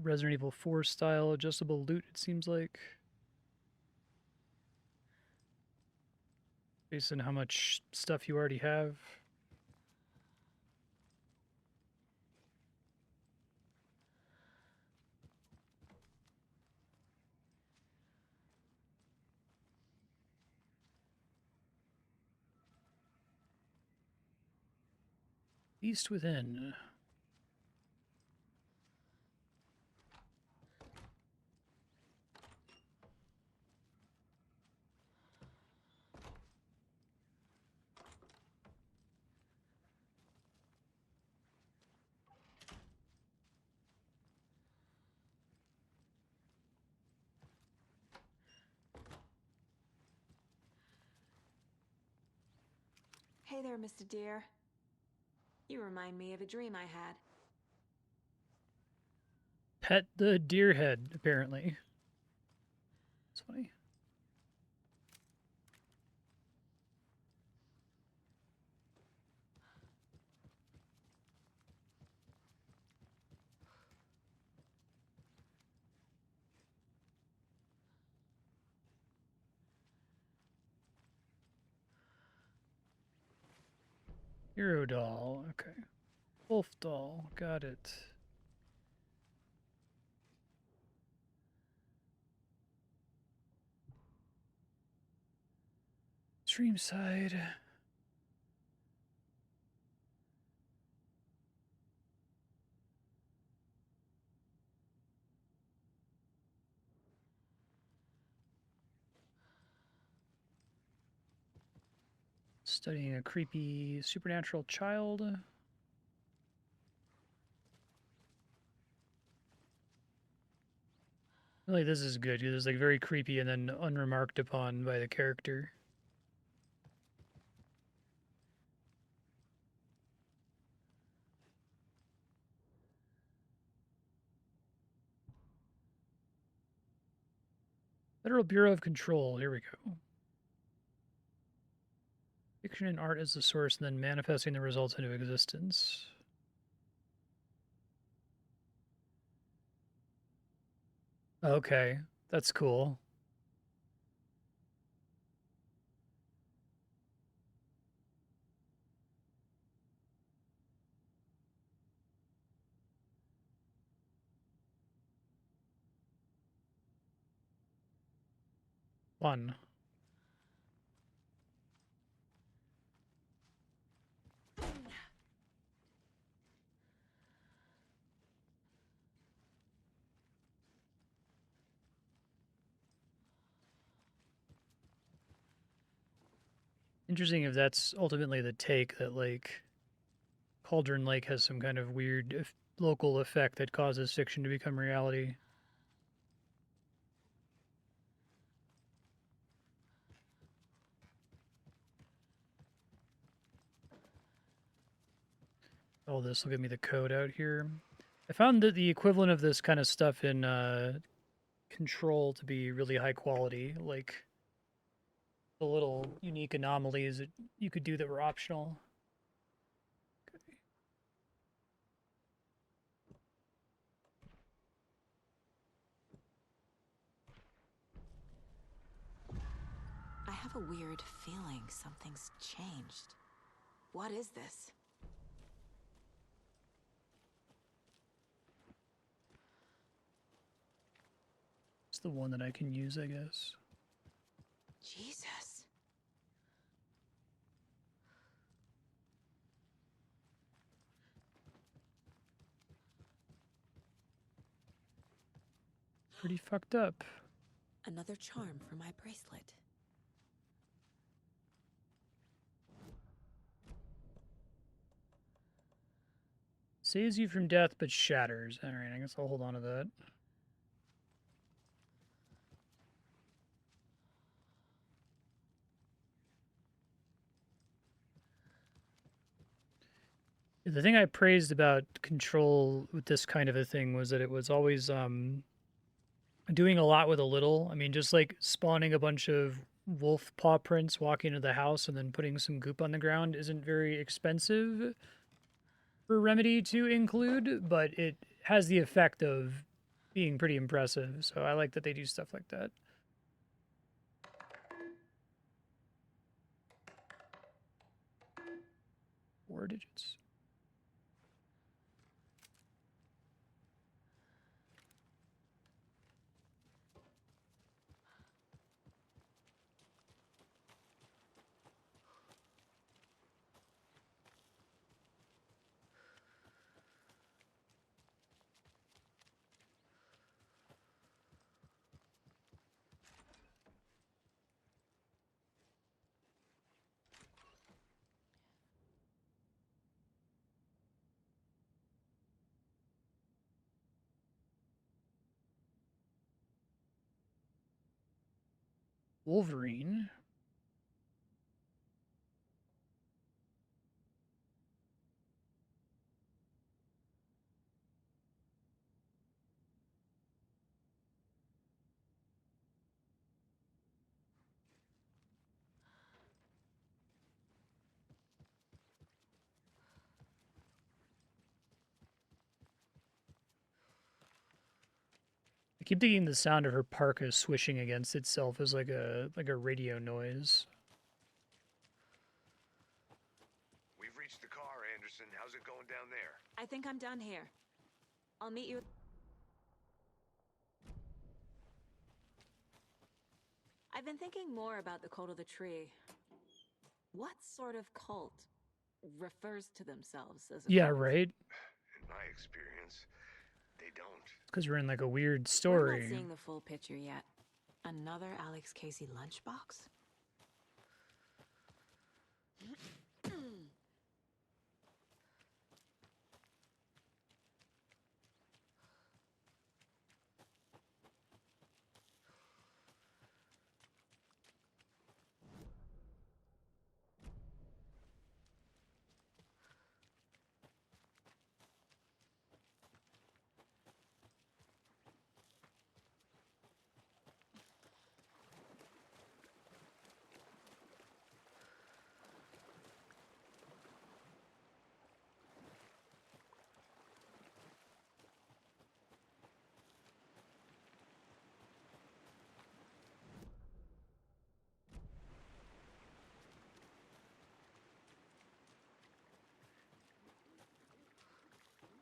Resident Evil 4 style adjustable loot, it seems like. Based on how much stuff you already have. Beast Within. Hey there, Mr. Deer. You remind me of a dream I had. Pet the deer head, apparently. It's funny. Hero doll, okay. Wolf doll, got it. Stream side. Studying a creepy supernatural child. I feel like this is good because it's like very creepy and then unremarked upon by the character. Federal Bureau of Control, here we go. Fiction and art as the source and then manifesting the results into existence. Okay, that's cool. Fun. Interesting if that's ultimately the take, that like Cauldron Lake has some kind of weird local effect that causes fiction to become reality. Oh, this will give me the code out here. I found that the equivalent of this kind of stuff in Control to be really high quality, like the little unique anomalies that you could do that were optional. I have a weird feeling something's changed. What is this? It's the one that I can use, I guess. Jesus. Pretty fucked up. Another charm for my bracelet. Saves you from death, but shatters. Alright, I guess I'll hold on to that. The thing I praised about Control with this kind of a thing was that it was always doing a lot with a little. I mean, just like spawning a bunch of wolf paw prints, walking into the house, and then putting some goop on the ground isn't very expensive for Remedy to include, but it has the effect of being pretty impressive. So I like that they do stuff like that. 4 digits. Wolverine. I keep thinking the sound of her parka swishing against itself is like a radio noise. We've reached the car, Anderson. How's it going down there? I think I'm done here. I'll meet you. I've been thinking more about the cult of the tree. What sort of cult refers to themselves as a Yeah, cult? right? In my experience, they don't. Because we're in like a weird We're story. not seeing the full picture yet. Another Alex Casey lunchbox?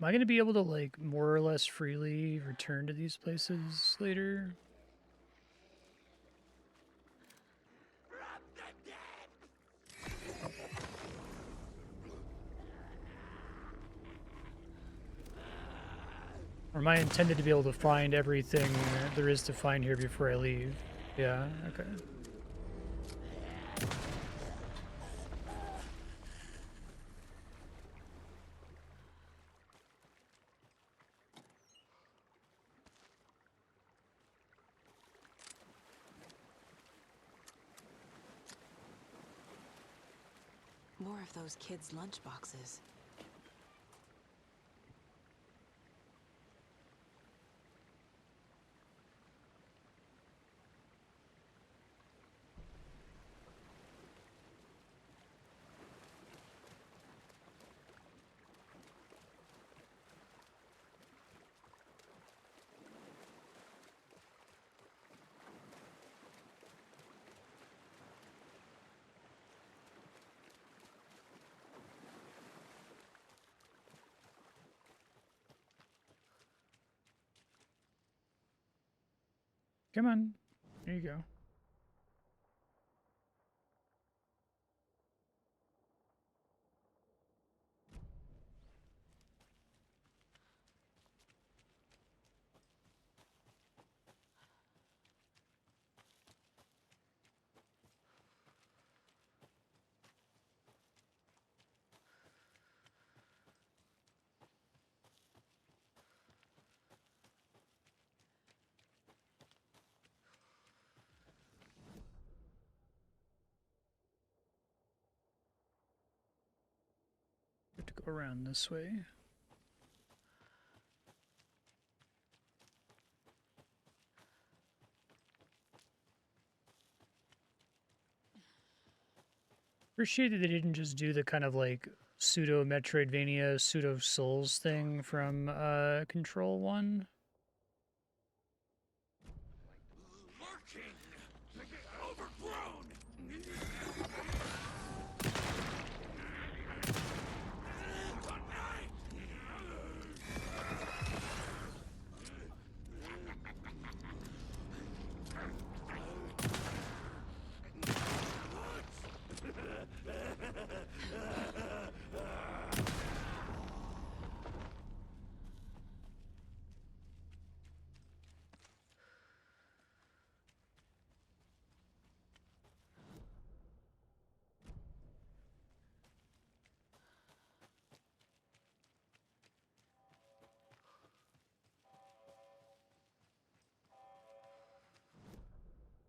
Am I going to be able to, like, more or less freely return to these places later? Or am I intended to be able to find everything there is to find here before I leave? Yeah, okay. More of those kids' lunchboxes. Come on. There you go. Have to go around this way. Appreciate that they didn't just do the kind of like pseudo Metroidvania, pseudo Souls thing from Control 1. Overgrown!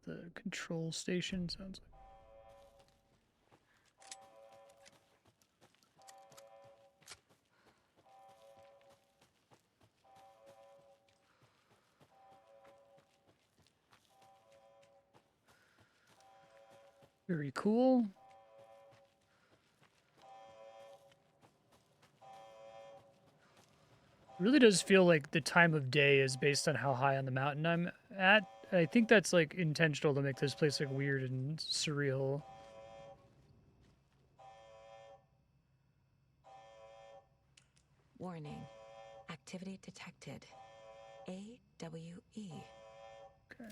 The control station sounds like. Very cool. Really does feel like the time of day is based on how high on the mountain I'm at. I think that's like intentional to make this place like weird and surreal. Warning. Activity detected. AWE. Okay.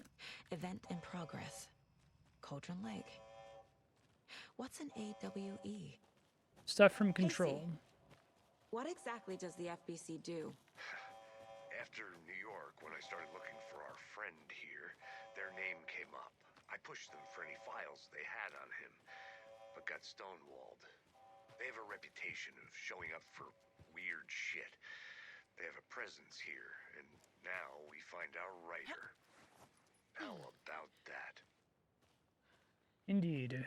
Event in progress. Cauldron Lake. What's an AWE? Stuff from Control. What exactly does the FBC do? After New York, when I started looking for our friend here, their name came up. I pushed them for any files they had on him, but got stonewalled. They have a reputation of showing up for weird shit. They have a presence here, and now we find our writer. How about that? Indeed.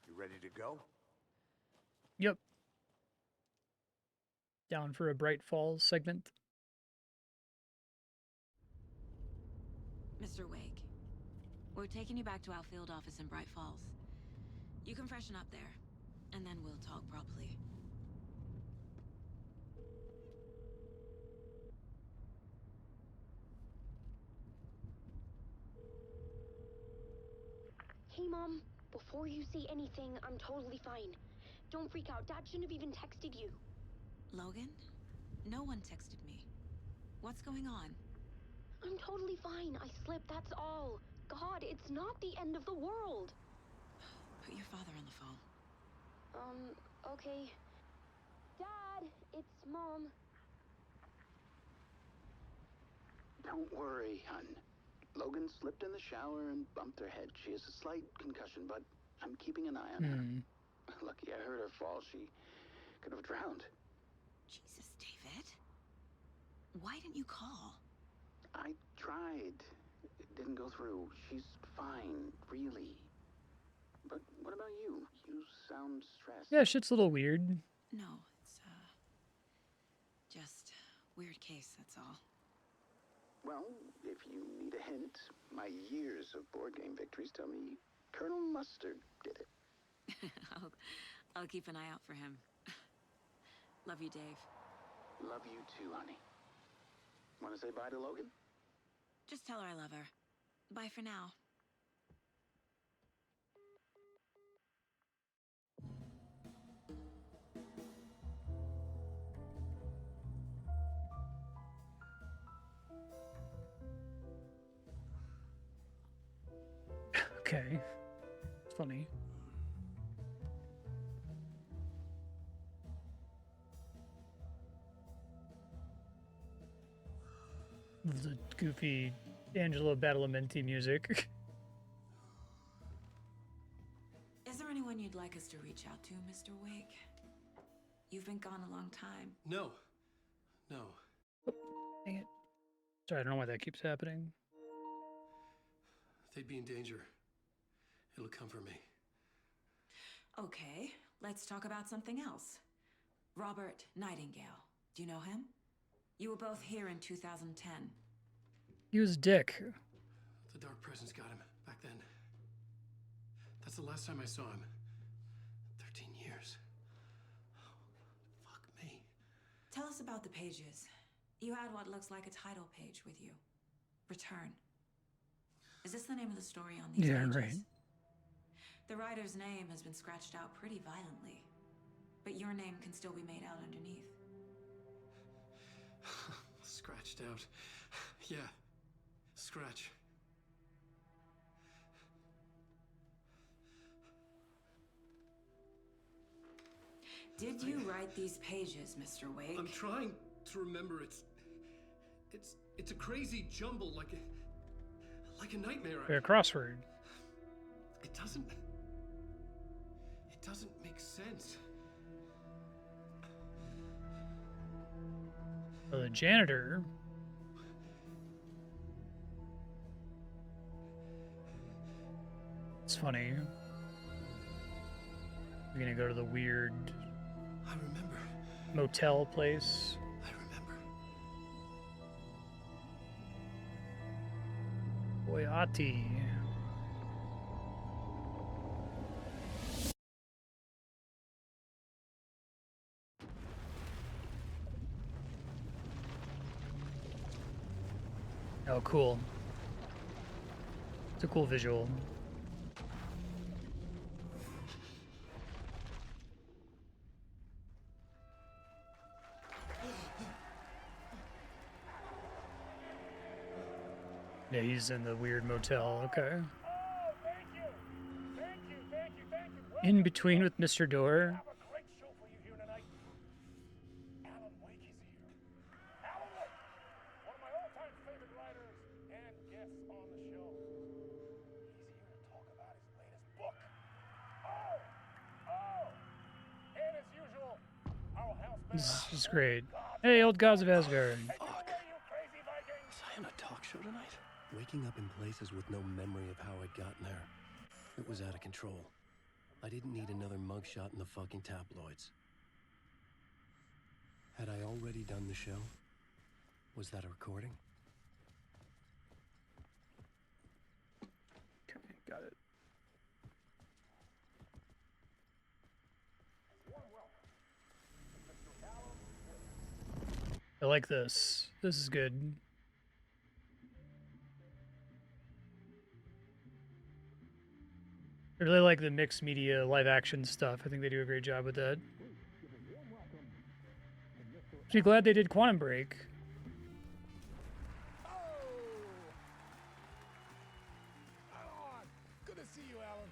You ready to go? Yep. Down for a Bright Falls segment. Mr. Wake, we're taking you back to our field office in Bright Falls. You can freshen up there, and then we'll talk properly. Hey, Mom. Before you say anything, I'm totally fine. Don't freak out. Dad shouldn't have even texted you. Logan? No one texted me. What's going on? I'm totally fine. I slipped, that's all. God, it's not the end of the world. Put your father on the phone. Okay. Dad, it's Mom. Don't worry, hon. Logan slipped in the shower and bumped her head. She has a slight concussion, but I'm keeping an eye on her. Lucky I heard her fall. She could have drowned. Jesus, David. Why didn't you call? I tried. It didn't go through. She's fine, really. But what about you? You sound stressed. Yeah, shit's a little weird. No, it's, just weird case, that's all. Well, if you need a hint, my years of board game victories tell me Colonel Mustard did it. I'll keep an eye out for him. Love you, Dave. Love you too, honey. Want to say bye to Logan? Just tell her I love her. Bye for now. Okay. Funny. The goofy Angelo Badalamenti music. Is there anyone you'd like us to reach out to, Mr. Wake? You've been gone a long time. No. No. Dang it. Sorry, I don't know why that keeps happening. They'd be in danger. It'll come for me. Okay, let's talk about something else. Robert Nightingale. Do you know him? You were both here in 2010. He was a dick. The Dark Presence got him back then. That's the last time I saw him. 13 years. Oh, fuck me. Tell us about the pages. You had what looks like a title page with you. Return. Is this the name of the story on these pages? Right. The writer's name has been scratched out pretty violently, but your name can still be made out underneath. Scratched out. Yeah. Scratch. Did you write these pages, Mr. Wake? I'm trying to remember. It's a crazy jumble, like a nightmare. Like a crossword. It doesn't make sense. Well, the janitor. It's funny. We're gonna go to the weird I remember. motel place. I remember. Boyati. Oh, cool. It's a cool visual. Yeah, he's in the weird motel. Okay. In between with Mr. Door. This is great. Hey, old gods of Asgard. Fuck. Was I on a talk show tonight? Waking up in places with no memory of how I'd gotten there. It was out of control. I didn't need another mugshot in the fucking tabloids. Had I already done the show? Was that a recording? Okay, got it. I like this. This is good. I really like the mixed media live action stuff. I think they do a great job with that. Pretty glad they did Quantum Break. Good to see you, Alan.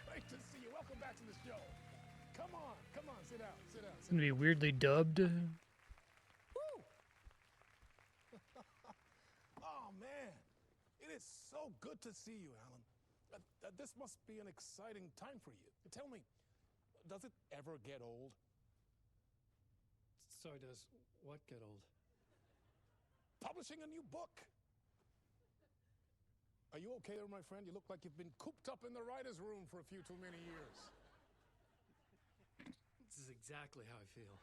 Great to see you. Welcome back to the show. Come on, sit down, sit down. It's gonna be weirdly dubbed. Oh, man. It is so good to see you, Alan. This must be an exciting time for you. Tell me, does it ever get old? Sorry, does what get old? Publishing a new book. Are you okay there, my friend? You look like you've been cooped up in the writer's room for a few too many years. This is exactly how I feel.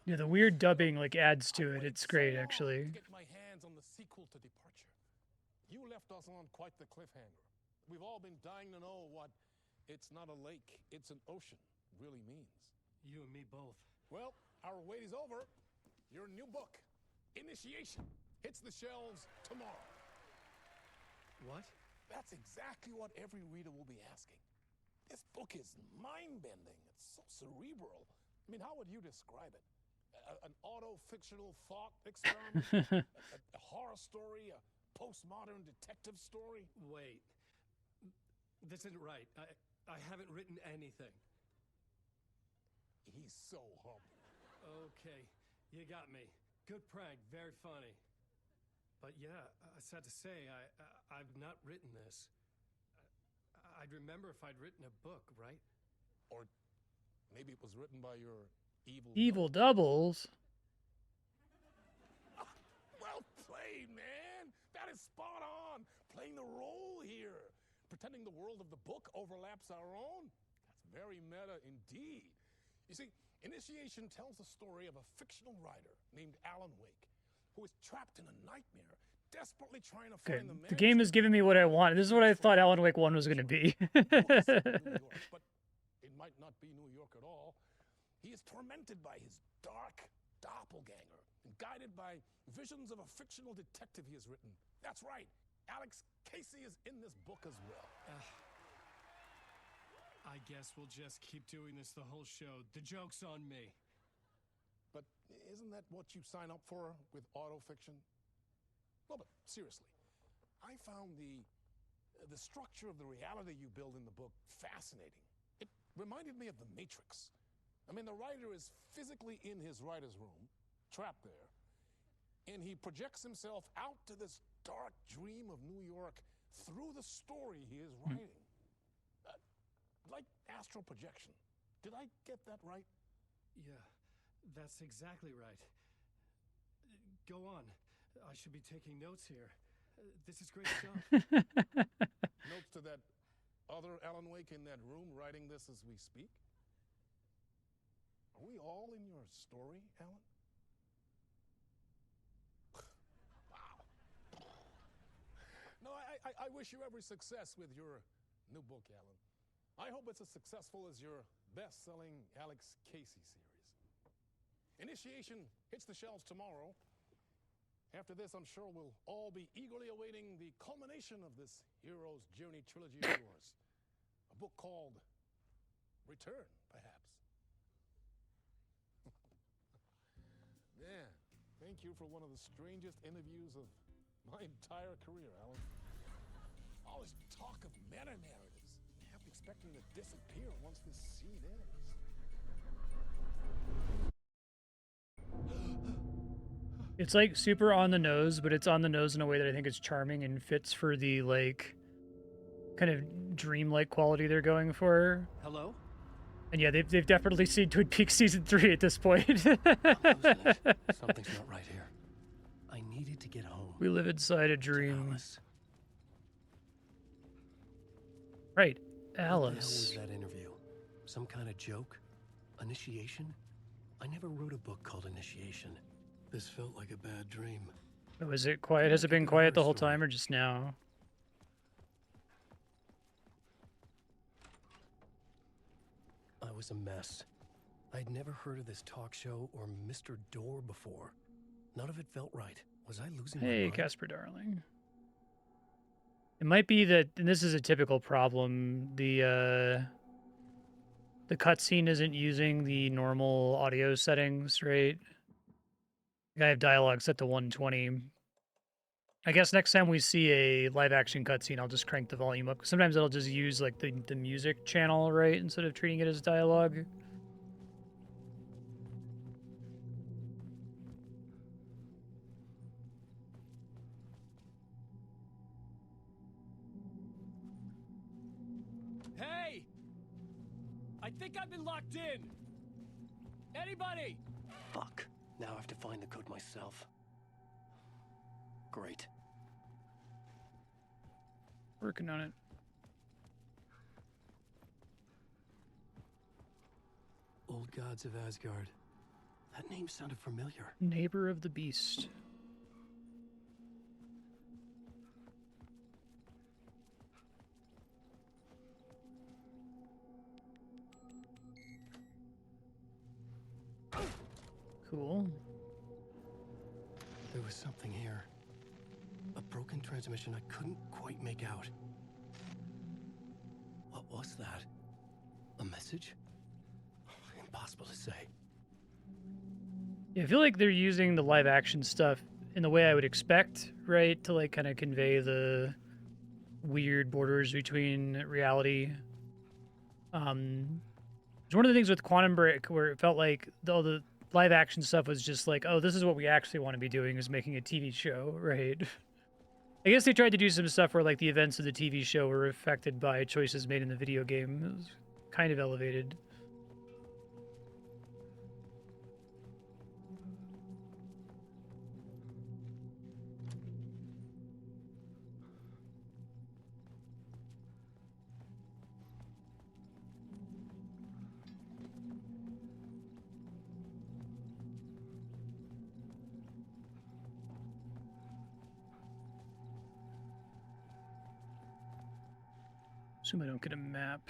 Yeah, the weird dubbing like adds to it. It's great, actually. To get my hands on the sequel to Departure. You left us on quite the cliffhanger. We've all been dying to know what "it's not a lake, it's an ocean" really means. You and me both. Well, our wait is over. Your new book, Initiation, hits the shelves tomorrow. What? That's exactly what every reader will be asking. This book is mind-bending. It's so cerebral. I mean, how would you describe it? An auto-fictional thought experiment? a horror story? A postmodern detective story? Wait. This isn't right. I haven't written anything. He's so humble. Okay, you got me. Good prank, very funny. But yeah, sad to say, I've not written this. I'd remember if I'd written a book, right? Or maybe it was written by your Evil doubles. Well played, man. That is spot on. Playing the role here. Pretending the world of the book overlaps our own. That's very meta indeed. You see, Initiation tells the story of a fictional writer named Alan Wake, who is trapped in a nightmare, desperately trying to Good. find the man. The game is giving me what I want. This is what I thought Alan Wake 1 was going to be. But it might not be New York at all. He is tormented by his dark doppelganger and guided by visions of a fictional detective he has written. That's right. Alex Casey is in this book as well. I guess we'll just keep doing this the whole show. The joke's on me. But isn't that what you sign up for with autofiction? No, but seriously, I found the structure of the reality you build in the book fascinating. It reminded me of The Matrix. I mean, the writer is physically in his writer's room, trapped there, and he projects himself out to this dark dream of New York through the story he is writing. Like astral projection. Did I get that right? Yeah, that's exactly right. Go on. I should be taking notes here. This is great stuff. Notes to that other Alan Wake in that room writing this as we speak? story, Alan? Wow. No, I wish you every success with your new book, Alan. I hope it's as successful as your best-selling Alex Casey series. Initiation hits the shelves tomorrow. After this, I'm sure we'll all be eagerly awaiting the culmination of this hero's journey trilogy of yours. A book called Return, perhaps. Man, thank you for one of the strangest interviews of my entire career, Alan. All this talk of meta-narratives, half expecting to disappear once this scene ends. It's like super on the nose, but it's on the nose in a way that I think is charming and fits for the like kind of dreamlike quality they're going for. Hello? And yeah, they've definitely seen Twin Peaks season 3 at this point. Something's not right here. I needed to get home. We live inside a dream. Right, What the hell was Alice. that interview? Some kind of joke? Initiation? I never wrote a book called Initiation. This felt like a bad dream. Was it quiet? Has it been quiet the whole time or just now? I was a mess. I'd never heard of this talk show or Mr. Door before. None of it felt right. Was I losing my Hey, mind? Casper darling. It might be that, and this is a typical problem, the cutscene isn't using the normal audio settings, right? I have dialogue set to 120. I guess next time we see a live action cutscene, I'll just crank the volume up. Sometimes it'll just use like the music channel, right, instead of treating it as dialogue. Hey! I think I've been locked in! Anybody? Fuck. Now I have to find the code myself. Great. Working on it. Old Gods of Asgard. That name sounded familiar. Neighbor of the Beast. Cool. There was something here. A broken transmission I couldn't quite make out. What was that? A message? Impossible to say. Yeah, I feel like they're using the live action stuff in the way I would expect, right? To like kind of convey the weird borders between reality. It's one of the things with Quantum Break where it felt like all the live action stuff was just like, oh, this is what we actually want to be doing, is making a TV show, right? I guess they tried to do some stuff where like the events of the TV show were affected by choices made in the video game. It was kind of elevated. Assume I don't get a map.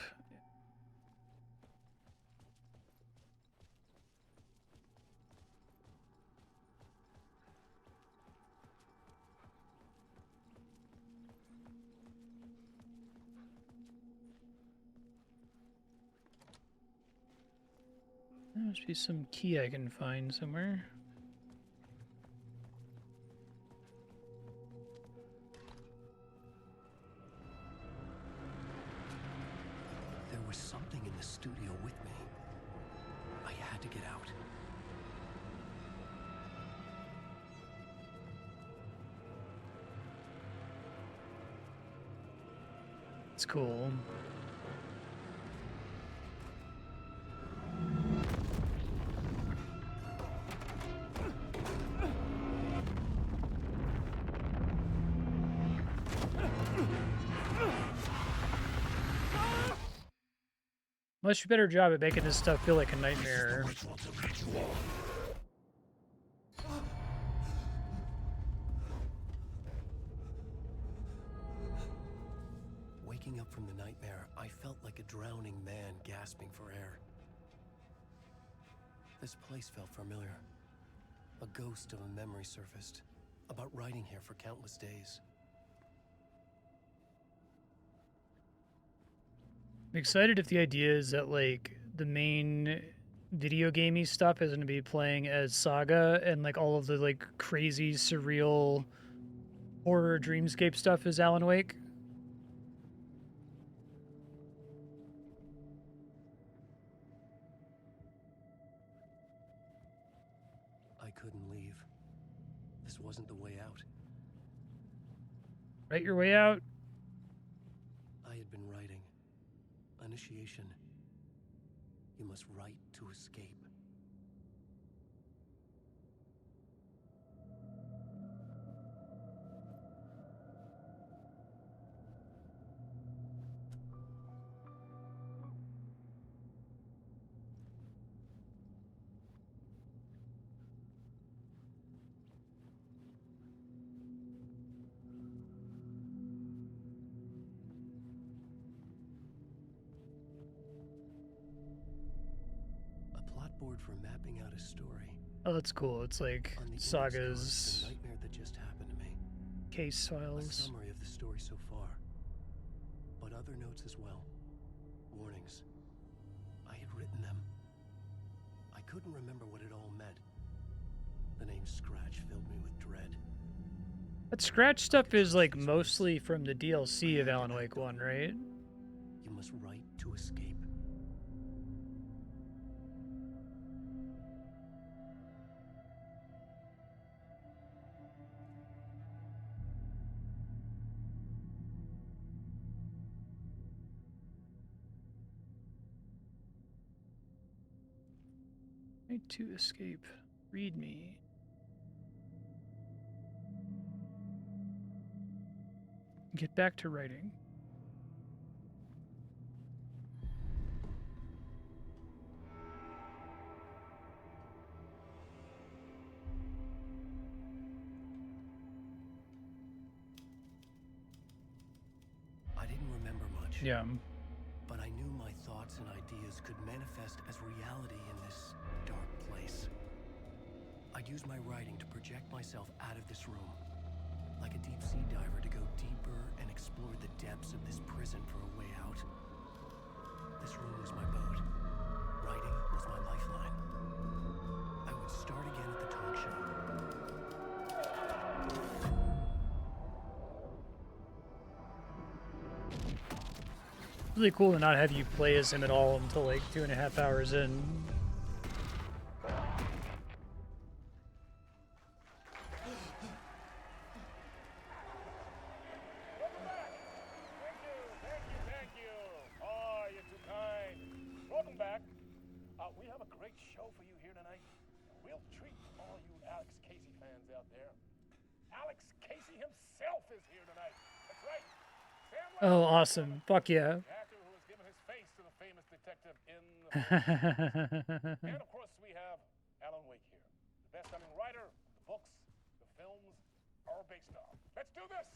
There must be some key I can find somewhere. There was something in the studio with me. I had to get out. It's cool. Much better job at making this stuff feel like a nightmare. Waking up from the nightmare, I felt like a drowning man gasping for air. This place felt familiar. A ghost of a memory surfaced, about riding here for countless days. I'm excited if the idea is that, like, the main video gamey stuff is going to be playing as Saga, and, like, all of the, like, crazy, surreal horror dreamscape stuff is Alan Wake. I couldn't leave. This wasn't the way out. Write your way out. I had been writing. Initiation. You must write to escape. Board for mapping out a story. Oh, that's cool. It's like Saga's the nightmare that just happened to me. Case files. A summary of the story so far, but other notes as well. Warnings. I had written them. I couldn't remember what it all meant. The name Scratch filled me with dread. That Scratch stuff is like mostly from the DLC of Alan Wake 1, right? You must write to escape. Write to escape. Read me. Get back to writing. I didn't remember much. Yeah. But I knew my thoughts and ideas could manifest as reality in this dark place. I'd use my writing to project myself out of this room, like a deep sea diver to go deeper and explore the depths of this prison for a way out. This room was my boat. Writing was my lifeline. I would start again at the talk show. Really cool to not have you play as him at all until like 2.5 hours in. Oh, awesome. Fuck yeah. And of course, we have Alan Wake here, the best-selling writer the books, the films are based on. Let's do this!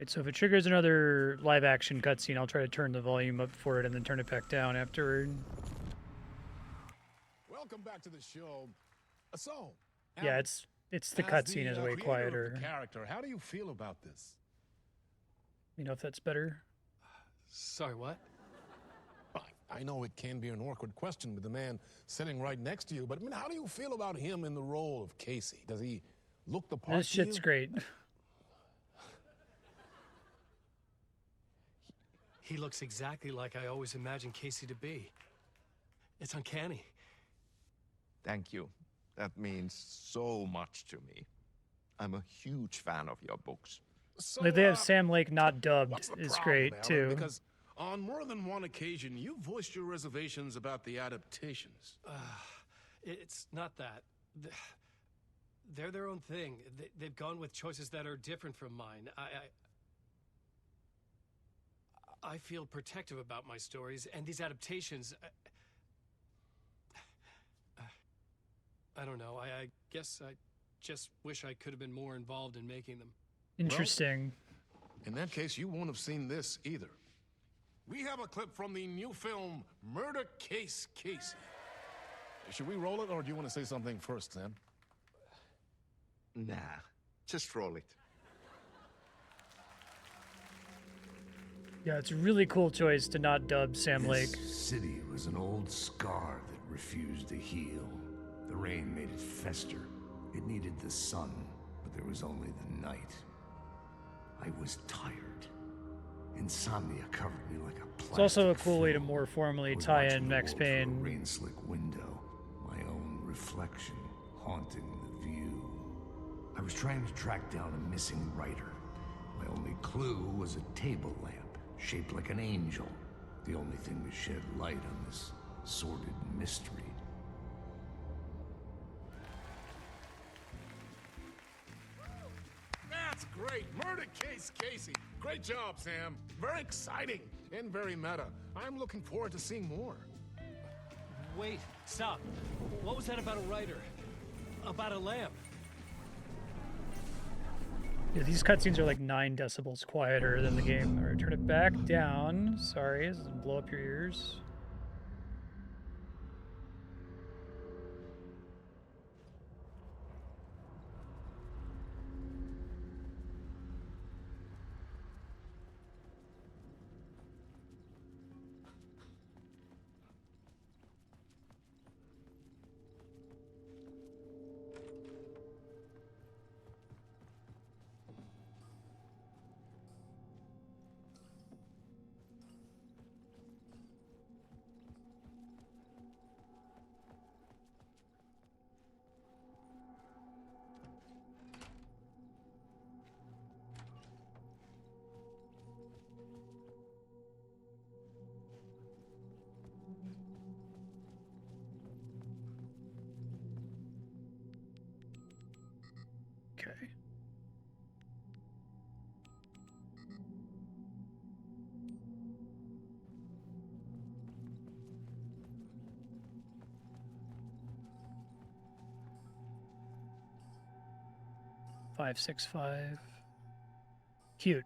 So if it triggers another live action cutscene, I'll try to turn the volume up for it and then turn it back down afterward. Welcome back to the show. So, yeah, it's the cutscene is way quieter. Character, how do you feel about this? You know if that's better? Sorry, what? I know it can be an awkward question with the man sitting right next to you, but I mean, how do you feel about him in the role of Casey? Does he look the part? This shit's great. He looks exactly like I always imagined Casey to be. It's uncanny. Thank you. That means so much to me. I'm a huge fan of your books. So, Like they have Sam Lake not dubbed is great Alan? too. Because on more than one occasion, you voiced your reservations about the adaptations. It's not that. They're their own thing. They've gone with choices that are different from mine. I feel protective about my stories, and these adaptations... I don't know. I guess I just wish I could have been more involved in making them. Interesting. Well, in that case, you won't have seen this either. We have a clip from the new film, Murder Case Casey. Should we roll it, or do you want to say something first, Sam? Nah, just roll it. Yeah, it's a really cool choice to not dub Sam Lake. This city was an old scar that refused to heal. The rain made it fester. It needed the sun, but there was only the night. I was tired. Insomnia covered me like a plastic. It's also a cool way to more formally tie in Max Payne. Rain-slick window, my own reflection haunting the view. I was trying to track down a missing writer. My only clue was a table lamp, shaped like an angel. The only thing to shed light on this sordid mystery. That's great! Murder Case Casey! Great job, Sam. Very exciting and very meta. I'm looking forward to seeing more. Wait, stop. What was that about a writer? About a lamp? Yeah, these cutscenes are like 9 decibels quieter than the game. Alright, turn it back down. Sorry, this doesn't blow up your ears. Okay. Five, 6, 5. Cute.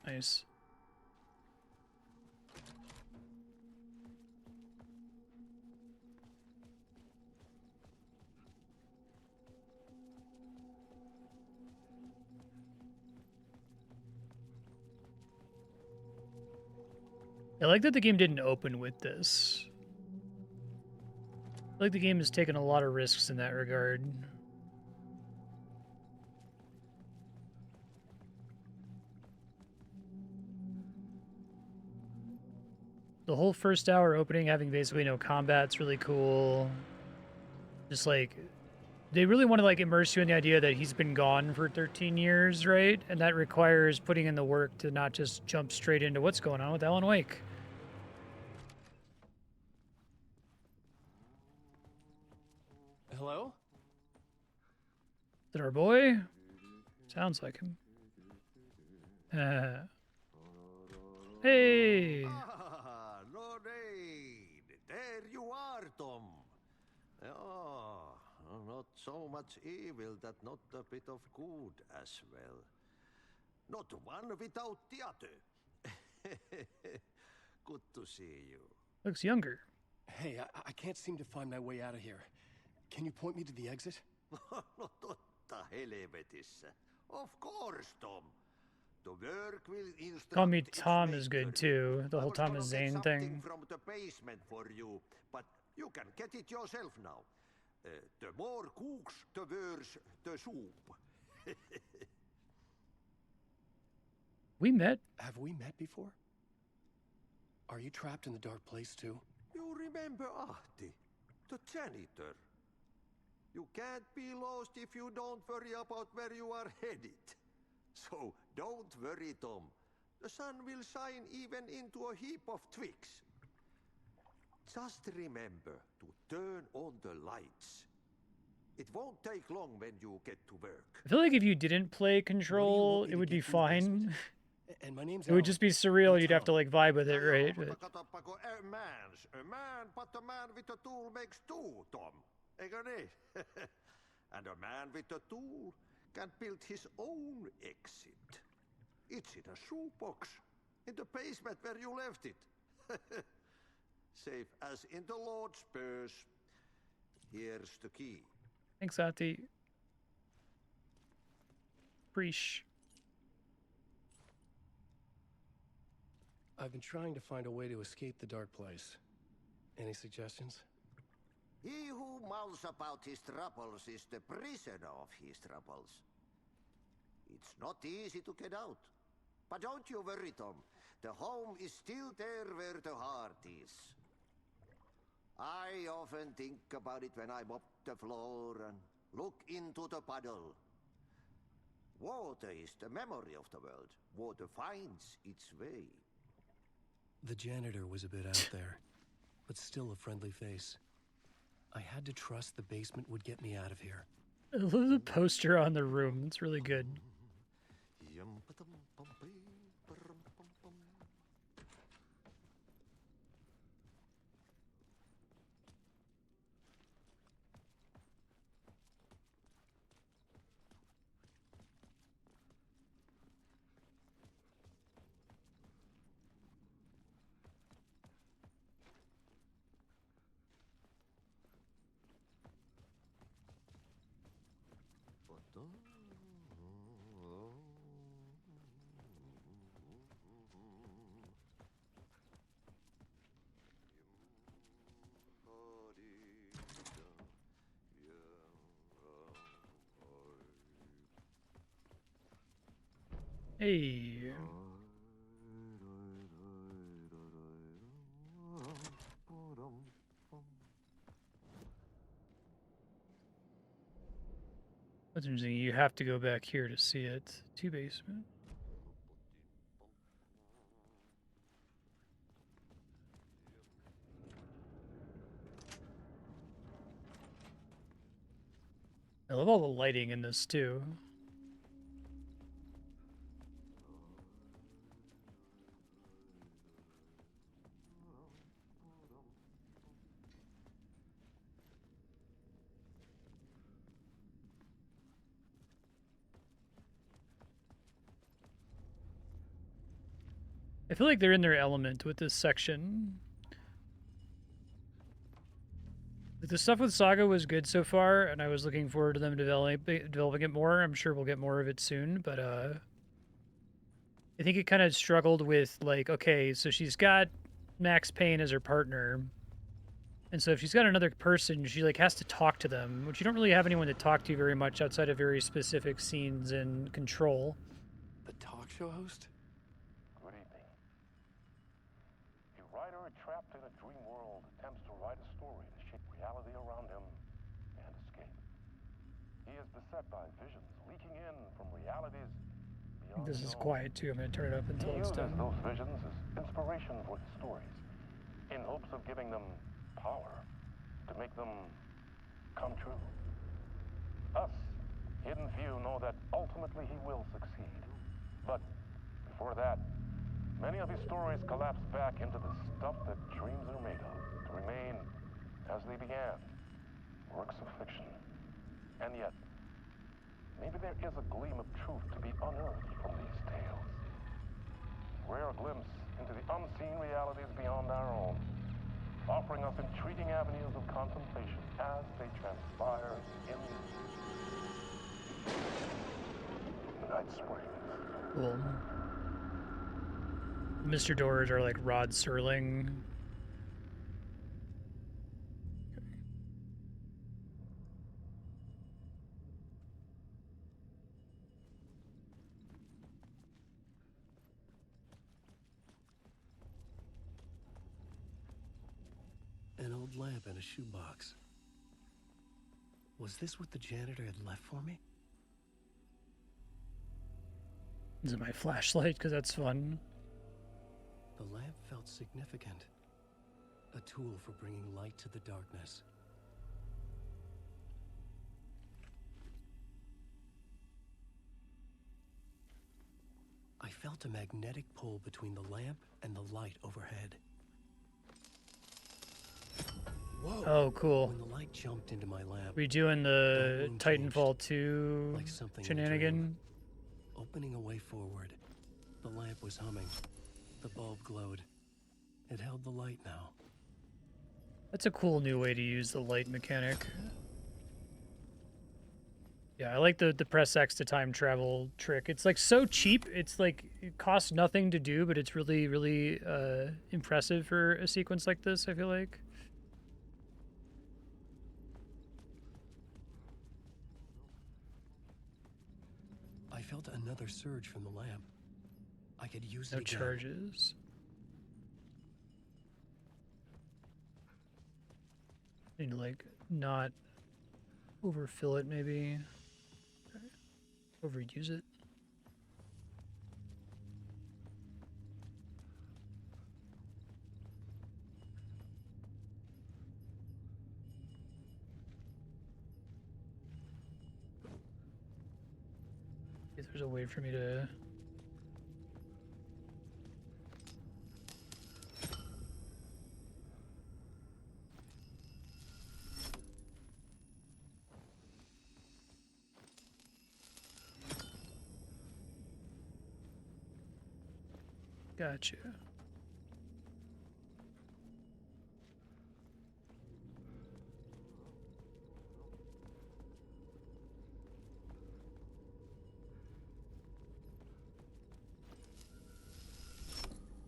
Nice. I like that the game didn't open with this. I feel like the game has taken a lot of risks in that regard. The whole first hour opening having basically no combat's really cool. Just like, they really want to like immerse you in the idea that he's been gone for 13 years, right? And that requires putting in the work to not just jump straight into what's going on with Alan Wake. Hello? Is it our boy? Sounds like him. Hey! Ah, Lorraine! There you are, Tom. Oh, not so much evil that not a bit of good as well. Not one without the other. Good to see you. Looks younger. Hey, I can't seem to find my way out of here. Can you point me to the exit? No totta helvetissä. Of course, Tom. The work will instruct Call me its Tom is maker. good too. The I whole was Thomas gonna get Zane something thing. from the basement for you, but you can get it yourself now. The more cooks, the worse the soup. We met. Have we met before? Are you trapped in the dark place too? You remember Ahti, the janitor. You can't be lost if you don't worry about where you are headed. So don't worry, Tom. The sun will shine even into a heap of twigs. Just remember to turn on the lights. It won't take long when you get to work. I feel like if you didn't play Control, it would be fine. And my name's It would just be surreal. You'd have to like vibe with it, right? But... A man, but a man with a tool makes two, Tom. Eikö niin? And a man with a tool can build his own exit. It's in a shoebox, in the basement where you left it. Safe as in the Lord's purse. Here's the key. Thanks, Ati. Preach. I've been trying to find a way to escape the dark place. Any suggestions? He who mouths about his troubles is the prisoner of his troubles. It's not easy to get out. But don't you worry, Tom. The home is still there where the heart is. I often think about it when I mop the floor and look into the puddle. Water is the memory of the world. Water finds its way. The janitor was a bit out there, but still a friendly face. I had to trust the basement would get me out of here. I love the poster on the room. It's really good. Hey. That's interesting. You have to go back here to see it. Two basement. I love all the lighting in this too. I feel like they're in their element with this section. The stuff with Saga was good so far, and I was looking forward to them developing it more. I'm sure we'll get more of it soon, but I think it kind of struggled with, like, okay, so she's got Max Payne as her partner, and so if she's got another person, she, like, has to talk to them, which you don't really have anyone to talk to very much outside of very specific scenes in Control. The talk show host? Good evening. A writer trapped in a dream world attempts to write a story to shape reality around him and escape. He is beset by visions leaking in from realities beyond This is his own. quiet too. I'm going to turn it up until He it's uses done. those visions as inspiration for his stories, in hopes of giving them power to make them come true. Us, Hidden Few, know that ultimately he will succeed. But before that, many of his stories collapse back into the stuff that dreams are made of, to remain as they began, works of fiction. And yet, maybe there is a gleam of truth to be unearthed from these tales. Rare glimpse into the unseen realities beyond our own, offering us intriguing avenues of contemplation as they transpire in Night Springs. Cool. Mr. Doors are like Rod Serling. An old lamp in a shoebox. Was this what the janitor had left for me? Is it my flashlight? Because that's fun. The lamp felt significant. A tool for bringing light to the darkness. I felt a magnetic pull between the lamp and the light overhead. Whoa! Oh, cool. When the light jumped into my lamp, We doing the room Titanfall 2 like something in a shenanigan? dream. Opening a way forward, the lamp was humming. The bulb glowed. It held the light now. That's a cool new way to use the light mechanic. Yeah, I like the press X to time travel trick. It's like so cheap. It's like it costs nothing to do, but it's really, really impressive for a sequence like this, I feel like. I felt another surge from the lamp. I could use it No again. charges. Need to like not overfill it maybe. Okay. Overuse it. If there's a way for me to Gotcha.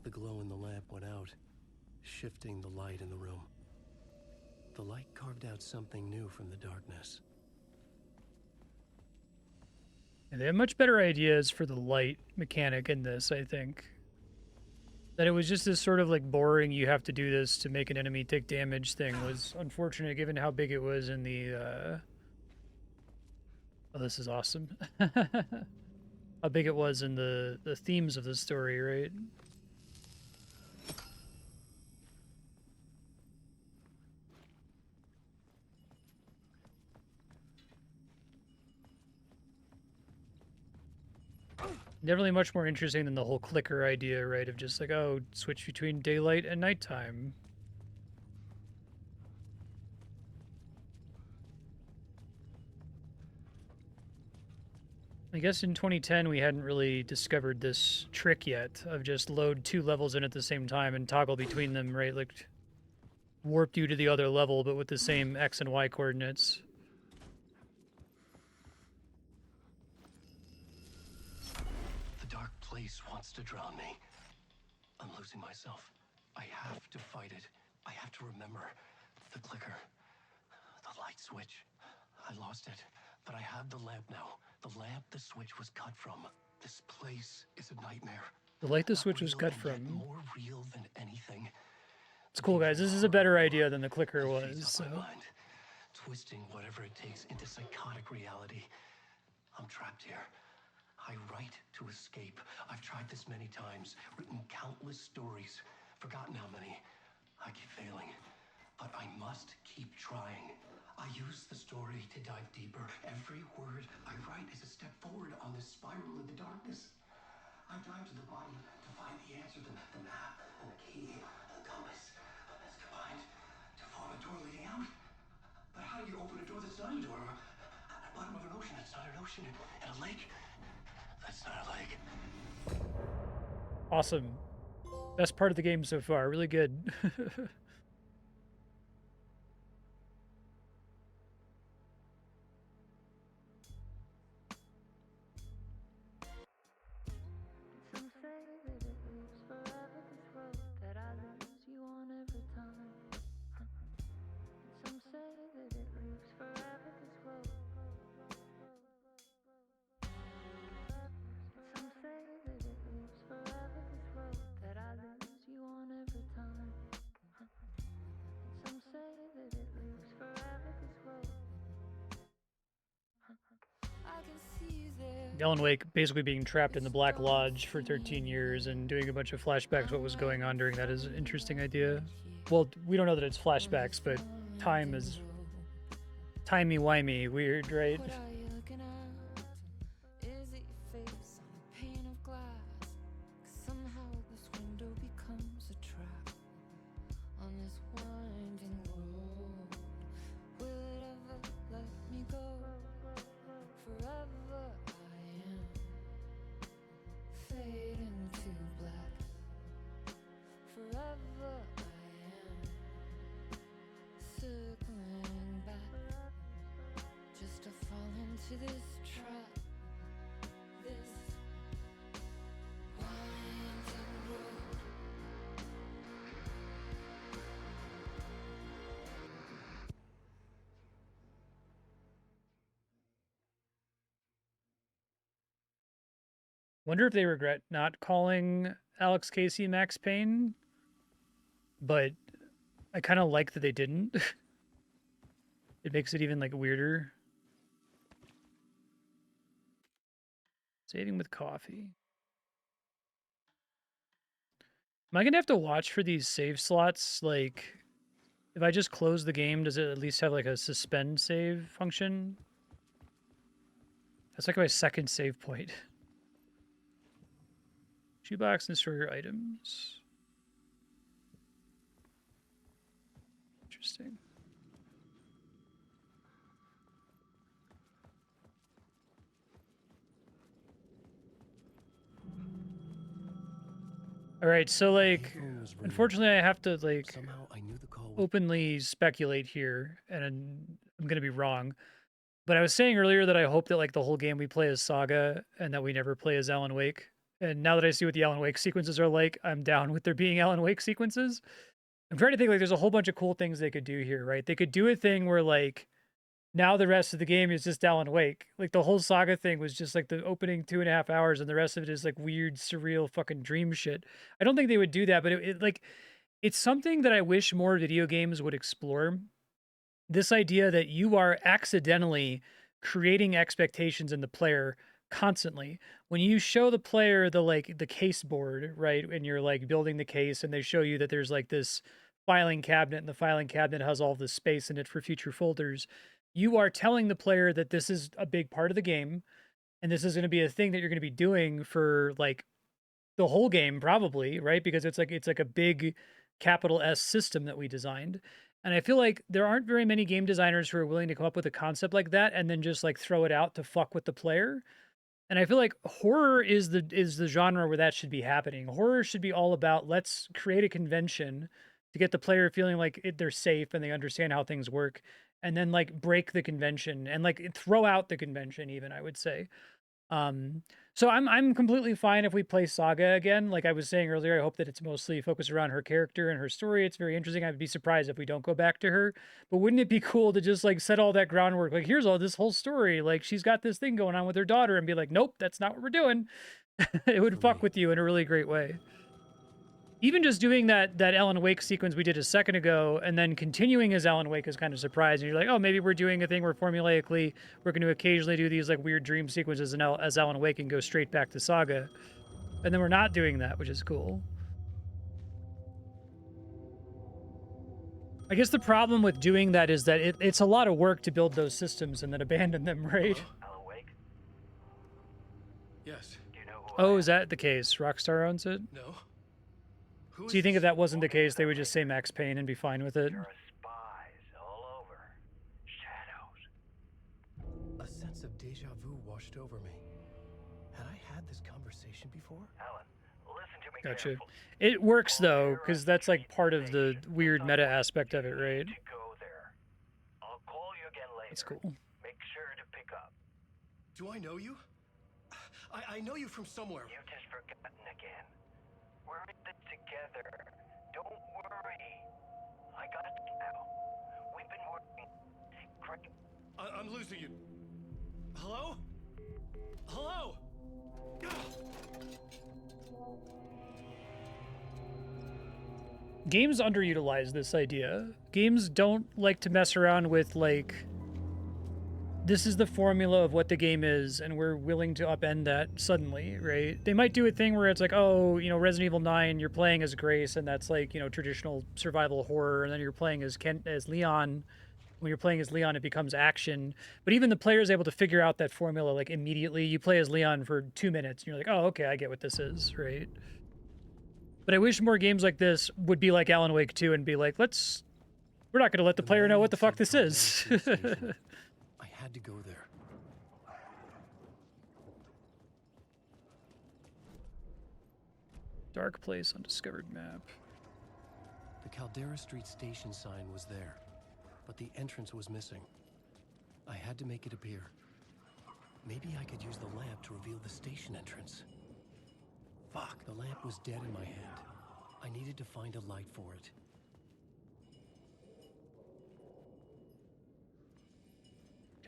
The glow in the lamp went out, shifting the light in the room. The light carved out something new from the darkness. And they have much better ideas for the light mechanic in this, I think. That it was just this sort of like boring, you have to do this to make an enemy take damage thing was unfortunate given how big it was in the, Oh, this is awesome. How big it was in the themes of the story, right? Definitely much more interesting than the whole clicker idea, right? Of just like, oh, switch between daylight and nighttime. I guess in 2010 we hadn't really discovered this trick yet of just load 2 levels in at the same time and toggle between them, right? Like warp you to the other level, but with the same X and Y coordinates. The dark place wants to drown me. I'm losing myself. I have to fight it. I have to remember the clicker, the light switch. I lost it, but I have the lamp now. The lamp the switch was cut from. This place is a nightmare. The light the switch was cut from. More real than anything. It's cool, guys. This is a better idea than the clicker was. So. Twisting whatever it takes into psychotic reality. I'm trapped here. I write to escape. I've tried this many times, written countless stories, forgotten how many. I keep failing, but I must keep trying. I use the story to dive deeper. Every word I write is a step forward on this spiral of the darkness. I dive to the bottom to find the answer, the map, and the key, and the compass. That's combined to form a door leading out. But how do you open a door that's not a door? At the bottom of an ocean that's not an ocean, and a lake that's not a lake. Awesome. Best part of the game so far. Really good. Some say that it leaves forever this road that I lose you on every time. Some say that it leaves forever this road. Some say that it leaves forever this road that I lose you on every time. Alan Wake basically being trapped in the Black Lodge for 13 years and doing a bunch of flashbacks what was going on during that is an interesting idea. Well, we don't know that it's flashbacks, but time is timey-wimey weird, right? What are you looking at? Is it your face on a pane of glass? 'Cause somehow this window becomes a trap on this winding road. Will it ever let me go? Forever I am fading to black. Forever I am circling back, just to fall into this trap. This winding road. Wonder if they regret not calling Alex Casey Max Payne, but I kind of like that they didn't. It makes it even like weirder. Saving with coffee. Am I gonna have to watch for these save slots? Like, if I just close the game, does it at least have like a suspend save function? That's like my second save point. Shoebox and store your items. Interesting. All right, so like, unfortunately, I have to like openly speculate here, and I'm gonna be wrong. But I was saying earlier that I hope that like the whole game we play as Saga and that we never play as Alan Wake. And now that I see what the Alan Wake sequences are like, I'm down with there being Alan Wake sequences. I'm trying to think like there's a whole bunch of cool things they could do here, right? They could do a thing where like now the rest of the game is just Alan Wake. Like the whole Saga thing was just like the opening 2.5 hours and the rest of it is like weird, surreal fucking dream shit. I don't think they would do that, but it like it's something that I wish more video games would explore. This idea that you are accidentally creating expectations in the player constantly. When you show the player the case board, right, and you're like building the case and they show you that there's like this filing cabinet and the filing cabinet has all this space in it for future folders, you are telling the player that this is a big part of the game and this is going to be a thing that you're going to be doing for like the whole game probably, right? Because it's like a big capital S system that we designed. And I feel like there aren't very many game designers who are willing to come up with a concept like that and then just like throw it out to fuck with the player. And I feel like horror is the genre where that should be happening. Horror should be all about let's create a convention to get the player feeling like they're safe and they understand how things work, and then like break the convention and like throw out the convention even, I would say. So I'm completely fine if we play Saga again. Like I was saying earlier, I hope that it's mostly focused around her character and her story. It's very interesting. I'd be surprised if we don't go back to her. But wouldn't it be cool to just like set all that groundwork? Like here's all this whole story. Like she's got this thing going on with her daughter, and be like, nope, that's not what we're doing. It would fuck with you in a really great way. Even just doing that Alan Wake sequence we did a second ago and then continuing as Alan Wake is kind of surprising. You're like, oh, maybe we're doing a thing where formulaically we're going to occasionally do these like weird dream sequences as Alan Wake and go straight back to Saga. And then we're not doing that, which is cool. I guess the problem with doing that is that it's a lot of work to build those systems and then abandon them, right? Alan Wake? Yes. Do you know who Oh, is that the case? Rockstar owns it? No. So you think if that wasn't the case, they would just say Max Payne and be fine with it? spies all over. Shadows. A sense of deja vu washed over me. Had I had this conversation before? Alan, listen to me Gotcha. It works though, because that's like part of the weird meta aspect of it, right? Go there. I'll call you again later. That's cool. Make sure to pick up. Do I know you? I know you from somewhere. You've just forgotten again. We're in this together. Don't worry. I got you now. We've been working. Great. I'm losing you. Hello? Hello? Games underutilize this idea. Games don't like to mess around with like this is the formula of what the game is, and we're willing to upend that suddenly, right? They might do a thing where it's like, oh, you know, Resident Evil 9, you're playing as Grace, and that's like, you know, traditional survival horror, and then you're playing as Leon. When you're playing as Leon, it becomes action. But even the player is able to figure out that formula like immediately. You play as Leon for 2 minutes, and you're like, oh, okay, I get what this is, right? But I wish more games like this would be like Alan Wake 2 and be like, we're not going to let the player know what the fuck this is. I had to go there. Dark place, undiscovered map. The Caldera Street station sign was there, but the entrance was missing. I had to make it appear. Maybe I could use the lamp to reveal the station entrance. Fuck, the lamp was dead in my hand. I needed to find a light for it.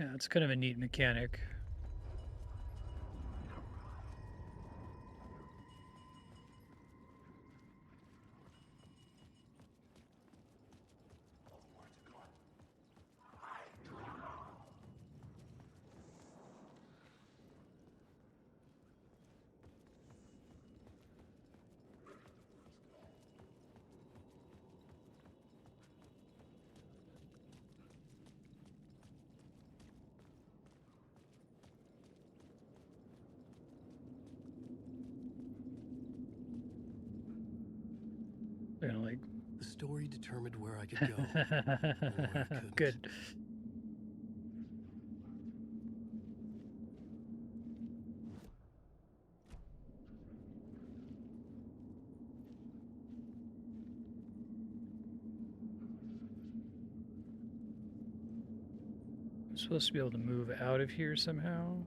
Yeah, it's kind of a neat mechanic. They're gonna like. The story determined where I could go. And where I couldn't. Good. I'm supposed to be able to move out of here somehow.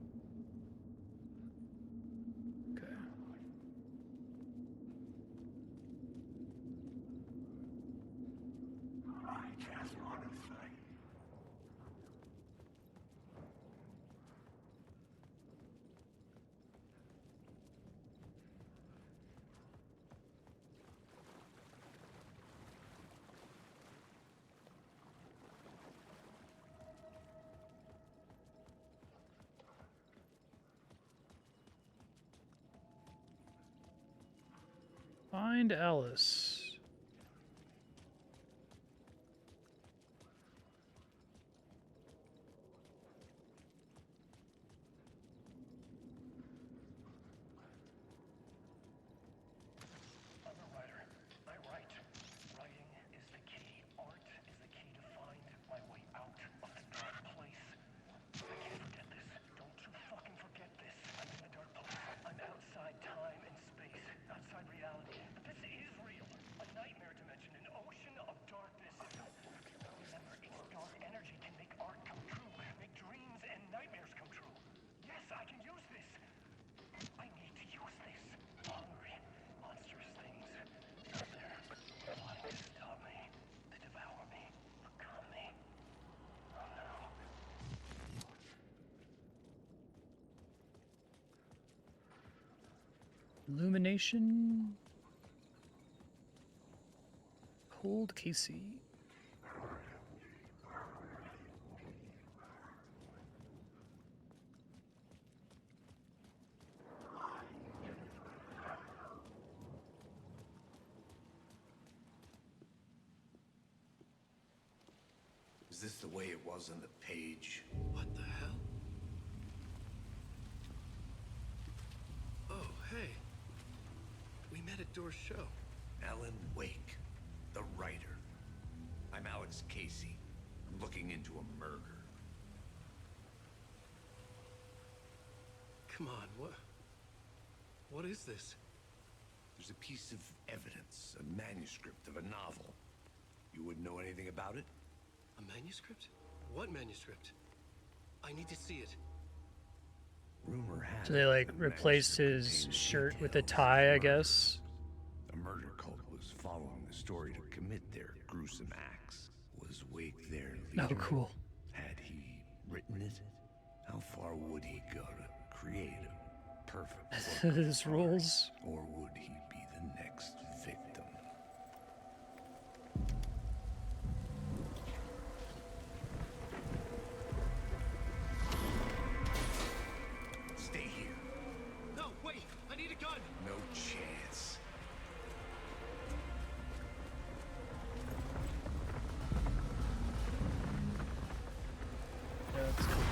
Find Alice. Illumination. Cold Casey. Is this the way it was on the page? What the hell? Oh, hey. We met at Door's show. Alan Wake, the writer. I'm Alex Casey. I'm looking into a murder. Come on, what is this? There's a piece of evidence, a manuscript of a novel. You wouldn't know anything about it? A manuscript? What manuscript? I need to see it. Rumor has So they like replaced his shirt with a tie, I guess. A murder cult was following the story to commit their gruesome acts. Was Wake their leader? Oh, cool. Had he written it? How far would he go to create a perfect work His rules. Or would he be the next victim? That's cool.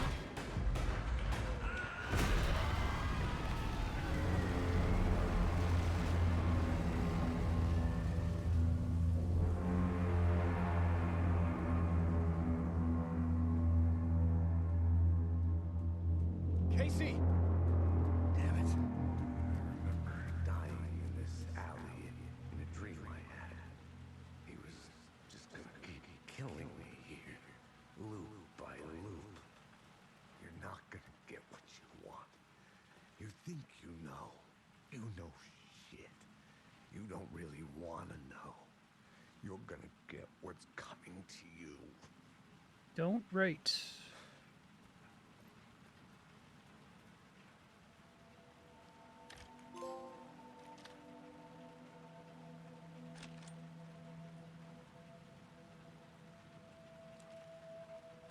Casey! Damn it. I remember dying in this alley in a dream I had. He was just gonna keep killing me here, loop by loop. You're not gonna get what you want. You think you know. You know shit. You don't really wanna know. You're gonna get what's coming to you. Don't write.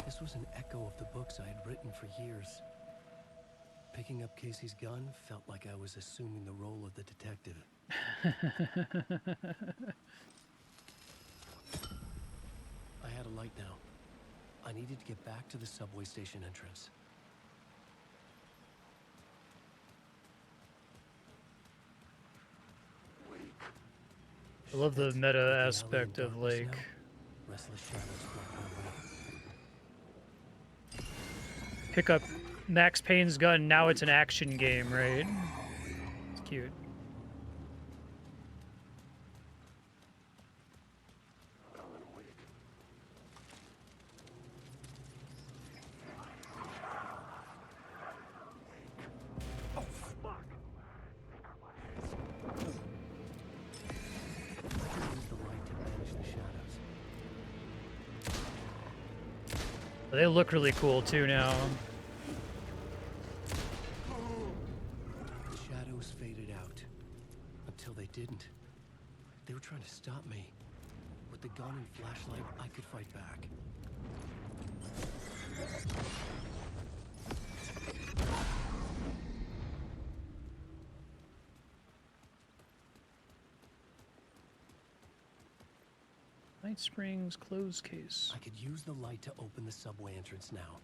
This was an echo of the books I had written for years. Picking up Casey's gun felt like I was assuming the role of the detective. I had a light now. I needed to get back to the subway station entrance. I love the meta aspect of like Restless shadows block my way. pick up Max Payne's gun. Now it's an action game, right? It's cute. They look really cool too now. The shadows faded out. Until they didn't. They were trying to stop me. With the gun and flashlight, I could fight back. Night Springs closed case. I could use the light to open the subway entrance now.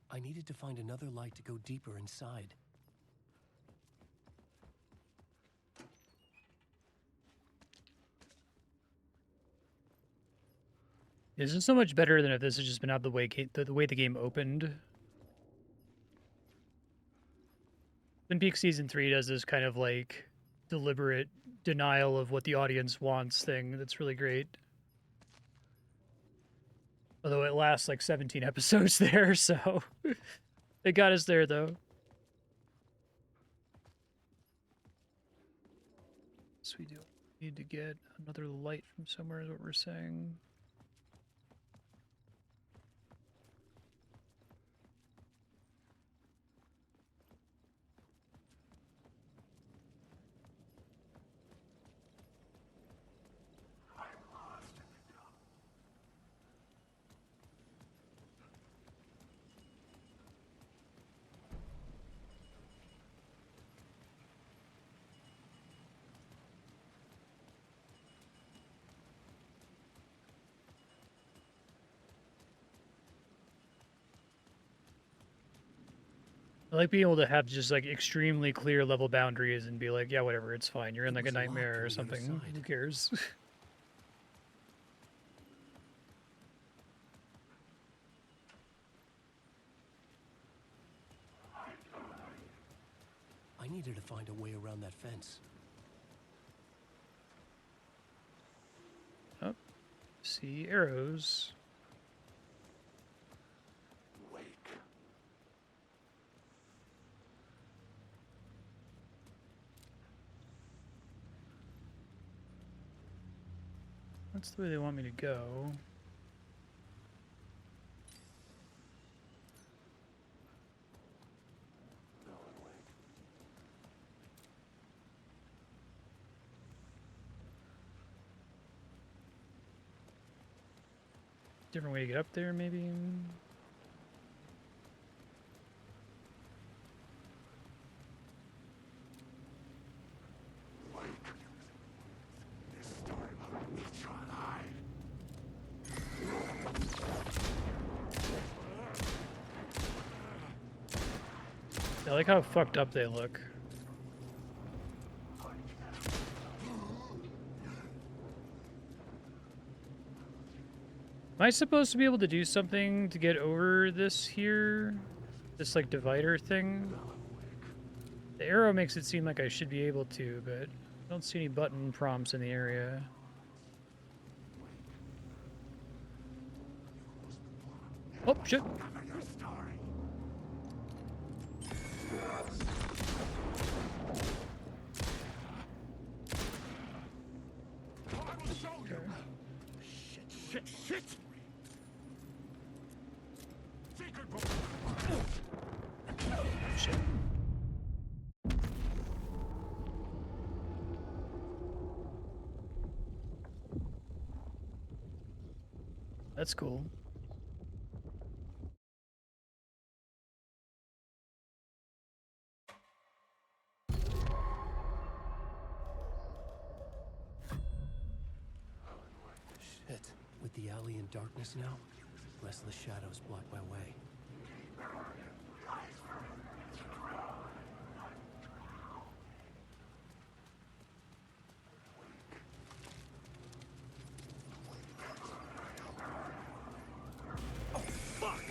I needed to find another light to go deeper inside. This is so much better than if this had just been out the way the way the game opened. Twin Peaks Season 3 does this kind of like deliberate denial of what the audience wants thing that's really great. Although it lasts like 17 episodes there, so it got us there though. So we do need to get another light from somewhere is what we're saying. I like being able to have just like extremely clear level boundaries and be like, yeah, whatever, it's fine. You're in like a nightmare or something. Who cares? I needed to find a way around that fence. Oh, see arrows. That's the way they want me to go. Different way to get up there, maybe? I like how fucked up they look. Am I supposed to be able to do something to get over this here? This, like, divider thing? The arrow makes it seem like I should be able to, but I don't see any button prompts in the area. Oh, shit. Shit! Secret book. Shit. That's cool. Shit. With the alley in darkness now, restless shadows block my way. Oh, fuck!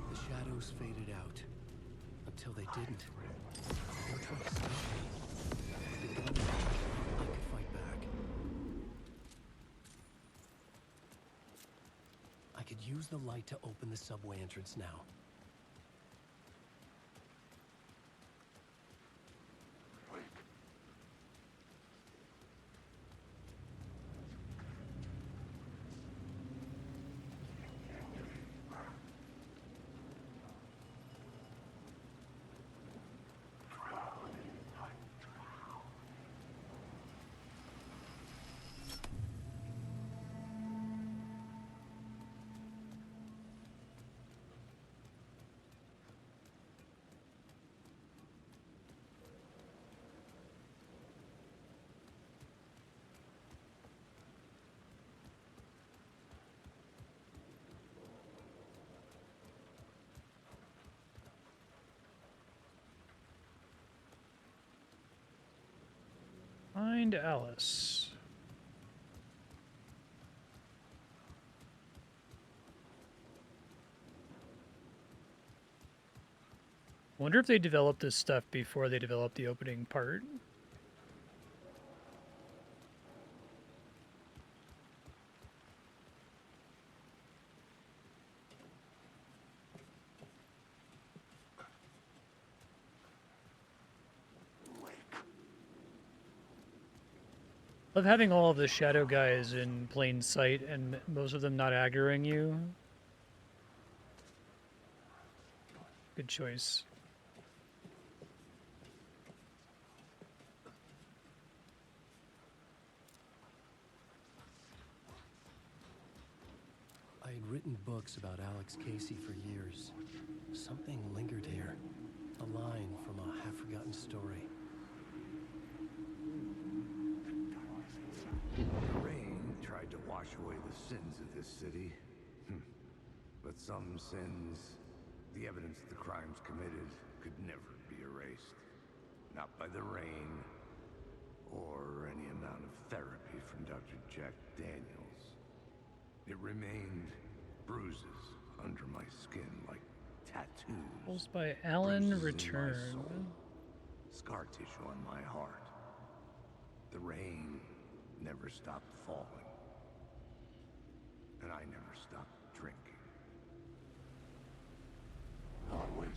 The shadows faded out. Until they didn't. No choice. With the gun, I could fight back. I could use the light to open the subway entrance now. Find Alice. Wonder if they developed this stuff before they developed the opening part. Love having all of the shadow guys in plain sight and most of them not aggroing you. Good choice. I had written books about Alex Casey for years. Something lingered here. A line from a half-forgotten story. The rain tried to wash away the sins of this city. But some sins, the evidence of the crimes committed, could never be erased. Not by the rain, or any amount of therapy from Dr. Jack Daniels. It remained bruises under my skin like tattoos. Pulls by Alan Bruises in my Return. soul, scar tissue on my heart. The rain never stopped falling. And I never stopped drinking. Alan Wake.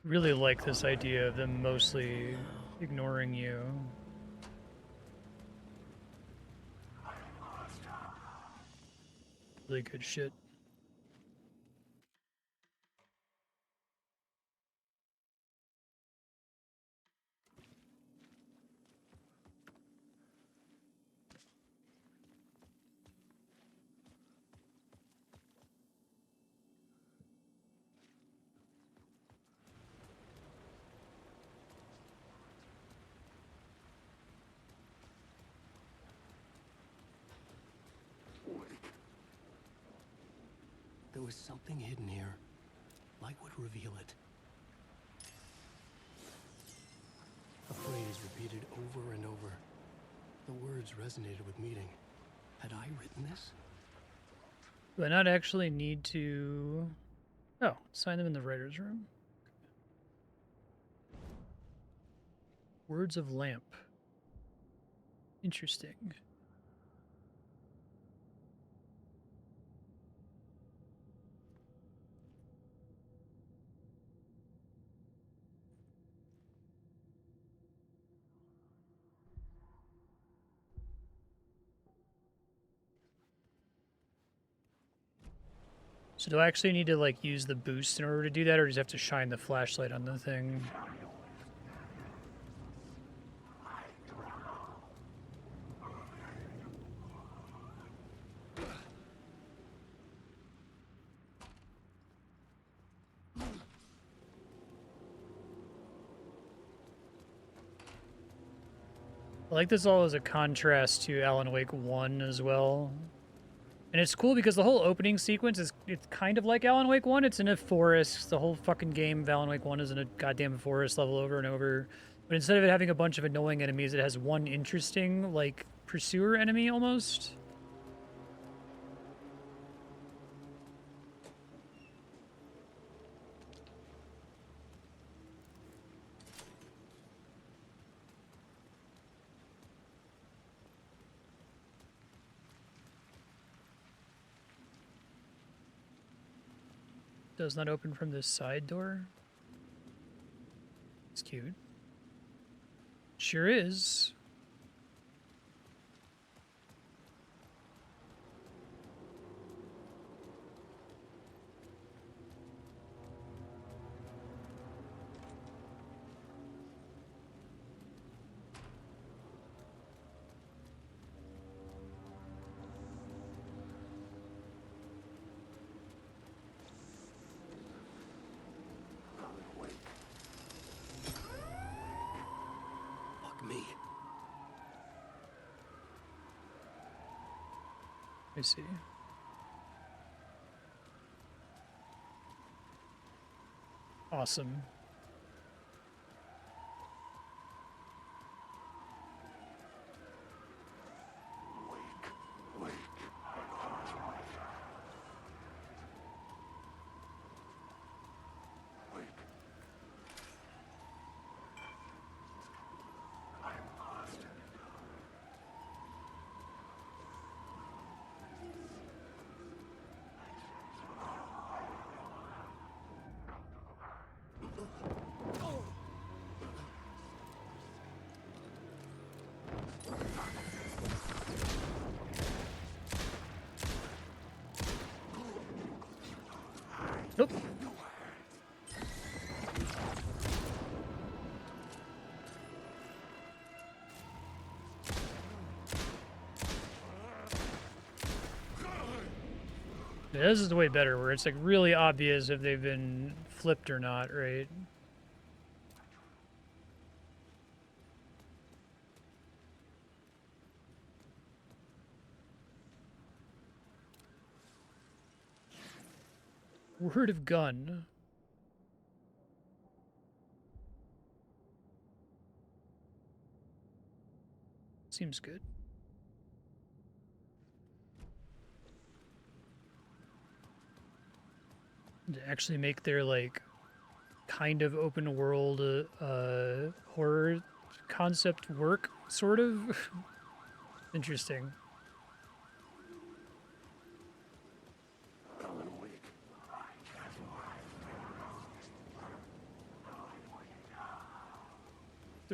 Really like this idea of them mostly ignoring you. Really good shit. There was something hidden here. Light would reveal it. A phrase repeated over and over. The words resonated with meaning. Had I written this? Do I not actually need to... Oh, sign them in the writer's room. Words of Lamp. Interesting. So do I actually need to like use the boost in order to do that, or just have to shine the flashlight on the thing? I like this all as a contrast to Alan Wake 1 as well. And it's cool because the whole opening sequence it's kind of like Alan Wake 1. It's in a forest. The whole fucking game of Alan Wake 1 is in a goddamn forest level over and over. But instead of it having a bunch of annoying enemies, it has one interesting, like, pursuer enemy almost. Does not open from this side door. It's cute. Sure is. Me. I see. Awesome. Nope. Yeah, this is the way better, where it's like really obvious if they've been flipped or not, right? Word of gun. Seems good. To actually make their like kind of open world horror concept work, sort of. Interesting.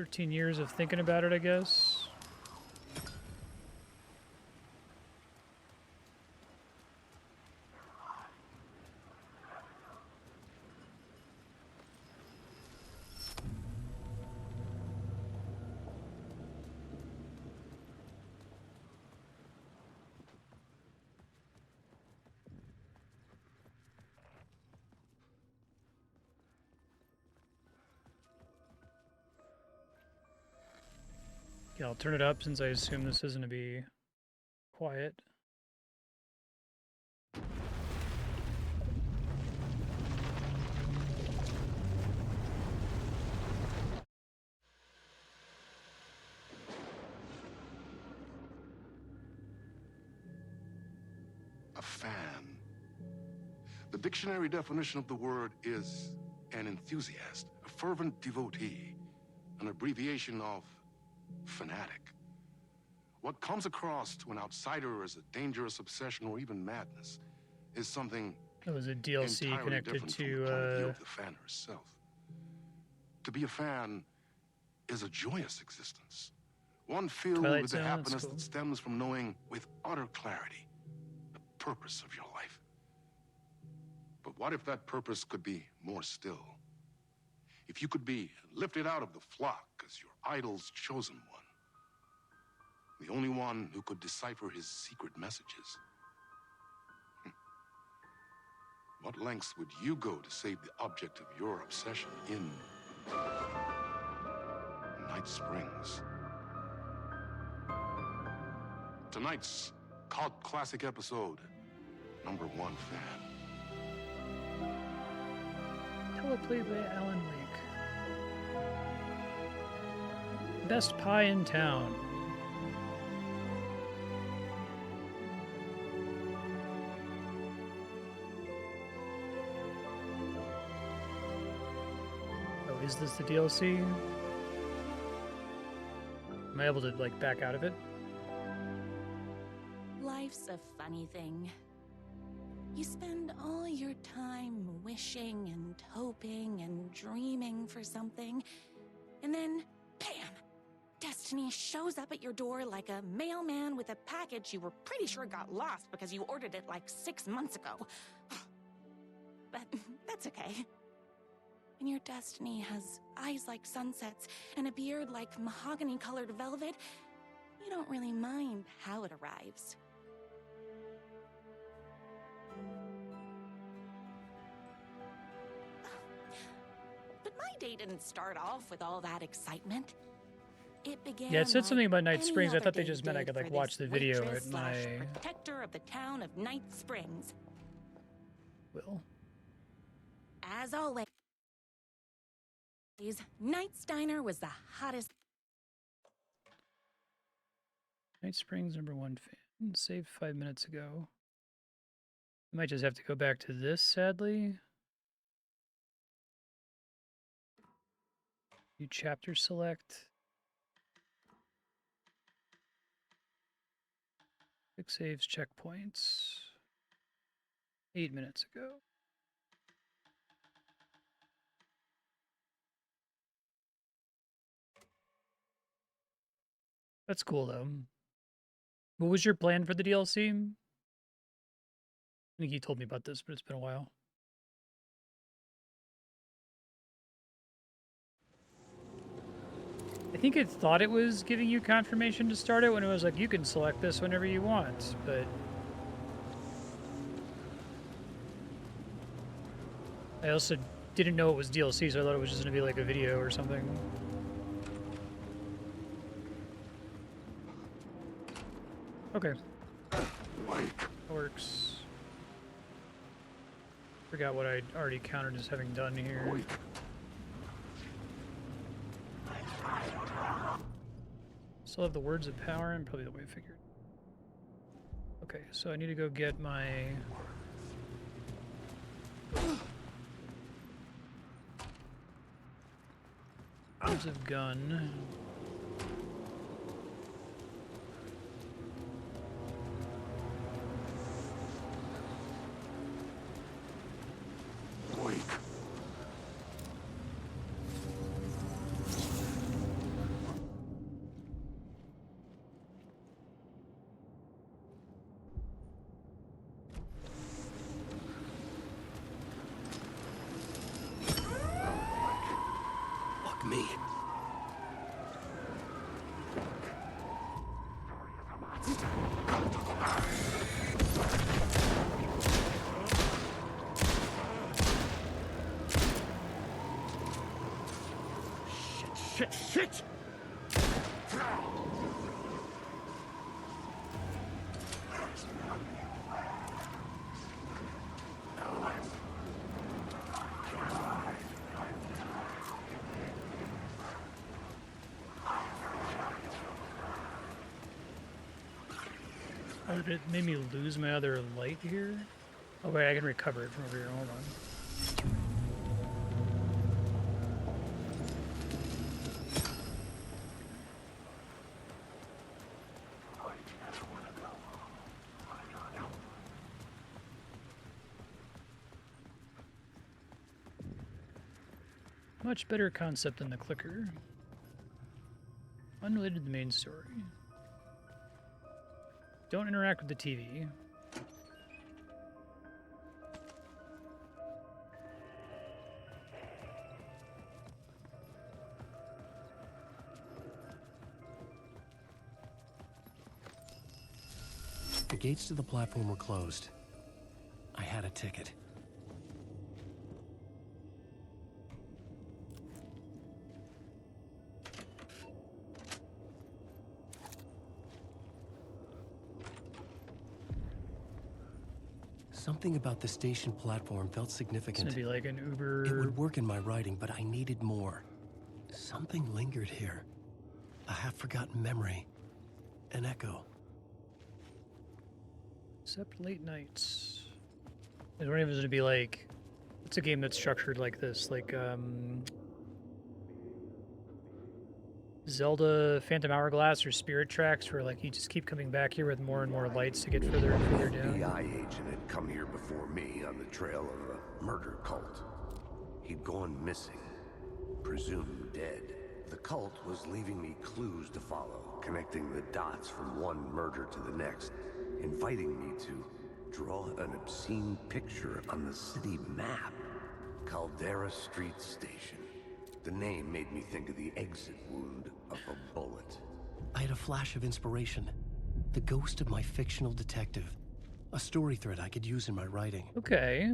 13 years of thinking about it, I guess. Yeah, I'll turn it up since I assume this isn't to be quiet. A fan. The dictionary definition of the word is an enthusiast, a fervent devotee, an abbreviation of fanatic. What comes across to an outsider as a dangerous obsession or even madness is something It was a DLC entirely connected different from the point of view to of the fan herself. To be a fan is a joyous existence, one filled Twilight with the Zone, that's happiness cool. that stems from knowing with utter clarity the purpose of your life. But what if that purpose could be more still? If you could be lifted out of the flock as your idol's chosen one, the only one who could decipher his secret messages. What lengths would you go to save the object of your obsession in Night Springs? Tonight's cult classic episode, number 1 fan. Teleplay by Alan Wake. Best pie in town. Oh, is this the DLC? Am I able to, like, back out of it? Life's a funny thing. You spend all your time wishing and hoping and dreaming for something, and then, bam! Destiny shows up at your door like a mailman with a package you were pretty sure got lost because you ordered it like 6 months ago. But that's okay. When your destiny has eyes like sunsets and a beard like mahogany-colored velvet, you don't really mind how it arrives. But my day didn't start off with all that excitement. It began. Yeah, it said something about Night any Springs. I other thought they day just meant I did could, like, for watch this the video waitress at slash my protector of the town of Night Springs. will. As always, Knight's Diner was the hottest. Night Springs number 1 fan. Saved 5 minutes ago. I might just have to go back to this, sadly. New chapter select. Quick saves, checkpoints. 8 minutes ago. That's cool, though. What was your plan for the DLC? I think you told me about this, but it's been a while. I think it thought it was giving you confirmation to start it when it was like, you can select this whenever you want, but I also didn't know it was DLC, so I thought it was just going to be like a video or something. Okay. That works. Forgot what I'd already counted as having done here. Still have the words of power and probably the way I figured. Okay, so I need to go get my words of gun. shit! Oh, did it made me lose my other light here? Oh wait, I can recover it from over here. Hold on. Much better concept than the clicker. Unrelated to the main story. Don't interact with the TV. The gates to the platform were closed. I had a ticket. Something about the station platform felt significant. It's gonna be like an Uber. It would work in my writing, but I needed more. Something lingered here. A half-forgotten memory. An echo. Except late nights. I don't even gonna be like. It's a game that's structured like this, like Zelda Phantom Hourglass or Spirit Tracks, where like you just keep coming back here with more and more lights to get further and further down. FBI agent had come here before me on the trail of a murder cult. He'd gone missing, presumed dead. The cult was leaving me clues to follow, connecting the dots from one murder to the next, inviting me to draw an obscene picture on the city map. Caldera Street Station. The name made me think of the exit wound of a bullet. I had a flash of inspiration. The ghost of my fictional detective. A story thread I could use in my writing. Okay.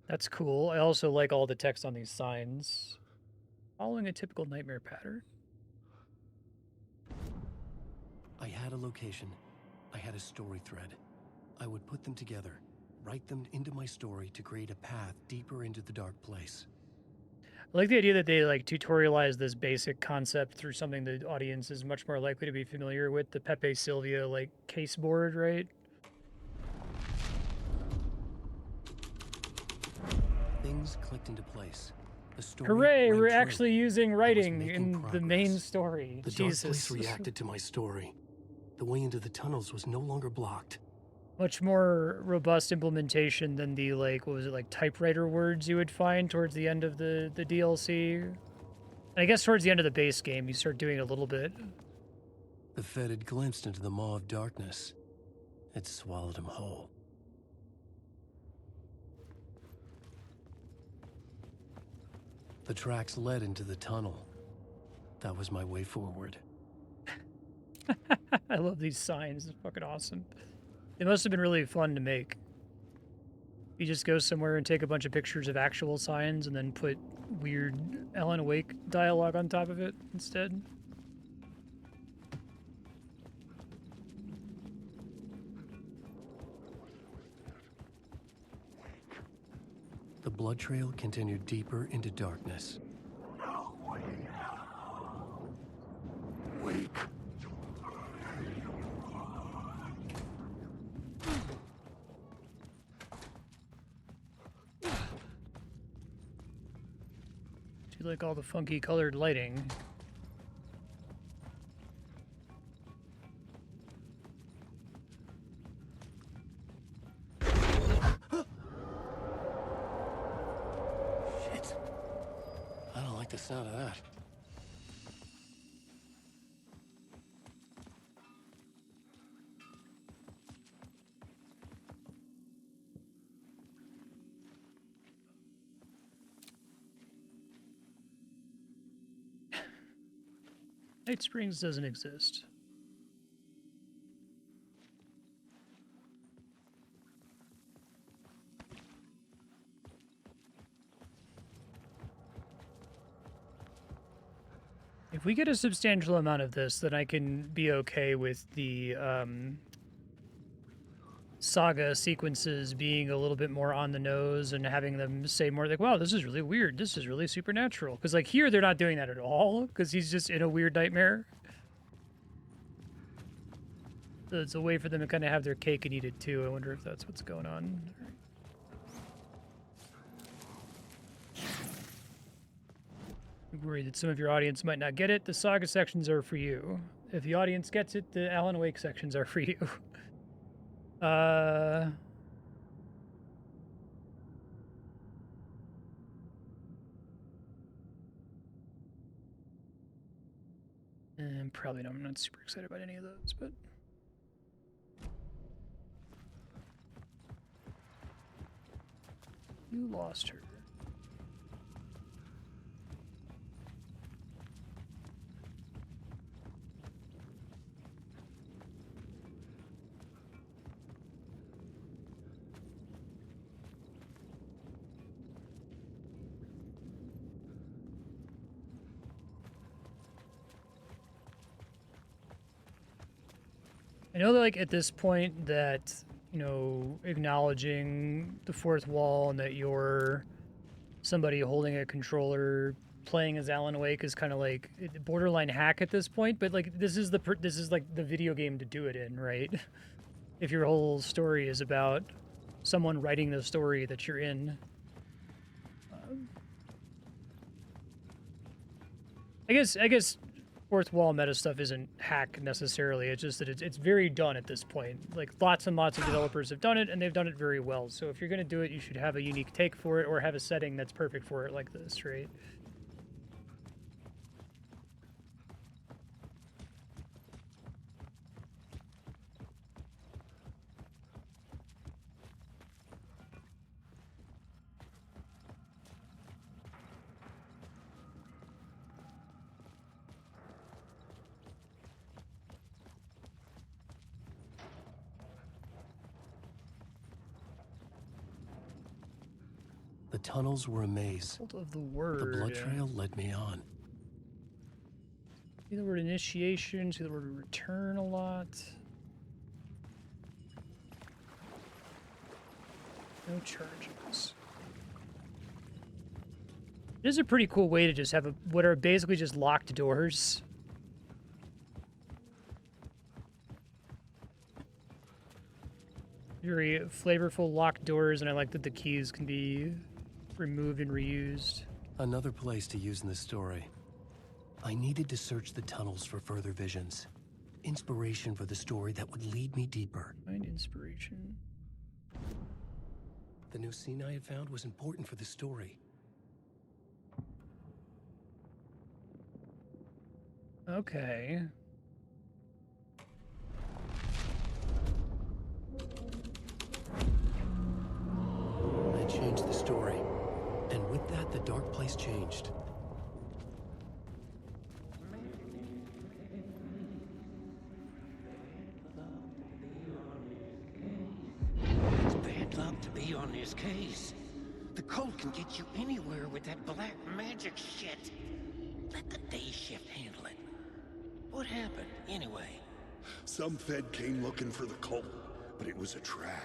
That's cool. I also like all the text on these signs. Following a typical nightmare pattern. I had a location. I had a story thread. I would put them together, write them into my story to create a path deeper into the dark place. I like the idea that they like tutorialize this basic concept through something the audience is much more likely to be familiar with, the Pepe Sylvia like case board, right? Things clicked into place. The story Hooray, rang we're true. actually using writing making in the progress. main story. The dark Jesus. place reacted to my story. The way into the tunnels was no longer blocked. Much more robust implementation than the like, what was it, like typewriter words you would find towards the end of the DLC. And I guess towards the end of the base game, you start doing it a little bit. The Fed had glimpsed into the maw of darkness. It swallowed him whole. The tracks led into the tunnel. That was my way forward. I love these signs. It's fucking awesome. They must have been really fun to make. You just go somewhere and take a bunch of pictures of actual signs and then put weird Alan Wake dialogue on top of it instead. The blood trail continued deeper into darkness. Wake. Do you like all the funky colored lighting? Shit. I don't like the sound of that. Night Springs doesn't exist. If we get a substantial amount of this, then I can be okay with the saga sequences being a little bit more on the nose and having them say more like, wow, this is really weird. This is really supernatural. Because, like, here, they're not doing that at all because he's just in a weird nightmare. So it's a way for them to kind of have their cake and eat it, too. I wonder if that's what's going on. I'm worried that some of your audience might not get it. The saga sections are for you. If the audience gets it, the Alan Wake sections are for you. And probably not, I'm not super excited about any of those, but... You lost her. I know that, like, at this point that, you know, acknowledging the fourth wall and that you're somebody holding a controller playing as Alan Wake is kind of like borderline hack at this point, but like this is like the video game to do it in, right? If your whole story is about someone writing the story that you're in. I guess fourth wall meta stuff isn't hack necessarily. It's just that it's very done at this point. Like lots and lots of developers have done it, and they've done it very well. So if you're going to do it, you should have a unique take for it or have a setting that's perfect for it like this, right? The tunnels were a maze. Cult of the Word. The blood trail led me on. See the word initiation, see the word return a lot. No charges. It is a pretty cool way to just have what are basically just locked doors. Very flavorful locked doors, and I like that the keys can be removed and reused. Another place to use in the story. I needed to search the tunnels for further visions. Inspiration for the story that would lead me deeper. Find inspiration. The new scene I had found was important for the story. Okay. I changed the story. And with that, the dark place changed. It's bad luck to be on this case. The cult can get you anywhere with that black magic shit. Let the day shift handle it. What happened, anyway? Some Fed came looking for the cult, but it was a trap.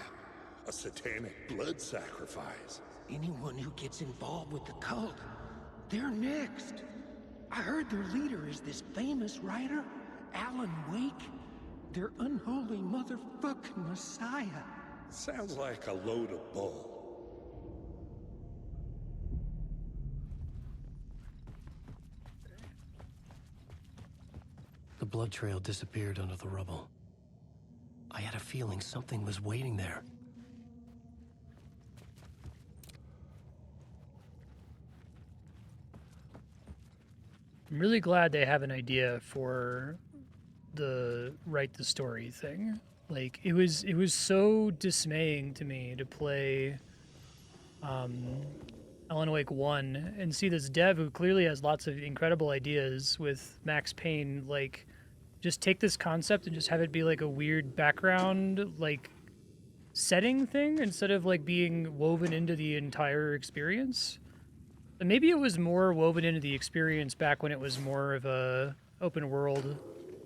A satanic blood sacrifice. Anyone who gets involved with the cult, they're next. I heard their leader is this famous writer, Alan Wake. Their unholy motherfucking messiah. Sounds like a load of bull. The blood trail disappeared under the rubble. I had a feeling something was waiting there. I'm really glad they have an idea for the write the story thing. Like it was so dismaying to me to play Alan Wake 1 and see this dev who clearly has lots of incredible ideas with Max Payne, like just take this concept and just have it be like a weird background like setting thing instead of like being woven into the entire experience. And maybe it was more woven into the experience back when it was more of a open world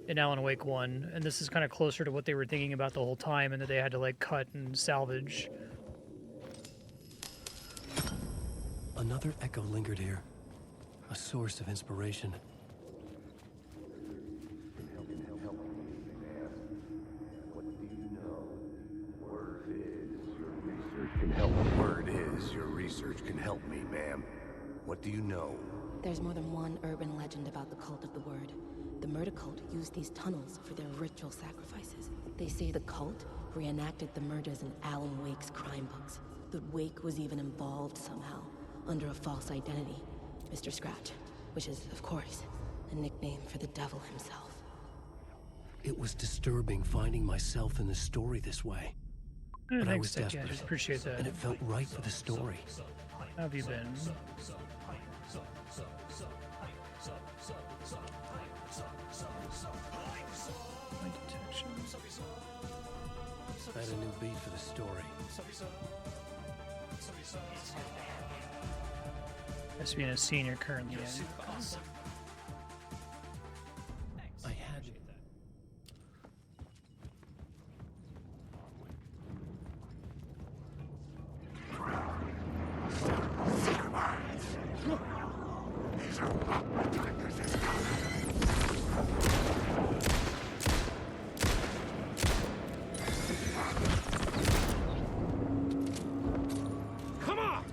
in Alan Wake 1, and this is kind of closer to what they were thinking about the whole time, and that they had to like cut and salvage. Another echo lingered here, a source of inspiration. Word is, your research can help me, ma'am. What do you know? There's more than one urban legend about the Cult of the Word. The murder cult used these tunnels for their ritual sacrifices. They say the cult reenacted the murders in Alan Wake's crime books. That Wake was even involved somehow, under a false identity, Mr. Scratch, which is, of course, a nickname for the devil himself. It was disturbing finding myself in the story this way. But I was Thanks, Tech. desperate, I appreciate that. and it felt right for the story. How have you been? My detection. I had a new beat for the story. Has to be in a scene you're currently in. I had Come on!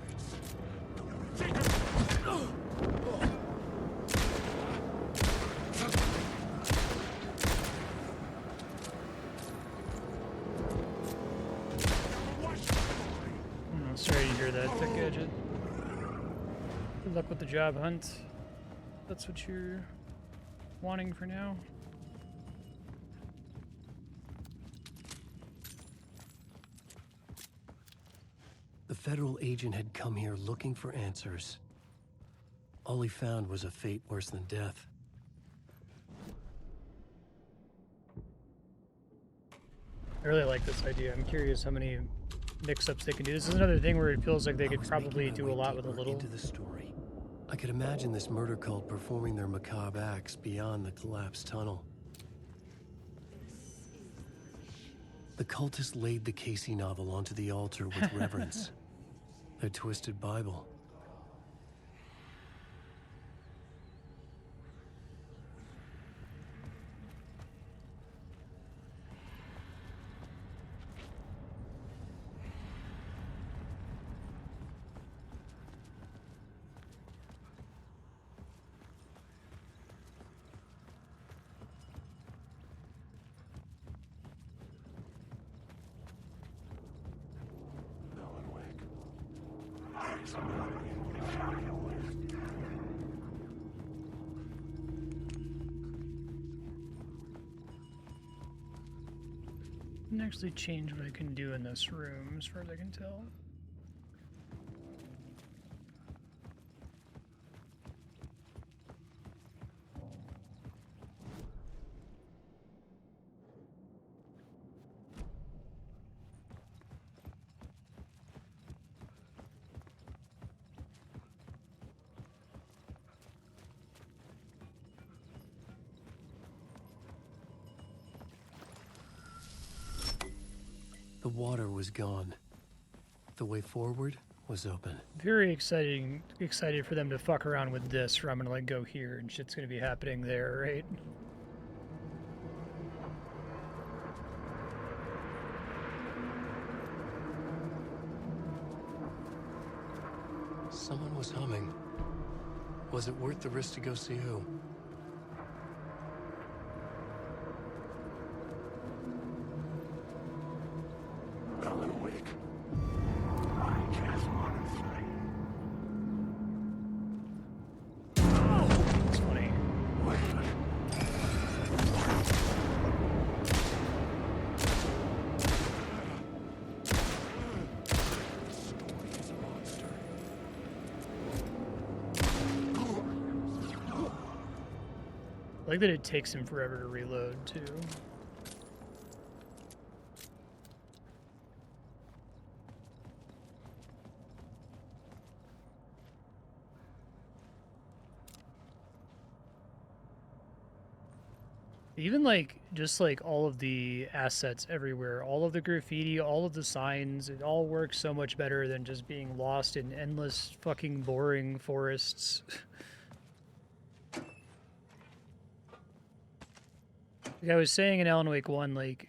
Sorry to hear that, Tech Gadget. Good luck with the job hunt. That's what you're wanting for now. The federal agent had come here looking for answers. All he found was a fate worse than death. I really like this idea. I'm curious how many mix-ups they can do. This is another thing where it feels like they could probably do a lot with a little. Into the story. I could imagine this murder cult performing their macabre acts beyond the collapsed tunnel. The cultists laid the Casey novel onto the altar with reverence. Their twisted Bible. I can actually change what I can do in this room, as far as I can tell. The water was gone. The way forward was open. Very excited for them to fuck around with this, where I'm gonna like go here and shit's gonna be happening there, right? Someone was humming. Was it worth the risk to go see who? Alan Wake. I just want to say. That's funny. I like that it takes him forever to reload, too. Even like just like all of the assets everywhere, all of the graffiti, all of the signs, it all works so much better than just being lost in endless fucking boring forests. Like I was saying in Alan Wake 1, like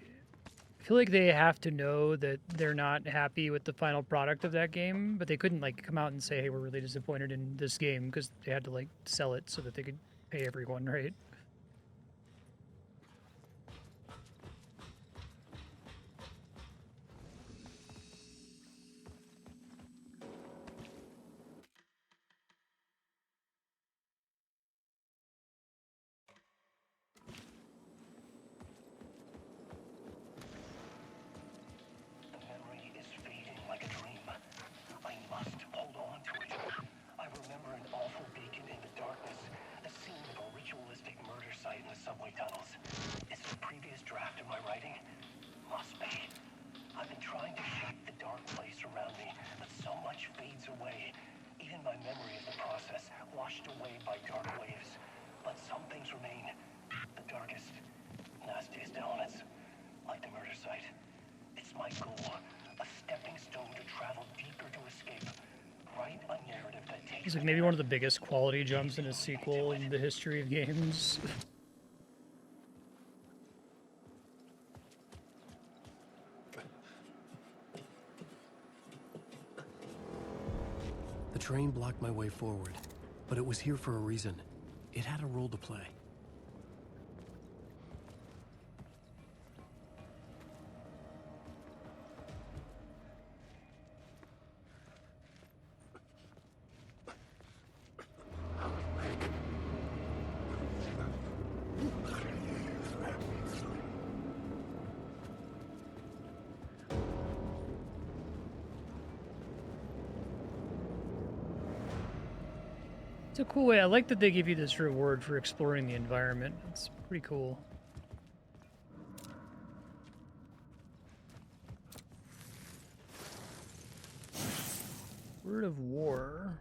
I feel like they have to know that they're not happy with the final product of that game, but they couldn't like come out and say, "Hey, we're really disappointed in this game," because they had to like sell it so that they could pay everyone, right? Subway tunnels. It's the previous draft of my writing. Must be. I've been trying to shape the dark place around me, but so much fades away. Even my memory of the process, washed away by dark waves. But some things remain. The darkest, nastiest elements, like the murder site. It's my goal, a stepping stone to travel deeper to escape. Write a narrative that takes. It's like maybe one of the biggest quality jumps in a sequel in the history of games. The train blocked my way forward, but it was here for a reason. It had a role to play. It's a cool way. I like that they give you this reward for exploring the environment. It's pretty cool. Word of War.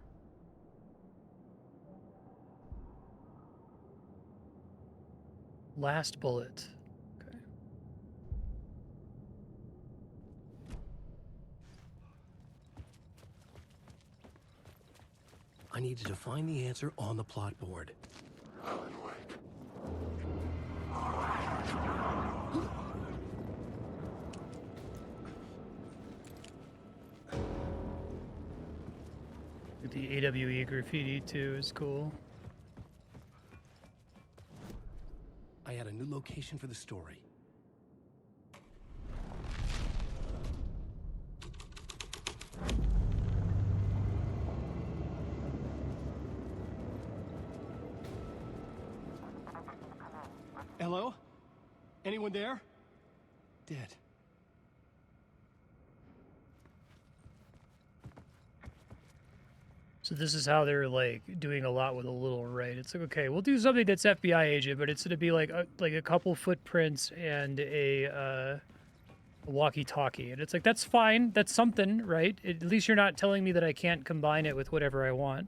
Last bullet. Okay. I needed to find the answer on the plot board. The AWE graffiti too is cool. I had a new location for the story. Hello? Anyone there? Dead. So this is how they're like doing a lot with a little, right? It's like, okay, we'll do something that's FBI agent, but it's gonna be like a couple footprints and a walkie-talkie, and it's like that's fine, that's something, right? At least you're not telling me that I can't combine it with whatever I want.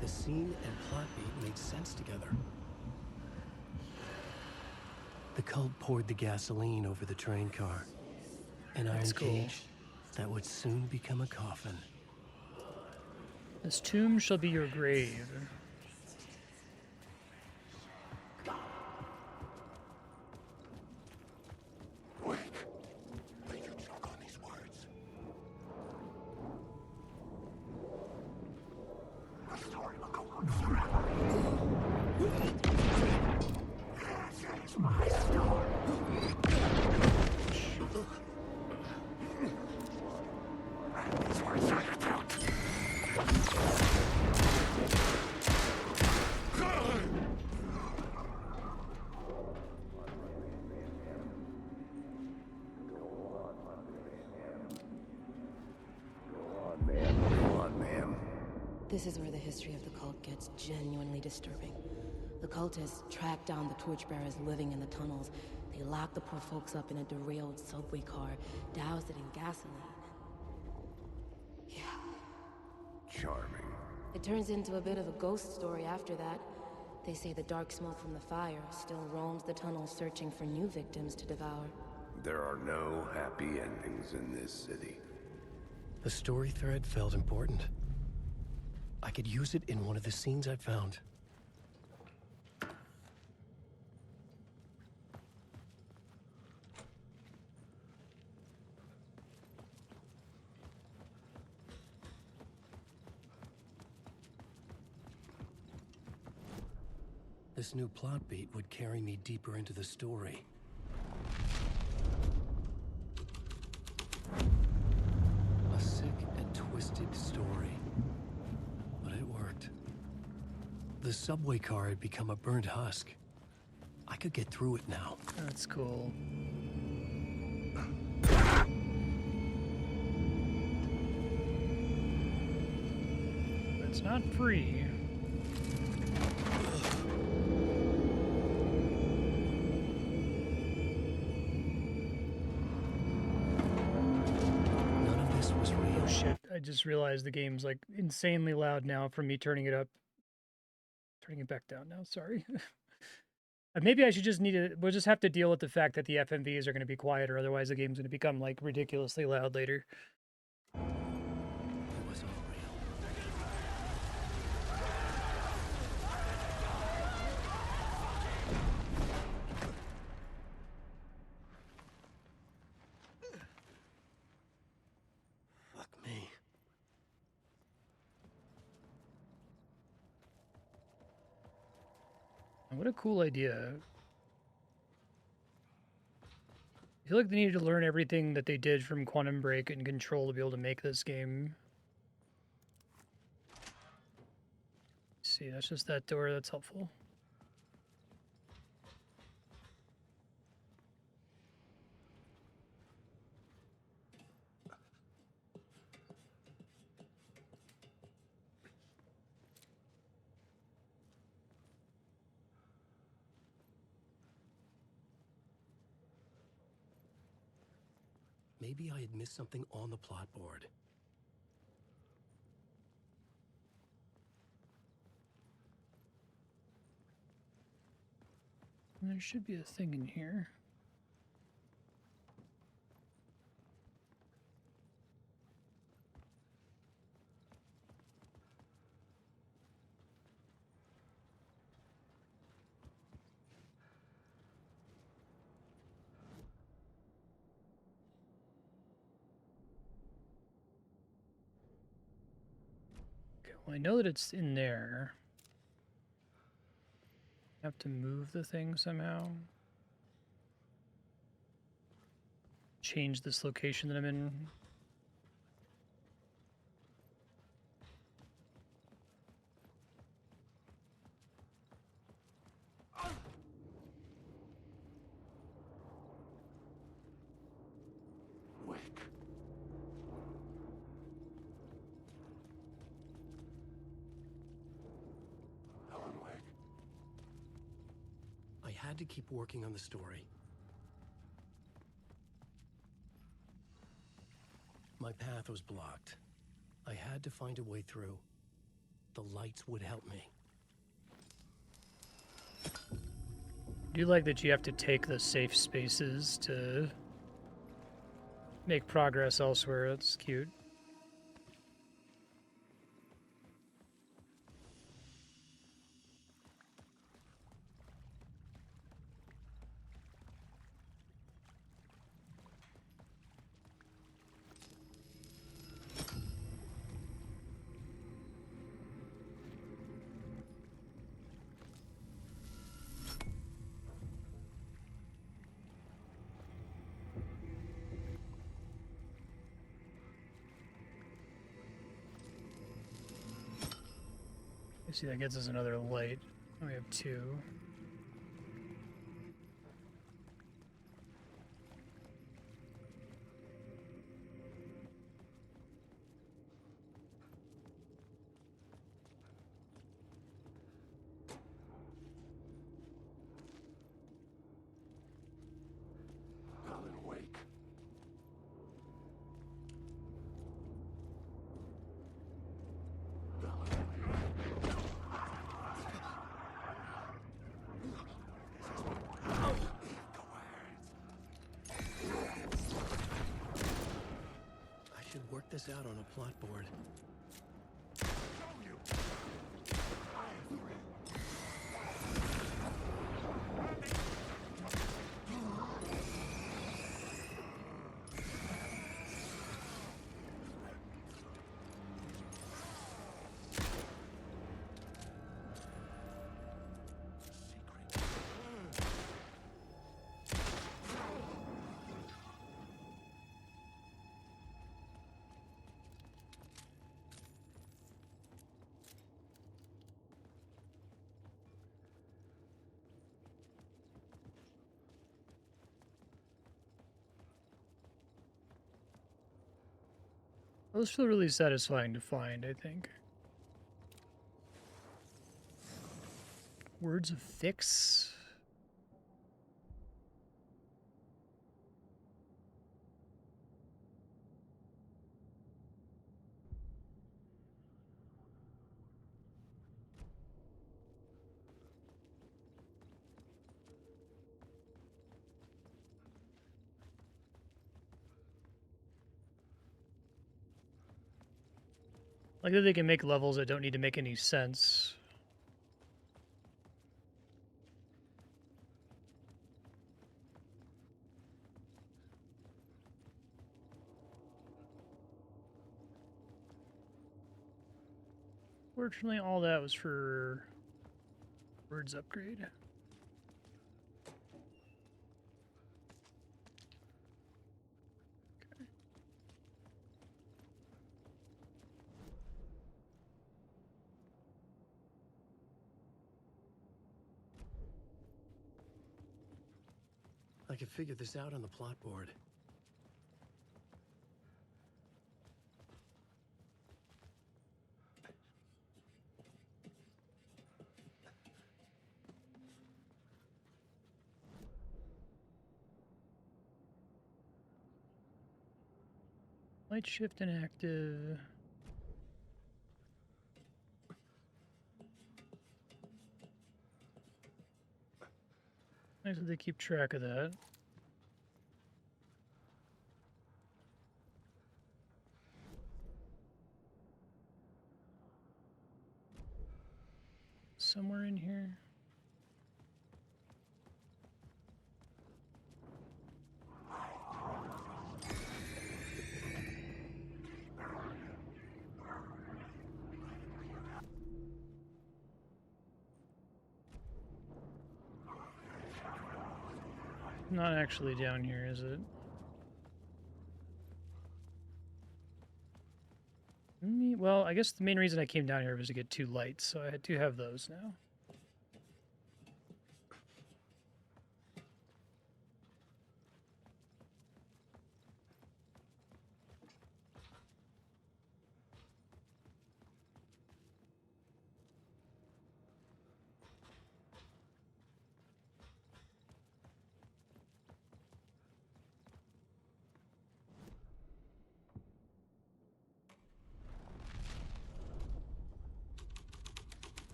The scene and plot beat made sense together. The cult poured the gasoline over the train car. An iron cage that would soon become a coffin. This tomb shall be your grave. This is where the history of the cult gets genuinely disturbing. The cultists tracked down the torchbearers living in the tunnels. They locked the poor folks up in a derailed subway car, doused it in gasoline. Yeah. Charming. It turns into a bit of a ghost story after that. They say the dark smoke from the fire still roams the tunnels searching for new victims to devour. There are no happy endings in this city. The story thread felt important. I could use it in one of the scenes I found. This new plot beat would carry me deeper into the story. A sick and twisted story. But it worked. The subway car had become a burnt husk. I could get through it now. That's cool. But it's not free. Shit, I just realized the game's like insanely loud now from me turning it up. Turning it back down now, sorry. Maybe I should just we'll just have to deal with the fact that the FMVs are going to be quieter, otherwise the game's going to become like ridiculously loud later. What a cool idea. I feel like they needed to learn everything that they did from Quantum Break and Control to be able to make this game. See, that's just that door. That's helpful. Maybe I had missed something on the plot board. There should be a thing in here. Well, I know that it's in there. I have to move the thing somehow. Change this location that I'm in. Wake. Alan Wake. I had to keep working on the story. My path was blocked. I had to find a way through. The lights would help me. I do like that you have to take the safe spaces to make progress elsewhere. That's cute. See, that gets us another light. We have two. Alan Wake. Alan Wake. this out on a plot board. Those feel really satisfying to find, I think. Words of Fix. Like that they can make levels that don't need to make any sense. Fortunately, all that was for words upgrade. I could figure this out on the plot board. Light shift inactive. Nice that they keep track of that. Somewhere in here. Not actually down here, is it? Well, I guess the main reason I came down here was to get 2 lights, so I do have those now.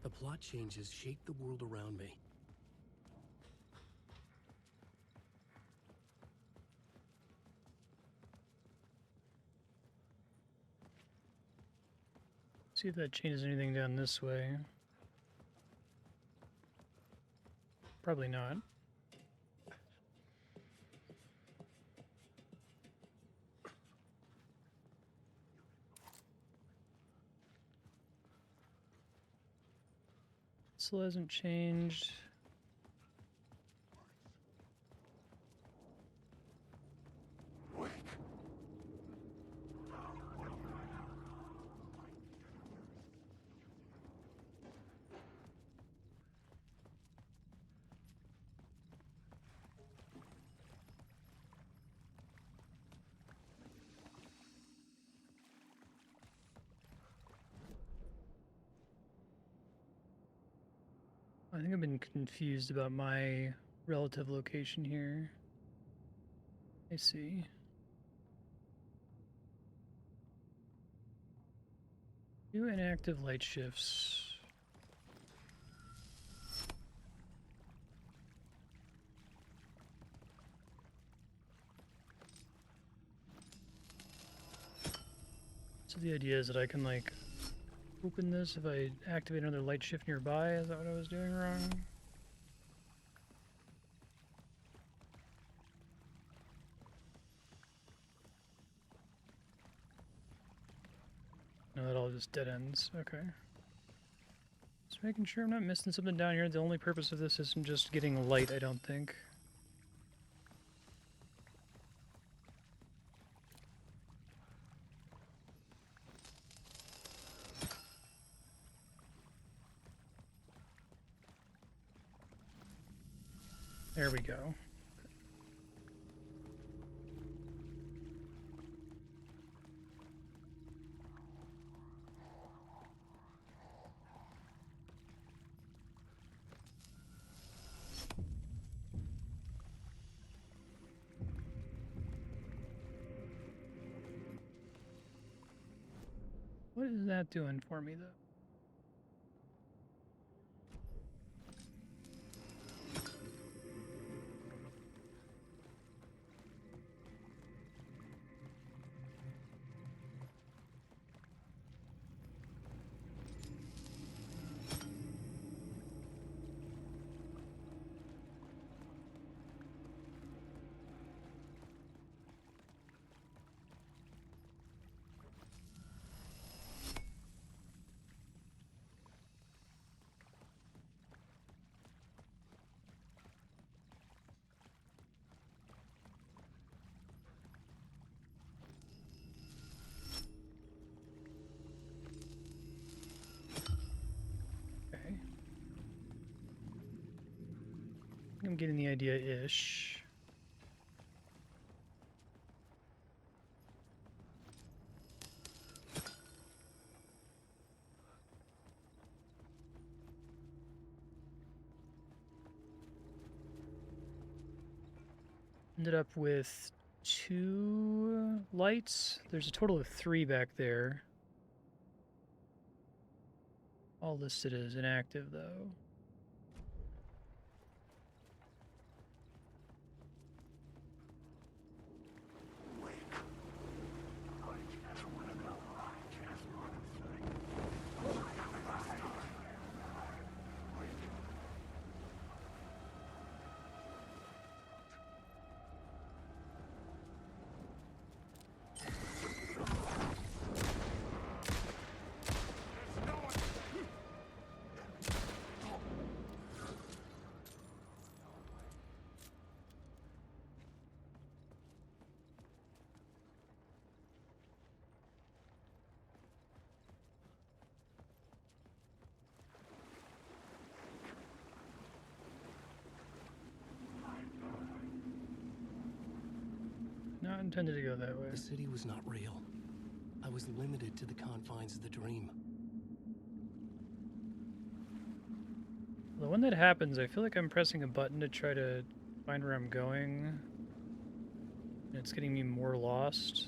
The plot changes shape the world around me. See if that changes anything down this way. Probably not. Still hasn't changed. I think I've been confused about my relative location here. I see. Two inactive light shifts. So the idea is that I can, like, open this if I activate another light shift nearby. Is that what I was doing wrong? No, that all just dead ends. Okay. Just making sure I'm not missing something down here. The only purpose of this isn't just getting light, I don't think. There we go. What is that doing for me, though? Okay. I'm getting the idea-ish. Ended up with 2 lights. There's a total of 3 back there. All listed as inactive, though. Not intended to go that way. The city was not real. I was limited to the confines of the dream. Well, when that happens, I feel like I'm pressing a button to try to find where I'm going. And it's getting me more lost.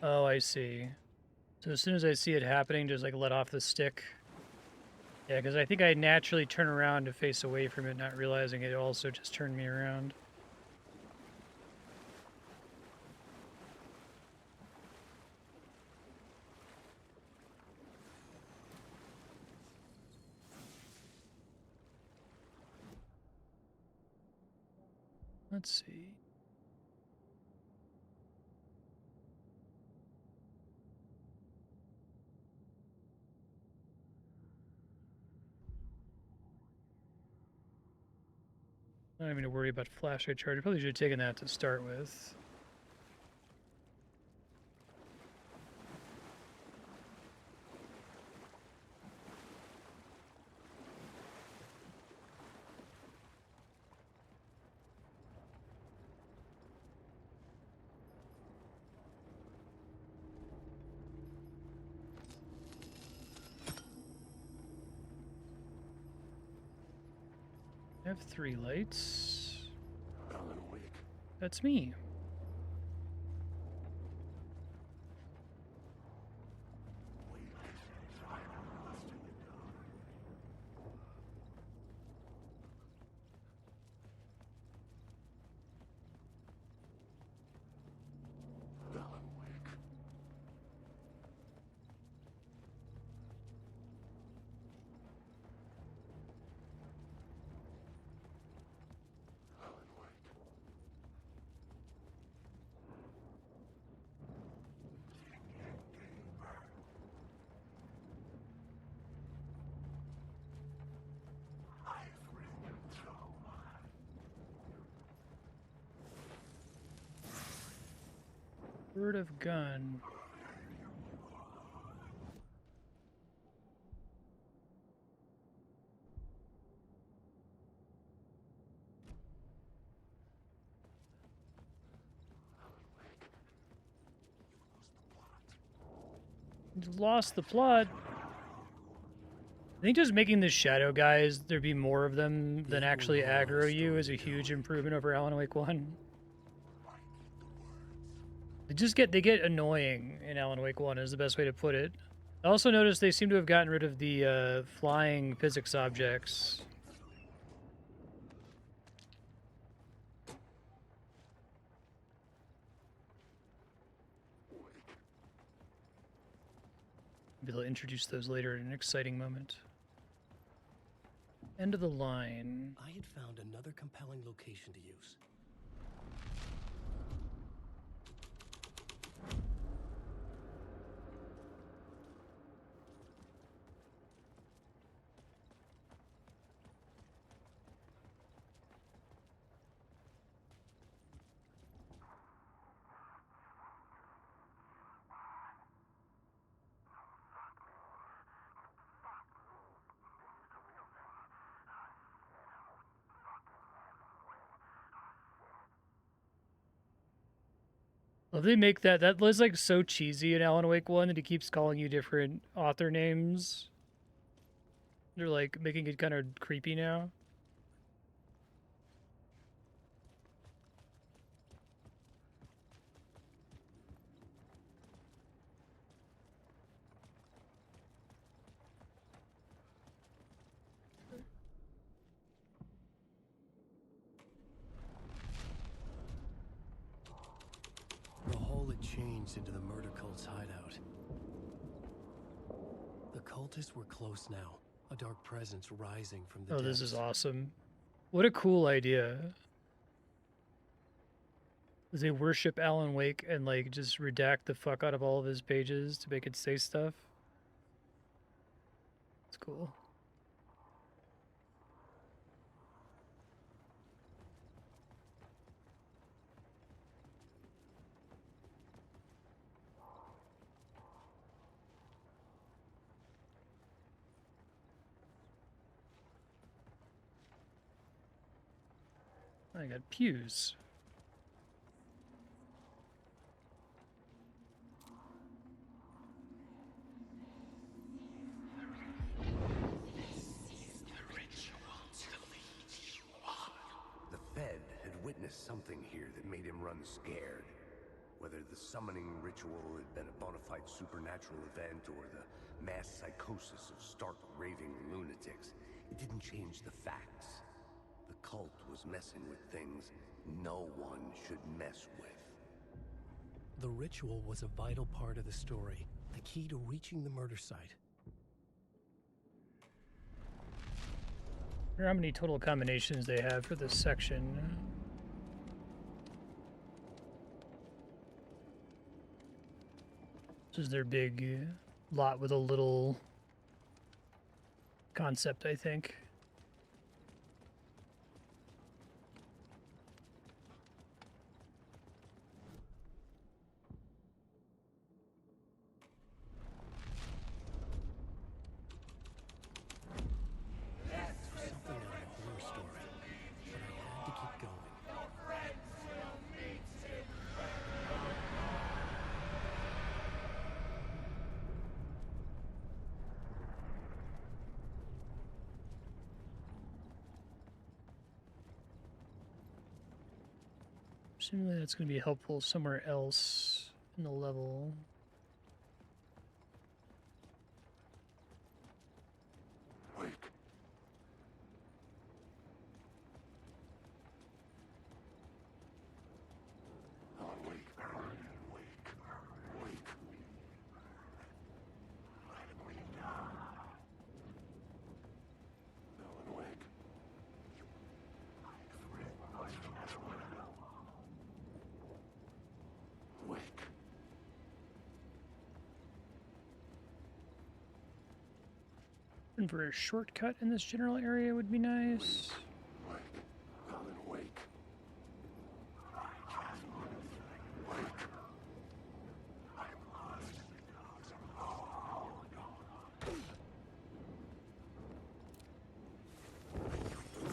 Oh, I see. So as soon as I see it happening, just like let off the stick. Yeah, because I think I naturally turn around to face away from it, not realizing it also just turned me around. Let's see. Not even to worry about flashlight charge. I probably should have taken that to start with. I have 3 lights. Alan Wake. That's me. Word of gun. You lost the plot. I think just making the shadow guys, there be more of them than actually aggro you is a huge improvement over Alan Wake 1. They get annoying in Alan Wake 1 is the best way to put it. I also noticed they seem to have gotten rid of the flying physics objects. Maybe they'll introduce those later in an exciting moment. End of the line. I had found another compelling location to use. Well, they make that was like so cheesy in Alan Wake 1 that he keeps calling you different author names. They're like making it kind of creepy now. The hole had changed into the murder cult's hideout. The cultists were close now, a dark presence rising from the Oh, depths. this is awesome. What a cool idea. They worship Alan Wake and like just redact the fuck out of all of his pages to make it say stuff. It's cool. I got pews. The Fed had witnessed something here that made him run scared. Whether the summoning ritual had been a bona fide supernatural event or the mass psychosis of stark raving lunatics, it didn't change the facts. The cult was messing with things no one should mess with. The ritual was a vital part of the story, the key to reaching the murder site. I wonder how many total combinations they have for this section. This is their big lot with a little concept, I think. Something out of a horror story, but I had to keep going. Presumably that's going to be helpful somewhere else in the level. Wake. Alan, wake. Alan, wake. Wake. Let him read. Alan, wake. Wake. And for a shortcut in this general area would be nice. Wake. Alan, wake. Wake. I'm lost.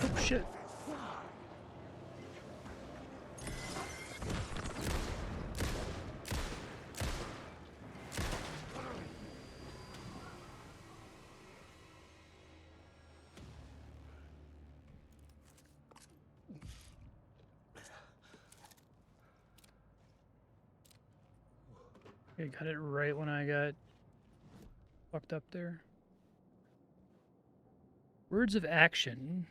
Oh shit. I got it right when I got fucked up there. Words of action.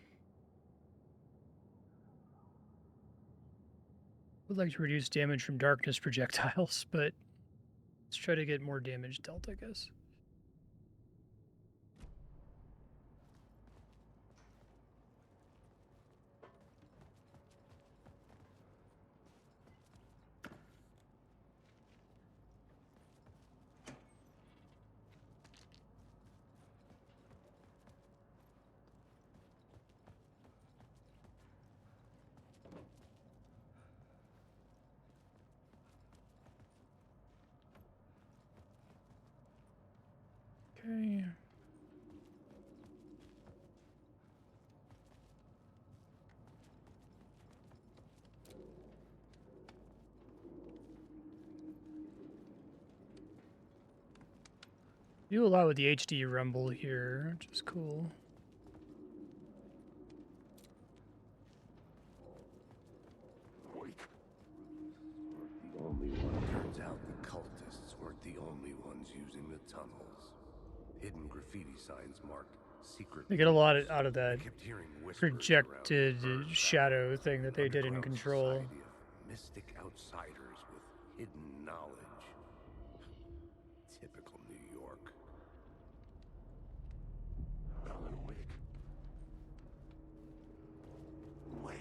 Would like to reduce damage from darkness projectiles, but let's try to get more damage dealt, I guess. Okay. Do a lot with the HD rumble here, which is cool. The only one. Turns out the cultists weren't the only ones using the tunnels. Hidden graffiti signs marked secret. They get a lot out of that kept hearing whispers projected around shadow thing that they did in underground Control. society of mystic outsiders with hidden knowledge. Typical New York. Alan, wake. Wake.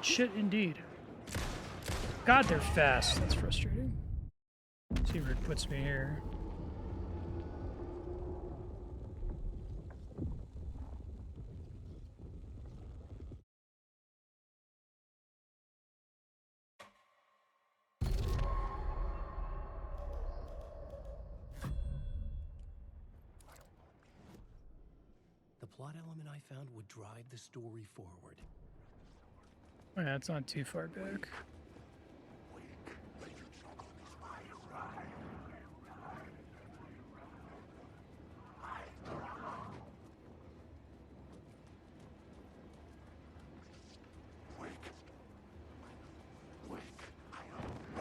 Shit, indeed. God, they're fast. That's frustrating. Let's see where it puts me here. The plot element I found would drive the story forward. Yeah, it's not too far back.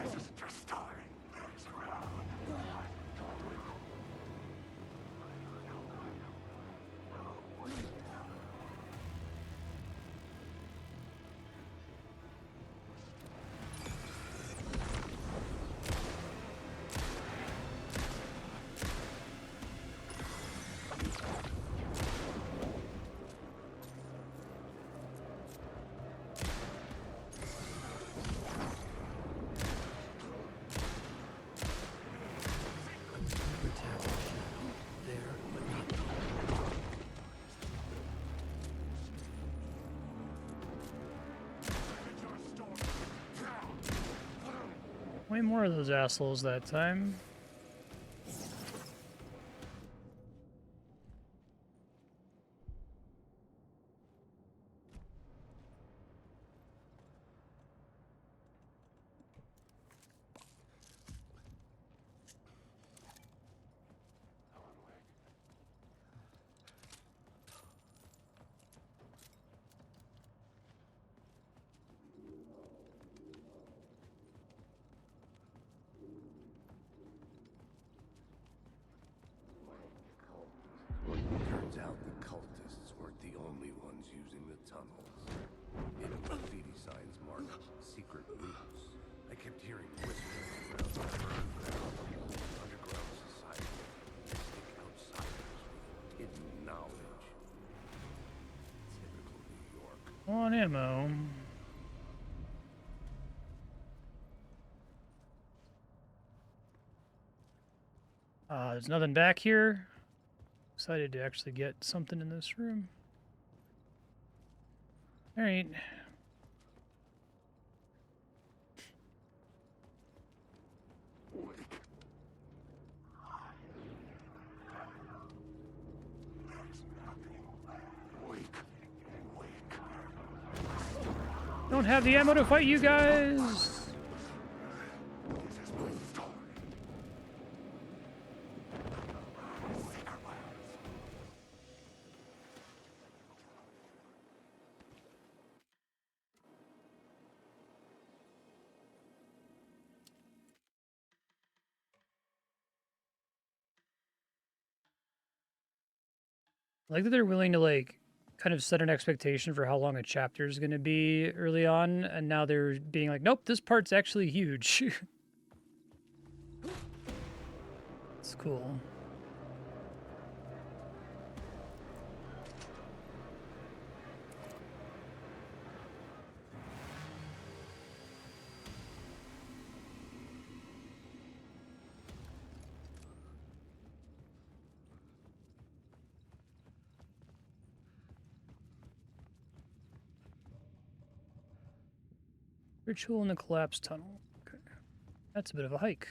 This is just starting. Way more of those assholes that time. tunnels. Hidden graffiti signs marked secret routes. I kept hearing whispers around the underground society. Mystic outsiders with hidden knowledge. Typical New York. On ammo. There's nothing back here. Excited to actually get something in this room. All right. Don't have the ammo to fight you guys. I like that they're willing to like kind of set an expectation for how long a chapter is going to be early on, and now they're being like, nope, this part's actually huge. It's cool. Ritual in the collapsed tunnel. Okay. That's a bit of a hike.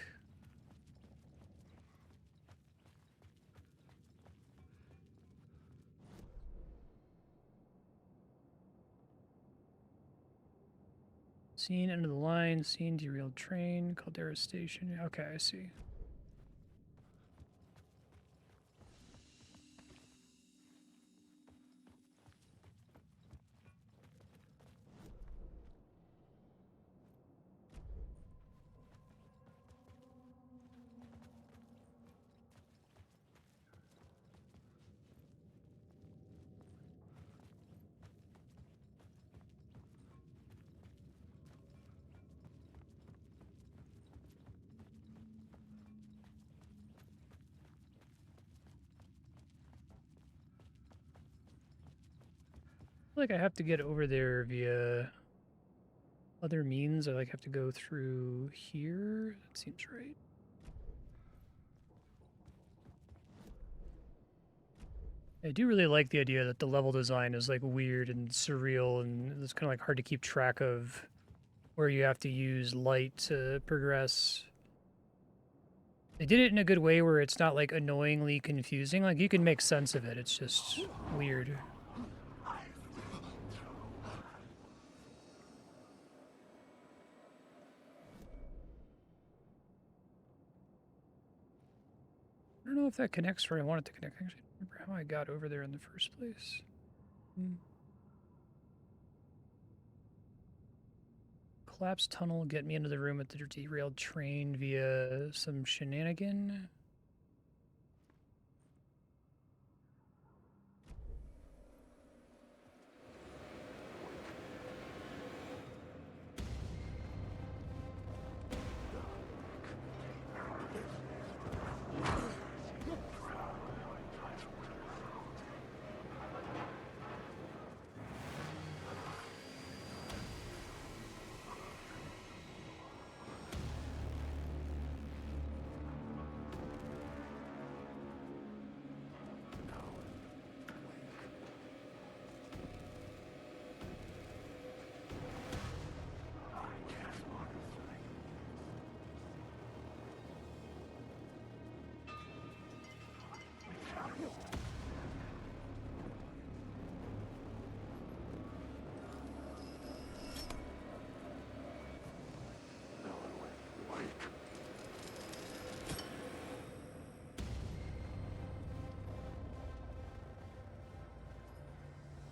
Seen end of the line, seen derailed train, Caldera Station. Okay, I see. Like I have to get over there via other means. I like have to go through here. That seems right. I do really like the idea that the level design is like weird and surreal, and it's kind of like hard to keep track of where you have to use light to progress. They did it in a good way where it's not like annoyingly confusing. Like you can make sense of it. It's just weird. I don't know if that connects where I want it to connect. I actually don't remember how I got over there in the first place. Collapsed tunnel, get me into the room with the derailed train via some shenanigan.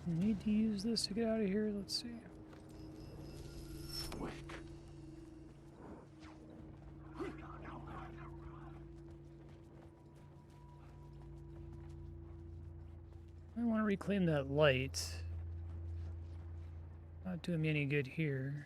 Need to use this to get out of here. Let's see. I want to reclaim that light. Not doing me any good here.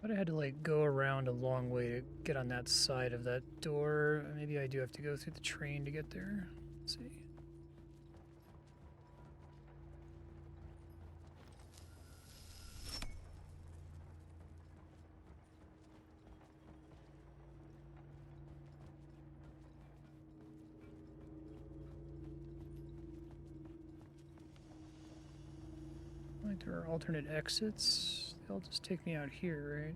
But I had to like go around a long way to get on that side of that door. Maybe I do have to go through the train to get there. Let's see. Like there are alternate exits. They'll just take me out here, right?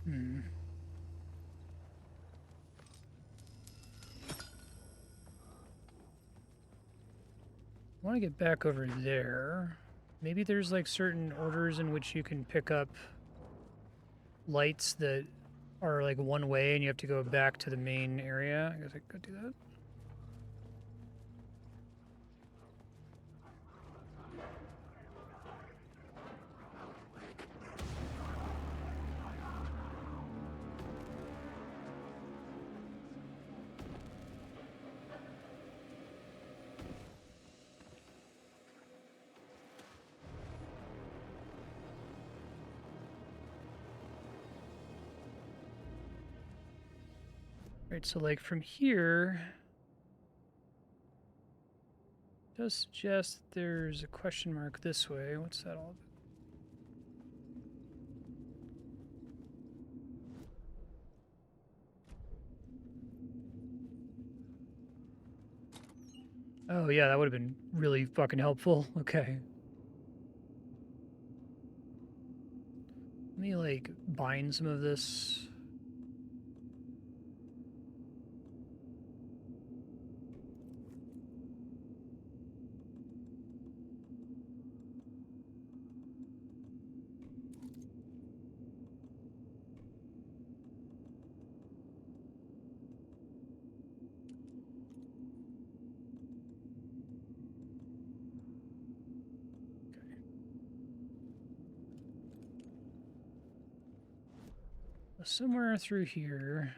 Hmm. I want to get back over there. Maybe there's like certain orders in which you can pick up lights that are like one way and you have to go back to the main area. I guess I could do that. Right, so like from here, it does suggest there's a question mark this way. What's that all about? Oh yeah, that would have been really fucking helpful. Okay. Let me like bind some of this. Somewhere through here.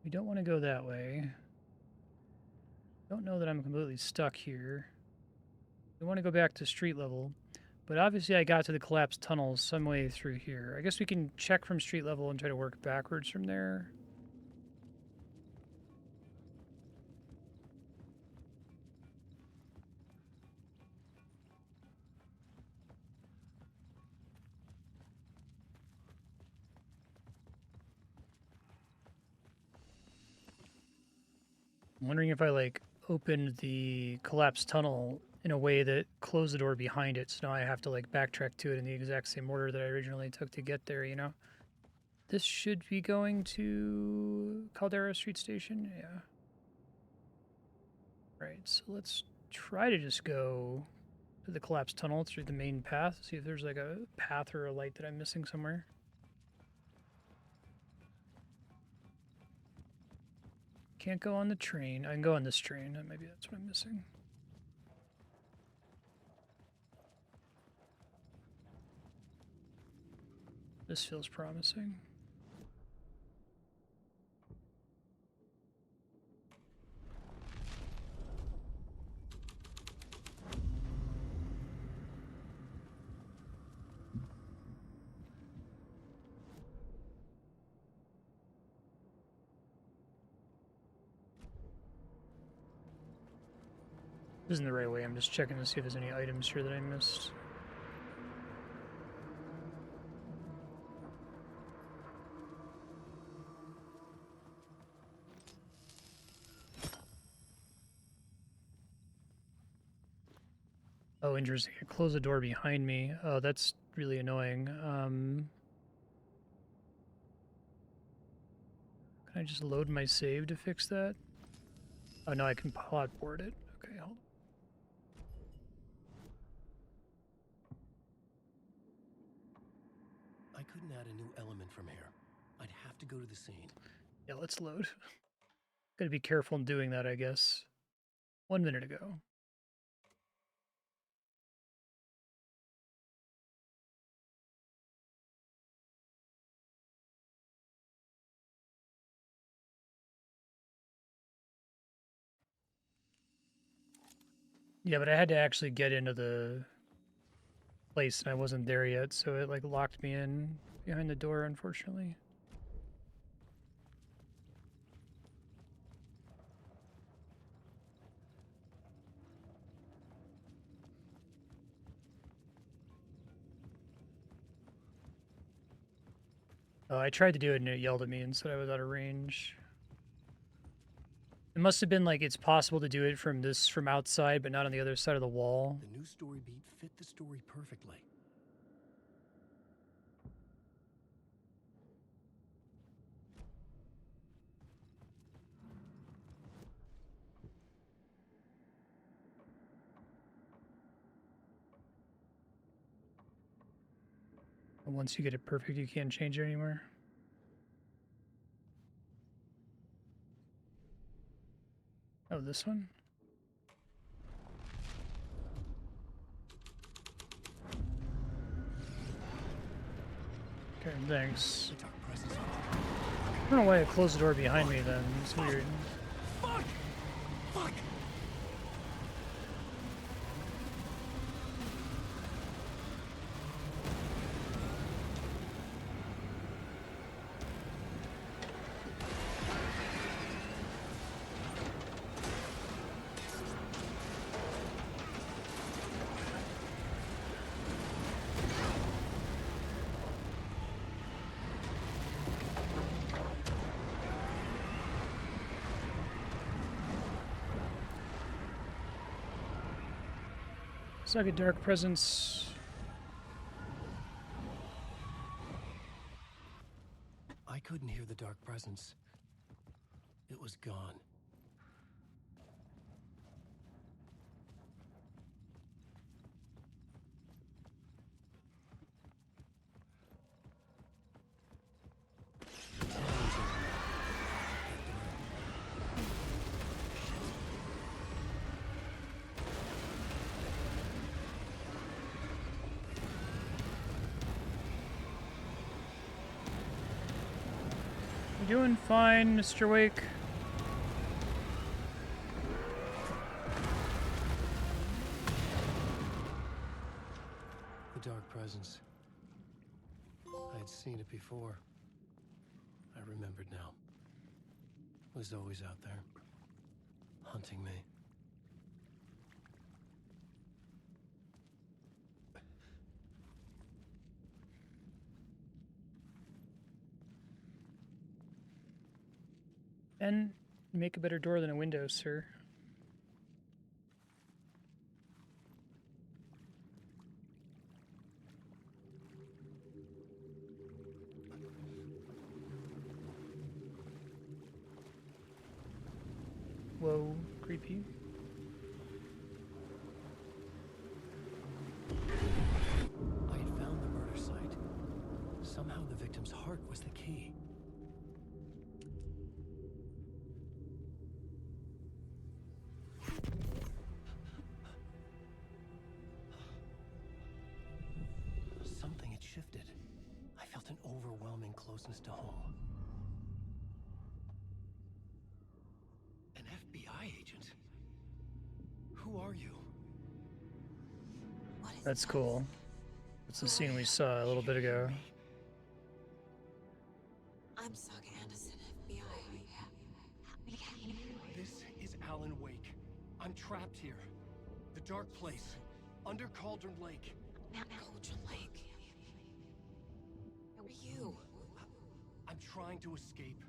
We don't want to go that way. Don't know that I'm completely stuck here. We want to go back to street level. But obviously I got to the collapsed tunnels some way through here. I guess we can check from street level and try to work backwards from there. I'm wondering if I like opened the collapsed tunnel in a way that closed the door behind it, so now I have to like backtrack to it in the exact same order that I originally took to get there, you know? This should be going to Caldera Street Station, yeah. Right, so let's try to just go to the collapsed tunnel through the main path, see if there's like a path or a light that I'm missing somewhere. Can't go on the train. I can go on this train. Maybe that's what I'm missing. This feels promising. This isn't the right way. I'm just checking to see if there's any items here that I missed. Oh, interesting. I closed the door behind me. Oh, that's really annoying. Can I just load my save to fix that? Oh, no, I can plot board it. Okay, hold on. from here. I'd have to go to the scene. Yeah, let's load. Gotta be careful in doing that, I guess. 1 minute ago. Yeah, but I had to actually get into the place and I wasn't there yet, so it like locked me in behind the door, unfortunately. Oh, I tried to do it and it yelled at me and said I was out of range. It must have been like it's possible to do it from outside, but not on the other side of the wall. The new story beat fit the story perfectly. And once you get it perfect, you can't change it anymore. Oh, this one? Okay, thanks. I don't know why I closed the door behind me then. It's weird. Fuck! Fuck! It's like a dark presence. I couldn't hear the dark presence. It was gone. You doing fine, Mr. Wake? The dark presence. I had seen it before. I remembered now. It was always out there, hunting me. And make a better door than a window, sir. Whoa, creepy. I had found the murder site. Somehow the victim's heart was the key. Something had shifted. I felt an overwhelming closeness to home. An FBI agent? Who are you? That's cool. That's the scene we saw a little bit ago. I'm Saga Anderson, FBI. This is Alan Wake. I'm trapped here. The dark place. Under Cauldron Lake. Cauldron Lake. Who are you? I'm trying to escape.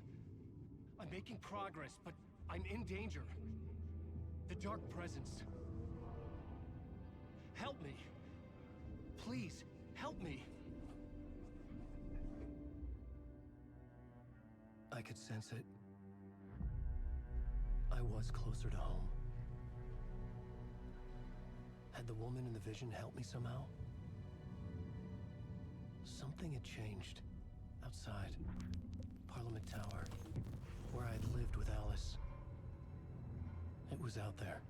I'm making progress, but I'm in danger. The dark presence. Help me. Please, help me. I could sense it. I was closer to home. Had the woman in the vision helped me somehow? Something had changed. Outside, Parliament Tower, where I'd lived with Alice. It was out there,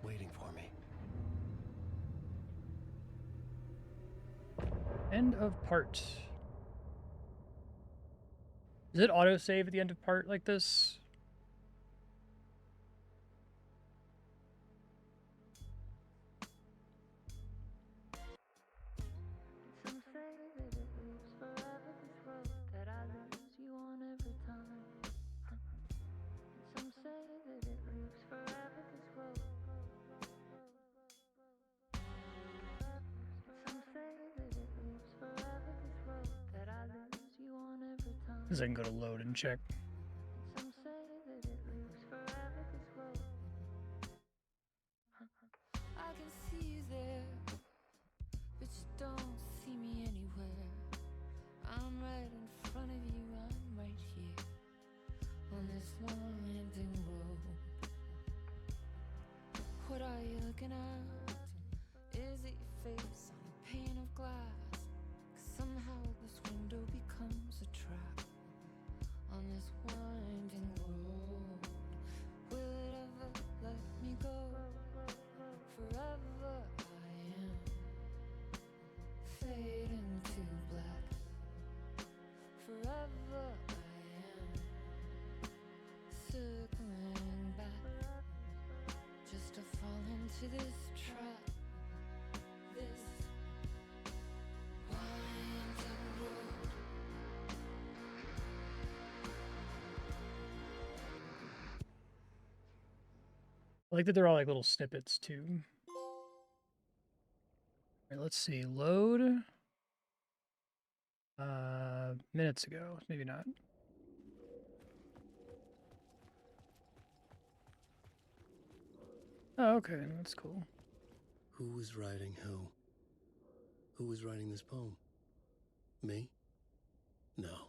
waiting for me. End of part. Does it autosave at the end of part like this? Some say that it lives forever, this road that I lose you on every time. Some say that it lives forever, this road. Some say that it lives forever, this road that I lose you on every time. Because I can go to load and check. Some say that it lives forever, this road. I can see you there, but you don't see me anywhere. I'm right in front of you, I'm right here on this long winding road. What are you looking at? Is it your face on a pane of glass? 'Cause somehow this window becomes a trap on this winding road. Will it ever let me go? Forever I am fading to black. Forever I am circling back, just to fall into this trap. This winding road. I like that they're all like little snippets too. All right, let's see. Load. Minutes ago. Maybe not. Oh, okay. That's cool. Who was writing who? Who was writing this poem? Me? No.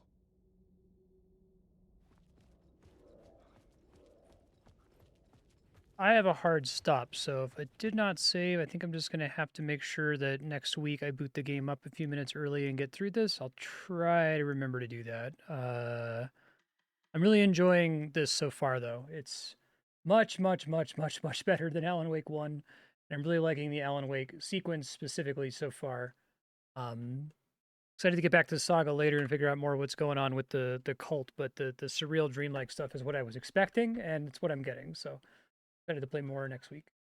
I have a hard stop, so if it did not save, I think I'm just going to have to make sure that next week I boot the game up a few minutes early and get through this. I'll try to remember to do that. I'm really enjoying this so far, though. It's much, much, much, much, much better than Alan Wake 1. And I'm really liking the Alan Wake sequence specifically so far. Excited to get back to the saga later and figure out more what's going on with the cult, but the surreal dreamlike stuff is what I was expecting, and it's what I'm getting, so excited to play more next week.